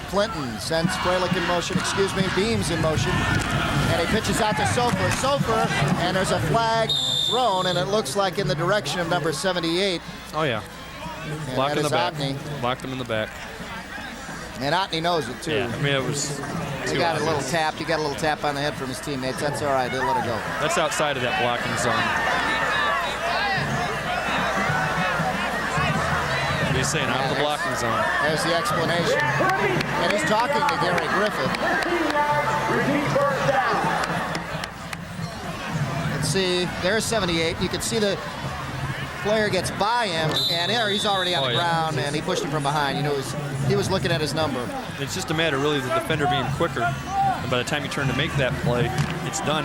S1: Clinton sends Freilich in motion, Beams in motion. And he pitches out to Sofer, and there's a flag thrown, and it looks like in the direction of number 78.
S2: Oh, yeah.
S1: And
S2: Blocked
S1: that
S2: in the
S1: is
S2: back.
S1: Otney.
S2: Blocked him in the back.
S1: And Otney knows it, too.
S2: Yeah, I mean, it was
S1: He
S2: too
S1: got a little
S2: obvious.
S1: tap. He got a little tap on the head from his teammates. That's all right. They'll let it go.
S2: That's outside of that blocking zone. What are you saying? Out of the blocking zone.
S1: There's the explanation. And he's talking to Gary Griffith. Let's see. There's 78. You can see the player gets by him, and there he's already on the ground, and he pushed him from behind. You know, he was looking at his number.
S2: It's just a matter, really, of the defender being quicker. And by the time you turn to make that play, it's done.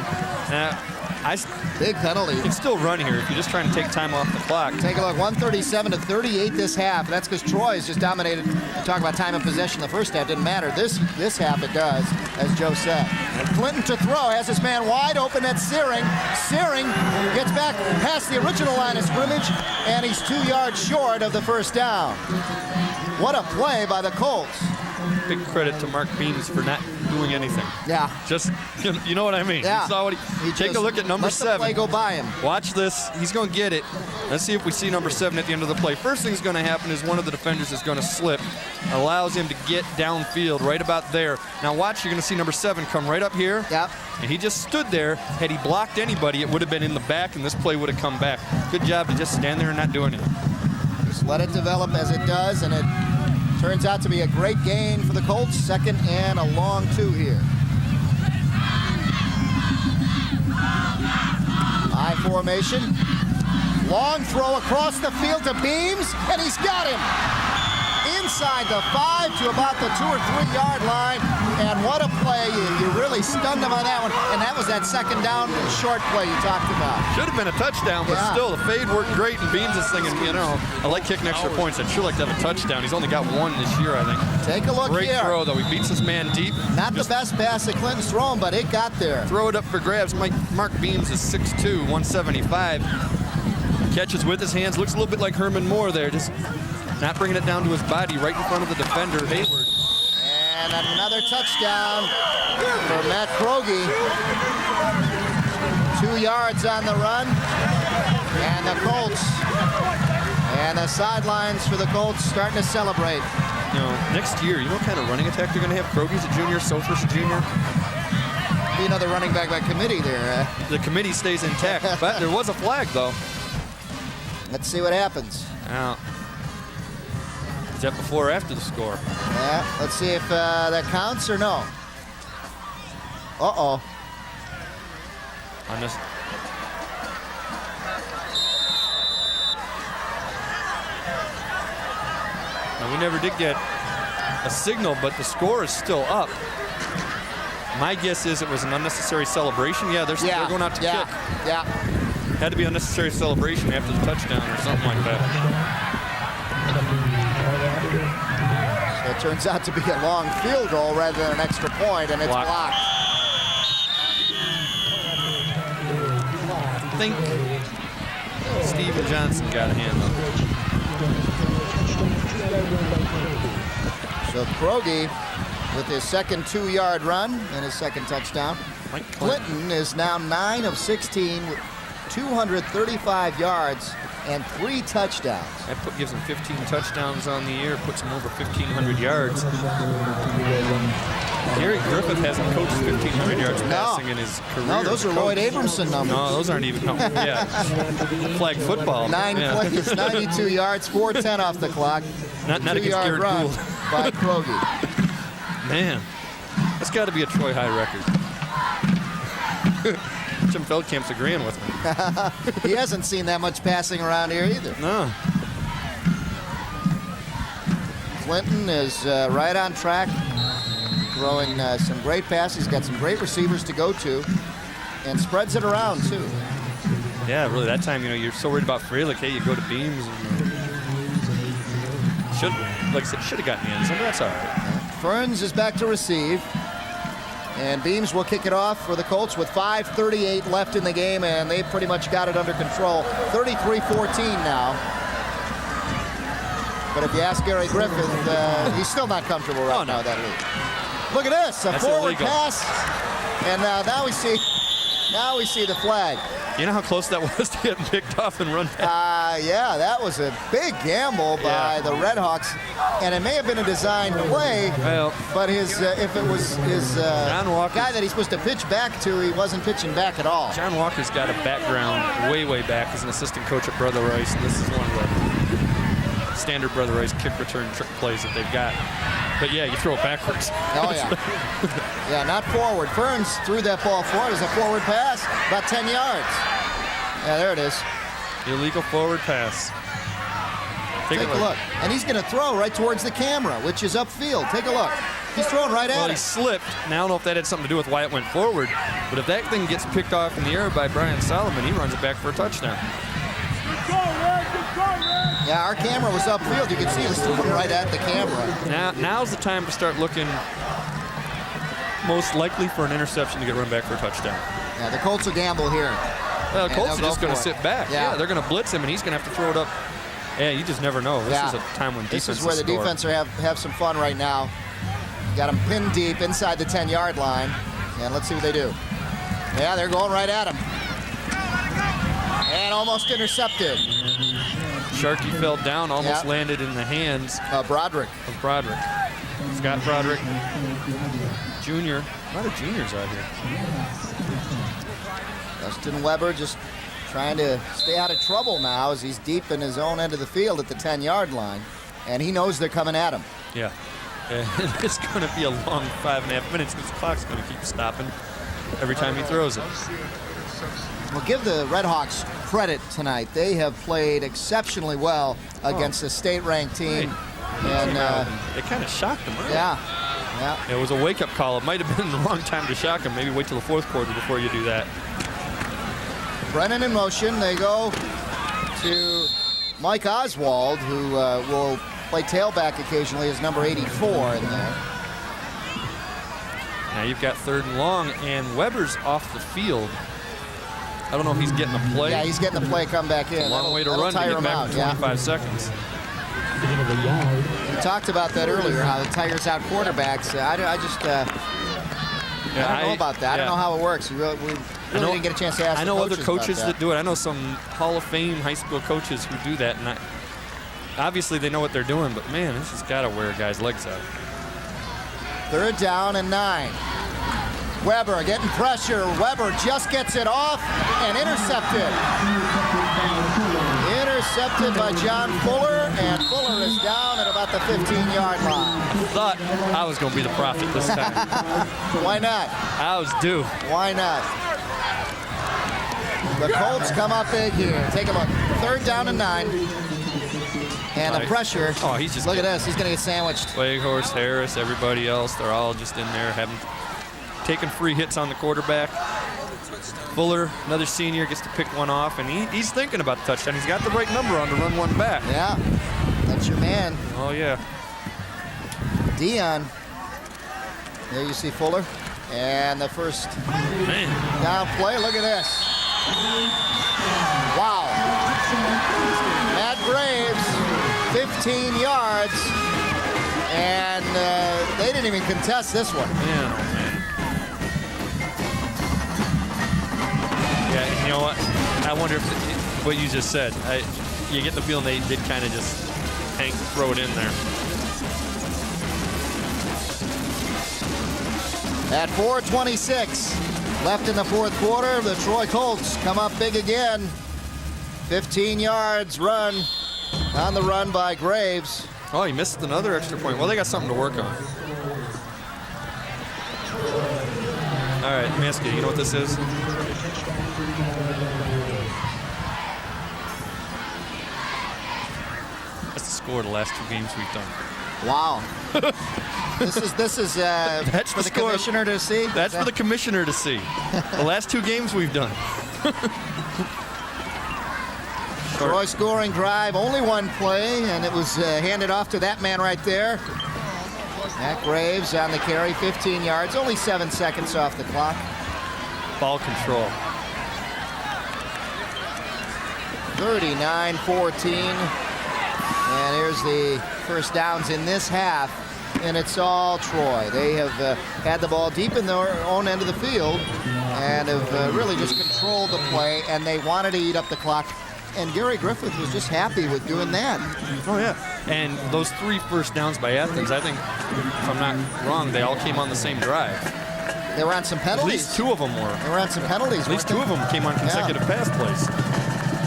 S1: Big penalty.
S2: You can still run here if you're just trying to take time off the clock.
S1: Take a look, 137-38 this half. That's because Troy has just dominated. Talk about time of possession. The first half didn't matter. This half it does, as Joe said. Clinton to throw, has his man wide open at Searing. Searing gets back past the original line of scrimmage, and he's 2 yards short of the first down. What a play by the Colts.
S2: Big credit to Mark Beams for not doing anything.
S1: Yeah.
S2: Just, you know what I mean?
S1: Yeah.
S2: You saw what he take a look at number 7.
S1: Let the play go by him.
S2: Watch this. He's going to get it. Let's see if we see number 7 at the end of the play. First thing's going to happen is one of the defenders is going to slip. Allows him to get downfield right about there. Now watch, you're going to see number 7 come right up here.
S1: Yep.
S2: And he just stood there. Had he blocked anybody, it would have been in the back, and this play would have come back. Good job to just stand there and not do anything.
S1: Just let it develop as it does, and it turns out to be a great gain for the Colts. 2nd and a long 2 here. I formation. Long throw across the field to Beams, and he's got him. Inside the 5 to about the 2 or 3 yard line. And what a play. You really stunned him on that one. And that was that 2nd down and short play you talked about.
S2: Should have been a touchdown, but still, the fade worked great, and Beams is thinking, you know, I like kicking extra points. I'd sure like to have a touchdown. He's only got 1 this year, I think.
S1: Take a look
S2: Great
S1: here.
S2: throw, though. He beats his man deep.
S1: Not the best pass that Clinton's thrown, but it got there.
S2: Throw it up for grabs. Mark Beams is 6'2", 175. Catches with his hands. Looks a little bit like Herman Moore there. Just not bringing it down to his body right in front of the defender, Hayward.
S1: And another touchdown for Matt Krogi. 2 yards on the run. And the Colts. And the sidelines for the Colts starting to celebrate.
S2: You know, next year, you know what kind of running attack they're going to have? Krogi's a junior, Sofer's a junior.
S1: Be another running back by committee there.
S2: The committee stays intact, but there was a flag, though.
S1: Let's see what happens.
S2: Now, is that before or after the score?
S1: Yeah, let's see if that counts or no. Uh-oh.
S2: On this. Now, we never did get a signal, but the score is still up. My guess is it was an unnecessary celebration. Yeah, they're going out to kick.
S1: Yeah.
S2: Had to be unnecessary celebration after the touchdown or something like that.
S1: So it turns out to be a long field goal rather than an extra point, and it's blocked.
S2: I think Steven Johnson got a hand on it.
S1: So Krogi with his second 2-yard run and his second touchdown. Clinton is now 9 of 16 with 235 yards and 3 touchdowns.
S2: That gives him 15 touchdowns on the year, puts him over 1,500 yards. Gary Griffith hasn't coached 1,500 yards passing in his career.
S1: No, those are Lloyd Abramson numbers.
S2: No, those aren't even. Yeah, flag football.
S1: 9 plays, 92 yards, 4:10 off the clock.
S2: Not against Garrett
S1: run
S2: Gould.
S1: by Krogi.
S2: Man, that's got to be a Troy High record. Jim Feldkamp's agreeing with me.
S1: He hasn't seen that much passing around here either.
S2: No.
S1: Clinton is right on track, throwing some great passes. He's got some great receivers to go to, and spreads it around too.
S2: Yeah, really. That time, you're so worried about Freilich. Hey, you go to Beams. And, like I said, should have gotten the end zone, but that's all right.
S1: Ferns is back to receive. And Beams will kick it off for the Colts with 5:38 left in the game, and they pretty much got it under control. 33-14 now. But if you ask Gary Griffith, he's still not comfortable right now with that lead. Look at this, a forward pass, and now we see the flag.
S2: You know how close that was to getting picked off and run back?
S1: Yeah, that was a big gamble by the Redhawks, and it may have been a designed play, but if it was his guy that he's supposed to pitch back to, he wasn't pitching back at all.
S2: John Walker's got a background way back as an assistant coach at Brother Rice, and this is one of the standard Brother Rice kick return trick plays that they've got. But yeah, you throw it backwards.
S1: Oh yeah. Yeah, not forward. Ferns threw that ball forward. It was a forward pass, about 10 yards. Yeah, there it is.
S2: Illegal forward pass.
S1: Take a look. And he's going to throw right towards the camera, which is upfield. Take a look. He's throwing right at it.
S2: Well, he slipped. Now, I don't know if that had something to do with why it went forward, but if that thing gets picked off in the air by Brian Solomon, he runs it back for a touchdown.
S1: Yeah, our camera was upfield. You can see it was throwing right at the camera.
S2: Now's the time to start looking most likely for an interception to get run back for a touchdown.
S1: Yeah, the Colts will gamble here.
S2: The Colts are just going to sit back.
S1: Yeah.
S2: They're going to blitz him, and he's going to have to throw it up. Yeah, you just never know. This is a time when defense
S1: This is where the defense have some fun right now. Got them pinned deep inside the 10-yard line. And let's see what they do. Yeah, they're going right at him. And almost intercepted.
S2: Sharkey fell down, almost landed in the hands
S1: Broderick.
S2: Of Broderick. Scott Broderick, Jr. A lot of juniors out here.
S1: Justin Weber just trying to stay out of trouble now as he's deep in his own end of the field at the 10-yard line. And he knows they're coming at him.
S2: Yeah. And it's going to be a long 5.5 minutes because the clock's going to keep stopping every time he throws it.
S1: Well, give the Redhawks credit tonight. They have played exceptionally well against a state-ranked team. And
S2: they kind of shocked them early.
S1: Yeah.
S2: It was a wake-up call. It might have been the wrong time to shock them. Maybe wait till the fourth quarter before you do that.
S1: Brennan in motion. They go to Mike Oswald, who will play tailback occasionally as number 84 in there.
S2: Now you've got 3rd and long, and Weber's off the field. I don't know if he's getting a play.
S1: Yeah, he's getting a play come back in.
S2: A long way to run to get back in 25 seconds.
S1: We talked about that earlier, how it tires out quarterbacks. I don't know about that. I don't know how it works. We really didn't get a chance to ask
S2: I know other coaches
S1: that
S2: do it. I know some Hall of Fame high school coaches who do that, and obviously they know what they're doing, but man, this has got to wear guys' legs out.
S1: 3rd down and 9. Weber getting pressure. Weber just gets it off and intercepted. Intercepted by John Fuller, and Fuller is down at about the 15-yard line.
S2: Thought I was going to be the prophet this time.
S1: Why not?
S2: I was due.
S1: Why not? The Colts come up big here. Take a look. 3rd down and 9. And the pressure.
S2: Oh, he's just
S1: look at this. He's going to get sandwiched.
S2: Leghorst, Harris, everybody else, they're all just in there taking free hits on the quarterback. Fuller, another senior, gets to pick one off, and he's thinking about the touchdown. He's got the right number on to run one back.
S1: Yeah, that's your man.
S2: Oh, yeah.
S1: Dion. There you see Fuller. And the first down play. Look at this. Wow. Matt Graves, 15 yards. And they didn't even contest this one.
S2: Man, oh man. Yeah, and you know what? I wonder if what you just said, you get the feeling they did kind of just throw it in there.
S1: At 4:26 left in the fourth quarter, the Troy Colts come up big again. 15 yards run on the run by Graves.
S2: Oh, he missed another extra point. Well, they got something to work on. All right, let me ask you, you know what this is? That's the score of the last 2 games we've done.
S1: Wow. This is
S2: That's
S1: for the commissioner to see?
S2: That's for the commissioner to see. The last 2 games we've done.
S1: Troy scoring drive, only one play, and it was handed off to that man right there. Matt Graves on the carry, 15 yards, only 7 seconds off the clock.
S2: Ball control.
S1: 39-14. And here's the first downs in this half, and it's all Troy. They have had the ball deep in their own end of the field and have really just controlled the play, and they wanted to eat up the clock. And Gary Griffith was just happy with doing that.
S2: Oh, yeah. And those 3 first downs by Athens, I think, if I'm not wrong, they all came on the same drive.
S1: They were on some penalties.
S2: At least 2 of them were.
S1: They were on some penalties.
S2: At least 2 of them came on consecutive pass plays.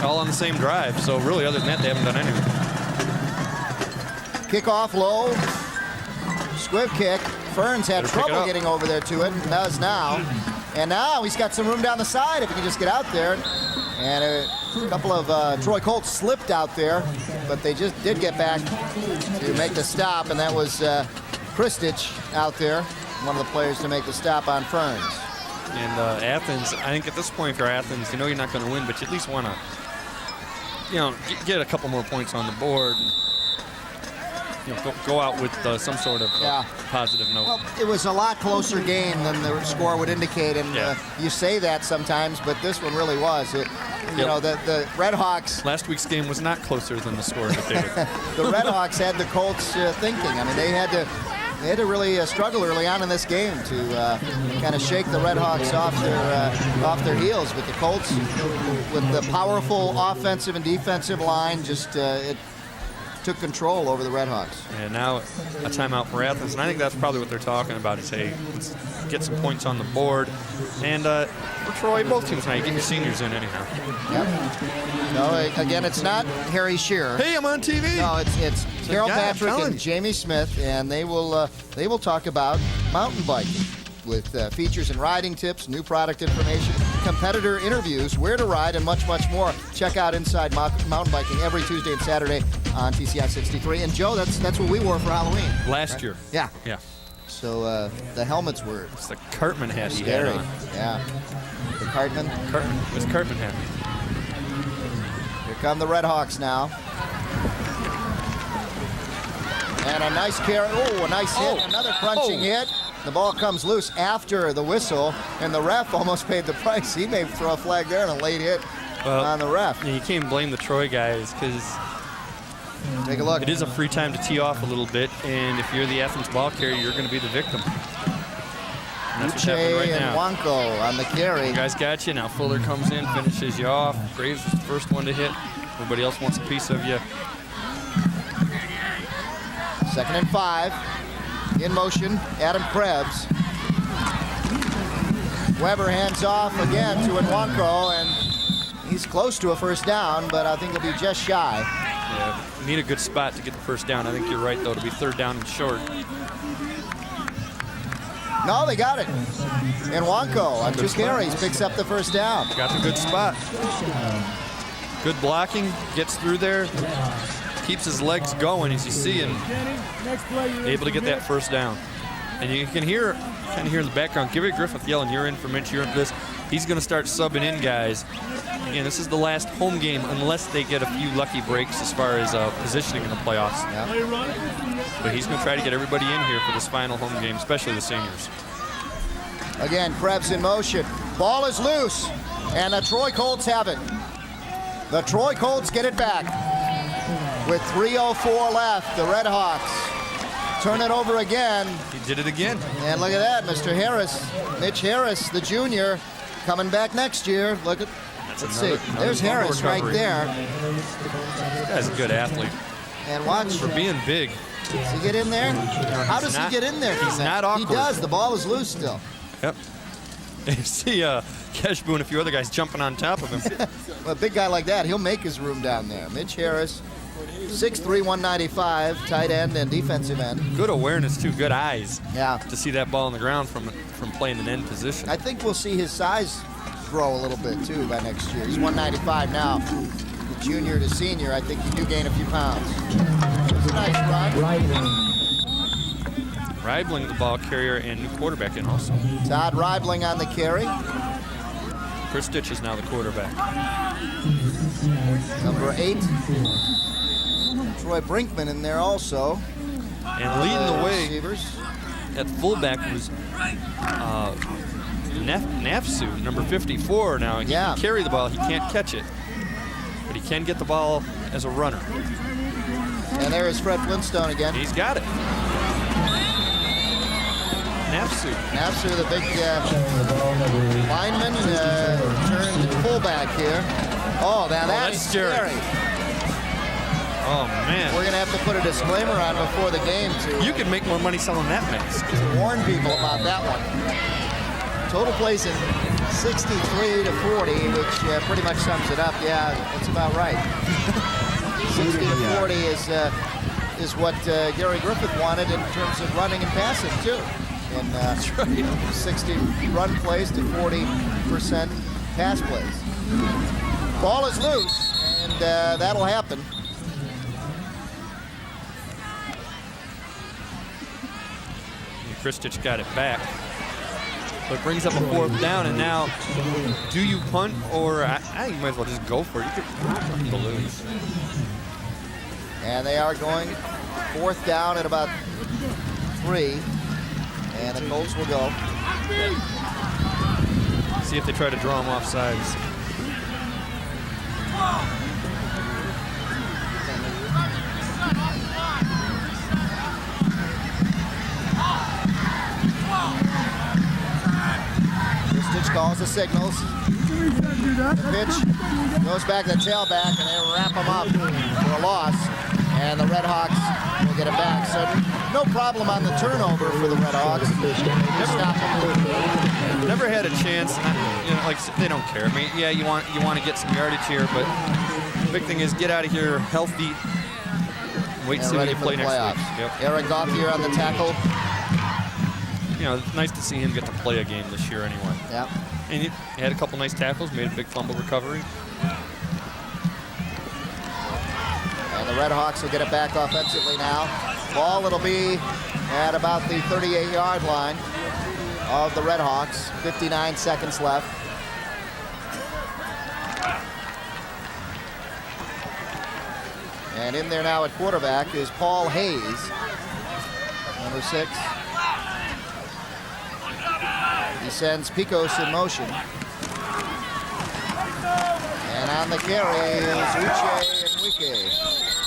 S2: All on the same drive. So really, other than that, they haven't done anything.
S1: Kickoff low. Squiv kick. Ferns had
S2: Better pick it
S1: trouble
S2: up.
S1: getting over there to it. Does now. And now he's got some room down the side if he can just get out there. And a couple of Troy Colts slipped out there, but they just did get back to make the stop, and that was Kristich out there, one of the players to make the stop on Ferns.
S2: And Athens, I think at this point for Athens, you know you're not going to win, but you at least want to, get a couple more points on the board. And, go out with some sort of positive note.
S1: Well, it was a lot closer game than the score would indicate, and you say that sometimes, but this one really was. The Red Hawks.
S2: Last week's game was not closer than the score indicated.
S1: The Red Hawks had the Colts thinking. I mean, they had to really struggle early on in this game to kind of shake the Red Hawks off their heels. But the Colts, with the powerful offensive and defensive line, just it took control over the Red Hawks.
S2: And now a timeout for Athens, and I think that's probably what they're talking about is, hey, let's get some points on the board. And for Troy, both teams now, you get your seniors in anyhow.
S1: Yep. No, again, it's not Harry Shearer.
S2: Hey, I'm on TV.
S1: No, it's Carol
S2: guy, I'm
S1: Patrick
S2: telling
S1: and
S2: you.
S1: Jamie Smith, and they will talk about mountain biking with features and riding tips, new product information, competitor interviews, where to ride, and much, much more. Check out Inside Mountain Biking every Tuesday and Saturday on TCI 63. And Joe, that's what we wore for Halloween.
S2: Last year.
S1: Yeah.
S2: Yeah.
S1: So the helmets were
S2: It's the Cartman hat he
S1: scary.
S2: had on.
S1: Yeah. The Cartman.
S2: It was Cartman hat.
S1: Here come the Red Hawks now. And a nice carry. Oh, a nice hit. Another crunching hit. The ball comes loose after the whistle, and the ref almost paid the price. He may throw a flag there and a late hit on the ref.
S2: You can't blame the Troy guys because
S1: take a look.
S2: It is a free time to tee off a little bit, and if you're the Athens ball carrier, you're going to be the victim. And that's what's happening right
S1: and
S2: now.
S1: Wanko on the carry.
S2: You guys got you. Now Fuller comes in, finishes you off. Graves is the first one to hit. Everybody else wants a piece of you.
S1: 2nd and 5. In motion, Adam Krebs. Weber hands off again to Nwanko, and he's close to a first down, but I think he'll be just shy.
S2: Yeah, need a good spot to get the first down. I think you're right, though, to be 3rd down and short.
S1: No, they got it. Nwanko on 2 carries picks up the first down.
S2: Got the good spot. Good blocking, gets through there, keeps his legs going, as you see, and able to get that first down. And you can hear, kind of hear in the background, Gary Griffith yelling, "You're in for Mitch, you're in for this." He's going to start subbing in guys. Again, this is the last home game unless they get a few lucky breaks as far as positioning in the playoffs.
S1: Yeah.
S2: But he's going to try to get everybody in here for this final home game, especially the seniors.
S1: Again, Krebs in motion. Ball is loose, and the Troy Colts have it. The Troy Colts get it back. With 3:04 left, the Red Hawks turn it over again.
S2: He did it again.
S1: And look at that, Mr. Harris, Mitch Harris, the junior, coming back next year. Look at, let's see, there's Harris right there.
S2: This guy's a good athlete.
S1: And watch.
S2: For being big.
S1: Does he get in there? How does he get in there?
S2: He's not awkward.
S1: He does. The ball is loose still.
S2: Yep. You see Keshbu and a few other guys jumping on top of him.
S1: Well, a big guy like that, he'll make his room down there. Mitch Harris, 6'3", 195, tight end and defensive end.
S2: Good awareness, too. Good eyes.
S1: Yeah.
S2: To see that ball on the ground from playing an end position.
S1: I think we'll see his size grow a little bit, too, by next year. He's 195 now. The junior to senior, I think you do gain a few pounds. That's a nice run.
S2: Reibling, the ball carrier and new quarterback in also.
S1: Todd Reibling on the carry.
S2: Chris Stitch is now the quarterback.
S1: Number 8. Troy Brinkman in there also.
S2: And leading the way
S1: receivers.
S2: at fullback was Nafsu, number 54 now. He can carry the ball, he can't catch it. But he can get the ball as a runner.
S1: And there is Fred Flintstone again.
S2: He's got it.
S1: Nafsu, the big lineman, turned fullback here. Oh, now that's scary.
S2: Oh, man.
S1: We're going to have to put a disclaimer on before the game, too.
S2: You could make more money selling that mask.
S1: To warn people about that one. Total plays in 63 to 40, which pretty much sums it up. Yeah, that's about right. 60 to 40 is what Gary Griffith wanted in terms of running and passing, too. And 60 run plays to 40% pass plays. Ball is loose, and that'll happen.
S2: Chris Stitch got it back. But it brings up a 4th down, and now do you punt or I think you might as well just go for it. You could lose.
S1: And they are going 4th down at about 3. And the Colts will go.
S2: See if they try to draw him off sides.
S1: Stitch calls the signals. The pitch goes back to the tailback, and they wrap him up for a loss. And the Red Hawks will get it back. So no problem on the turnover for the Red Hawks.
S2: Never had a chance. You know, like they don't care. I mean, yeah, you want to get some yardage here, but the big thing is get out of here healthy. Wait to see when you play next week. Yep.
S1: Eric Gauthier on the tackle.
S2: You know, it's nice to see him get to play a game this year anyway.
S1: Yeah.
S2: And he had a couple nice tackles, made a big fumble recovery.
S1: And the Red Hawks will get it back offensively now. Ball, it'll be at about the 38-yard line of the Red Hawks. 59 seconds left. And in there now at quarterback is Paul Hayes, number 6. He sends Picos in motion. And on the carry is Uche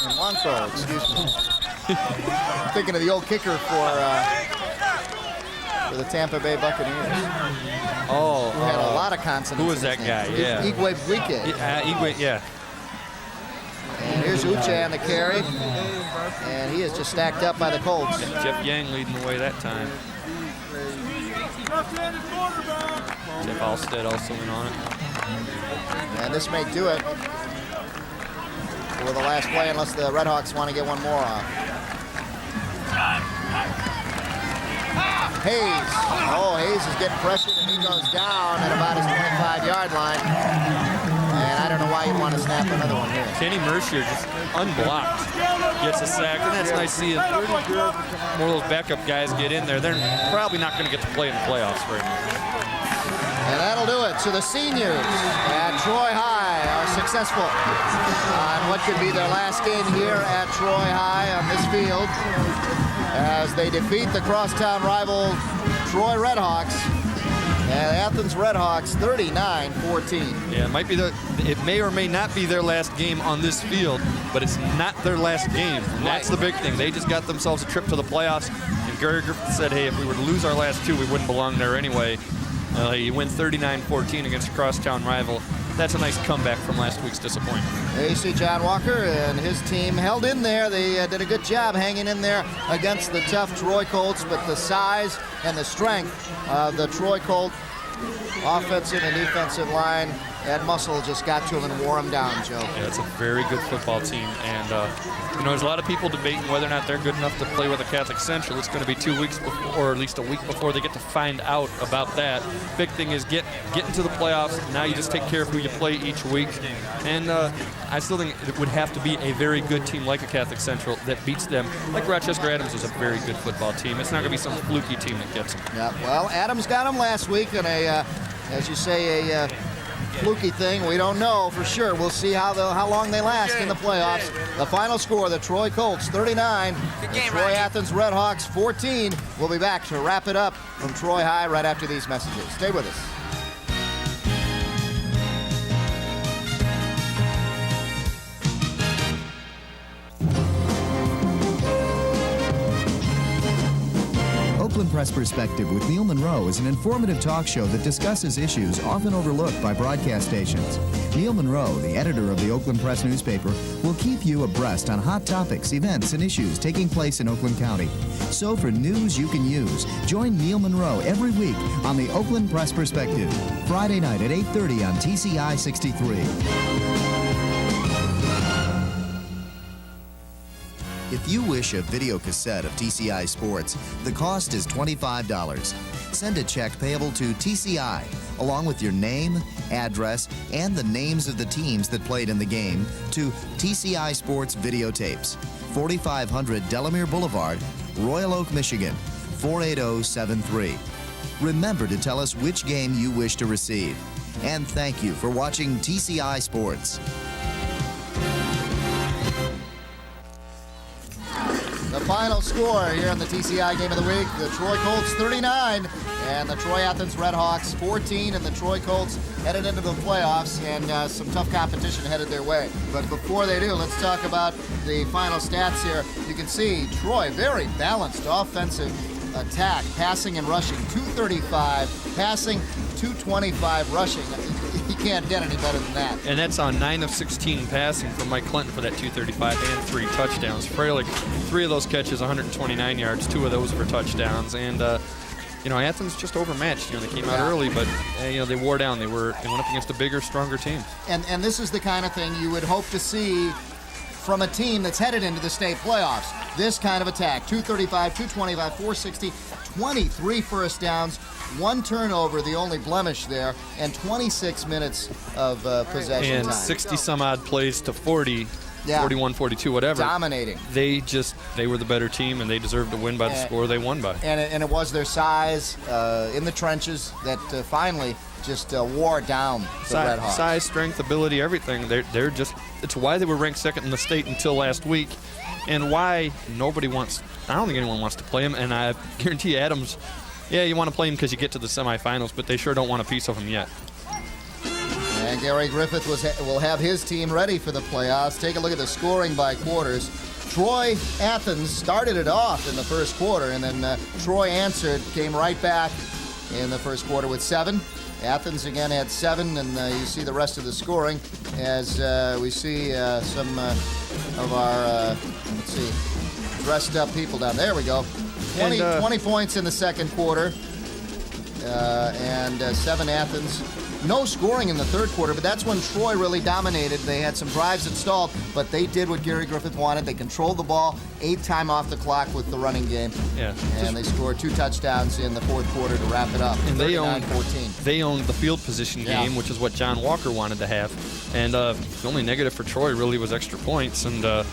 S1: Nwankwo, excuse me. I'm thinking of the old kicker for the Tampa Bay Buccaneers.
S2: Oh.
S1: Had a lot of consonants.
S2: Who was that guy? Yeah.
S1: Igwe Buike.
S2: Igwe, yeah.
S1: And here's Uche on the carry. And he is just stacked up by the Colts.
S2: Yeah, Jeff Yang leading the way that time. Jeff Alstead also in on it.
S1: And this may do it for the last play, unless the Red Hawks want to get one more off. Hayes. Oh, Hayes is getting pressured, and he goes down at about his 25-yard line. And I don't know why you'd want to snap another one here.
S2: Kenny Mercier just unblocked gets a sack, and that's nice seeing more of those backup guys get in there. They're probably not going to get to play in the playoffs very much.
S1: And that'll do it. So the seniors at Troy High are successful on what could be their last game here at Troy High on this field as they defeat the crosstown rival Troy Red Hawks And Athens Redhawks 39-14.
S2: Yeah, it may or may not be their last game on this field, but it's not their last game. And that's the big thing. They just got themselves a trip to the playoffs, and Gary Griffith said, hey, if we were to lose our last two, we wouldn't belong there anyway. You win 39-14 against a crosstown rival. That's a nice comeback from last week's disappointment.
S1: AC John Walker and his team held in there. They did a good job hanging in there against the tough Troy Colts, but the size and the strength of the Troy Colt offensive and defensive line, that muscle just got to him and wore him down, Joe.
S2: Yeah, it's a very good football team, and there's a lot of people debating whether or not they're good enough to play with a Catholic Central. It's going to be 2 weeks before, or at least a week before they get to find out about that. Big thing is get into the playoffs. Now you just take care of who you play each week, and I still think it would have to be a very good team like a Catholic Central that beats them. Like Rochester Adams is a very good football team. It's not going to be some fluky team that gets them.
S1: Yeah, well, Adams got them last week in a, as you say, a fluky thing. We don't know for sure. We'll see how long they last in the playoffs. The final score, the Troy Colts 39, the Troy Athens Redhawks 14. We'll be back to wrap it up from Troy High right after these messages. Stay with us.
S14: Oakland Press Perspective with Neil Monroe is an informative talk show that discusses issues often overlooked by broadcast stations. Neil Monroe, the editor of the Oakland Press newspaper, will keep you abreast on hot topics, events, and issues taking place in Oakland County. So for news you can use, join Neil Monroe every week on the Oakland Press Perspective, Friday night at 8:30 on TCI 63.
S1: If you wish a video cassette of TCI Sports, the cost is $25. Send a check payable to TCI, along with your name, address, and the names of the teams that played in the game, to TCI Sports Videotapes, 4500 Delamere Boulevard, Royal Oak, Michigan, 48073. Remember to tell us which game you wish to receive. And thank you for watching TCI Sports. The final score here in the TCI Game of the Week, the Troy Colts 39 and the Troy Athens Redhawks 14, and the Troy Colts headed into the playoffs, and some tough competition headed their way. But before they do, let's talk about the final stats here. You can see Troy, very balanced offensive attack, passing and rushing, 235 passing, 225 rushing. You can't get any better than that.
S2: And that's on 9 of 16 passing from Mike Clinton for that 235 and 3 touchdowns. Fralick, 3 of those catches, 129 yards, 2 of those for touchdowns. And, Athens just overmatched. They came out early, but, they wore down. They went up against a bigger, stronger team. And this is the kind of thing you would hope to see from a team that's headed into the state playoffs. This kind of attack, 235, 225, 460, 23 first downs, 1 turnover, the only blemish there, and 26 minutes of possession and
S1: time.
S2: 60-some-odd plays to 40, 41, 42, whatever.
S1: Dominating.
S2: They were the better team, and they deserved to win by the score they won by.
S1: And it was their size in the trenches that finally just wore down the Redhawks.
S2: Size, strength, ability, everything. They're just, it's why they were ranked second in the state until last week, and why I don't think anyone wants to play them, and I guarantee Adams, you want to play him because you get to the semifinals, but they sure don't want a piece of him yet.
S1: And Gary Griffith will have his team ready for the playoffs. Take a look at the scoring by quarters. Troy Athens started it off in the first quarter, and then Troy answered, came right back in the first quarter with 7. Athens again had 7, and you see the rest of the scoring as we see some of our, dressed up people down there. We go. 20 points in the second quarter, and 7 Athens. No scoring in the third quarter, but that's when Troy really dominated. They had some drives that stalled, but they did what Gary Griffith wanted. They controlled the ball, 8 time off the clock with the running game. Yeah. And they scored 2 touchdowns in the fourth quarter to wrap it up.
S2: And
S1: 39-14.
S2: They owned the field position game, which is what John Walker wanted to have. And the only negative for Troy really was extra points. And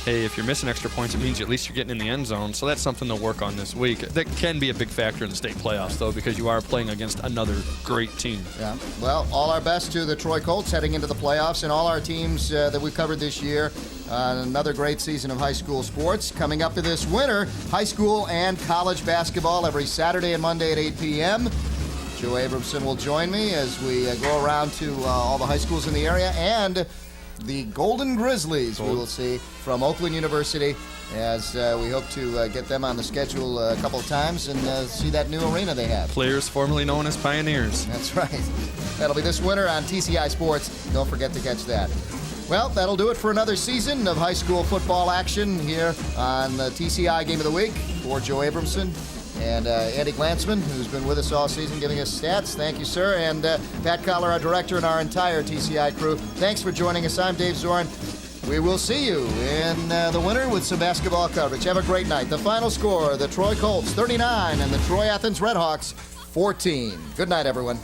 S2: hey, if you're missing extra points, it means at least you're getting in the end zone. So that's something to work on this week. That can be a big factor in the state playoffs, though, because you are playing against another great team.
S1: Yeah. Well, all our best to the Troy Colts heading into the playoffs, and all our teams that we've covered this year. Another great season of high school sports. Coming up this winter, high school and college basketball every Saturday and Monday at 8 p.m. Joe Abramson will join me as we go around to all the high schools in the area and the Golden Grizzlies we will see from Oakland University as we hope to get them on the schedule a couple of times and see that new arena they have.
S2: Players formerly known as Pioneers.
S1: That's right. That'll be this winter on TCI Sports. Don't forget to catch that. Well, that'll do it for another season of high school football action here on the TCI Game of the Week. For Joe Abramson and Andy Glantzman, who's been with us all season giving us stats. Thank you, sir. And Pat Collar, our director, and our entire TCI crew. Thanks for joining us. I'm Dave Zorn. We will see you in the winter with some basketball coverage. Have a great night. The final score, the Troy Colts 39 and the Troy Athens Redhawks 14. Good night, everyone.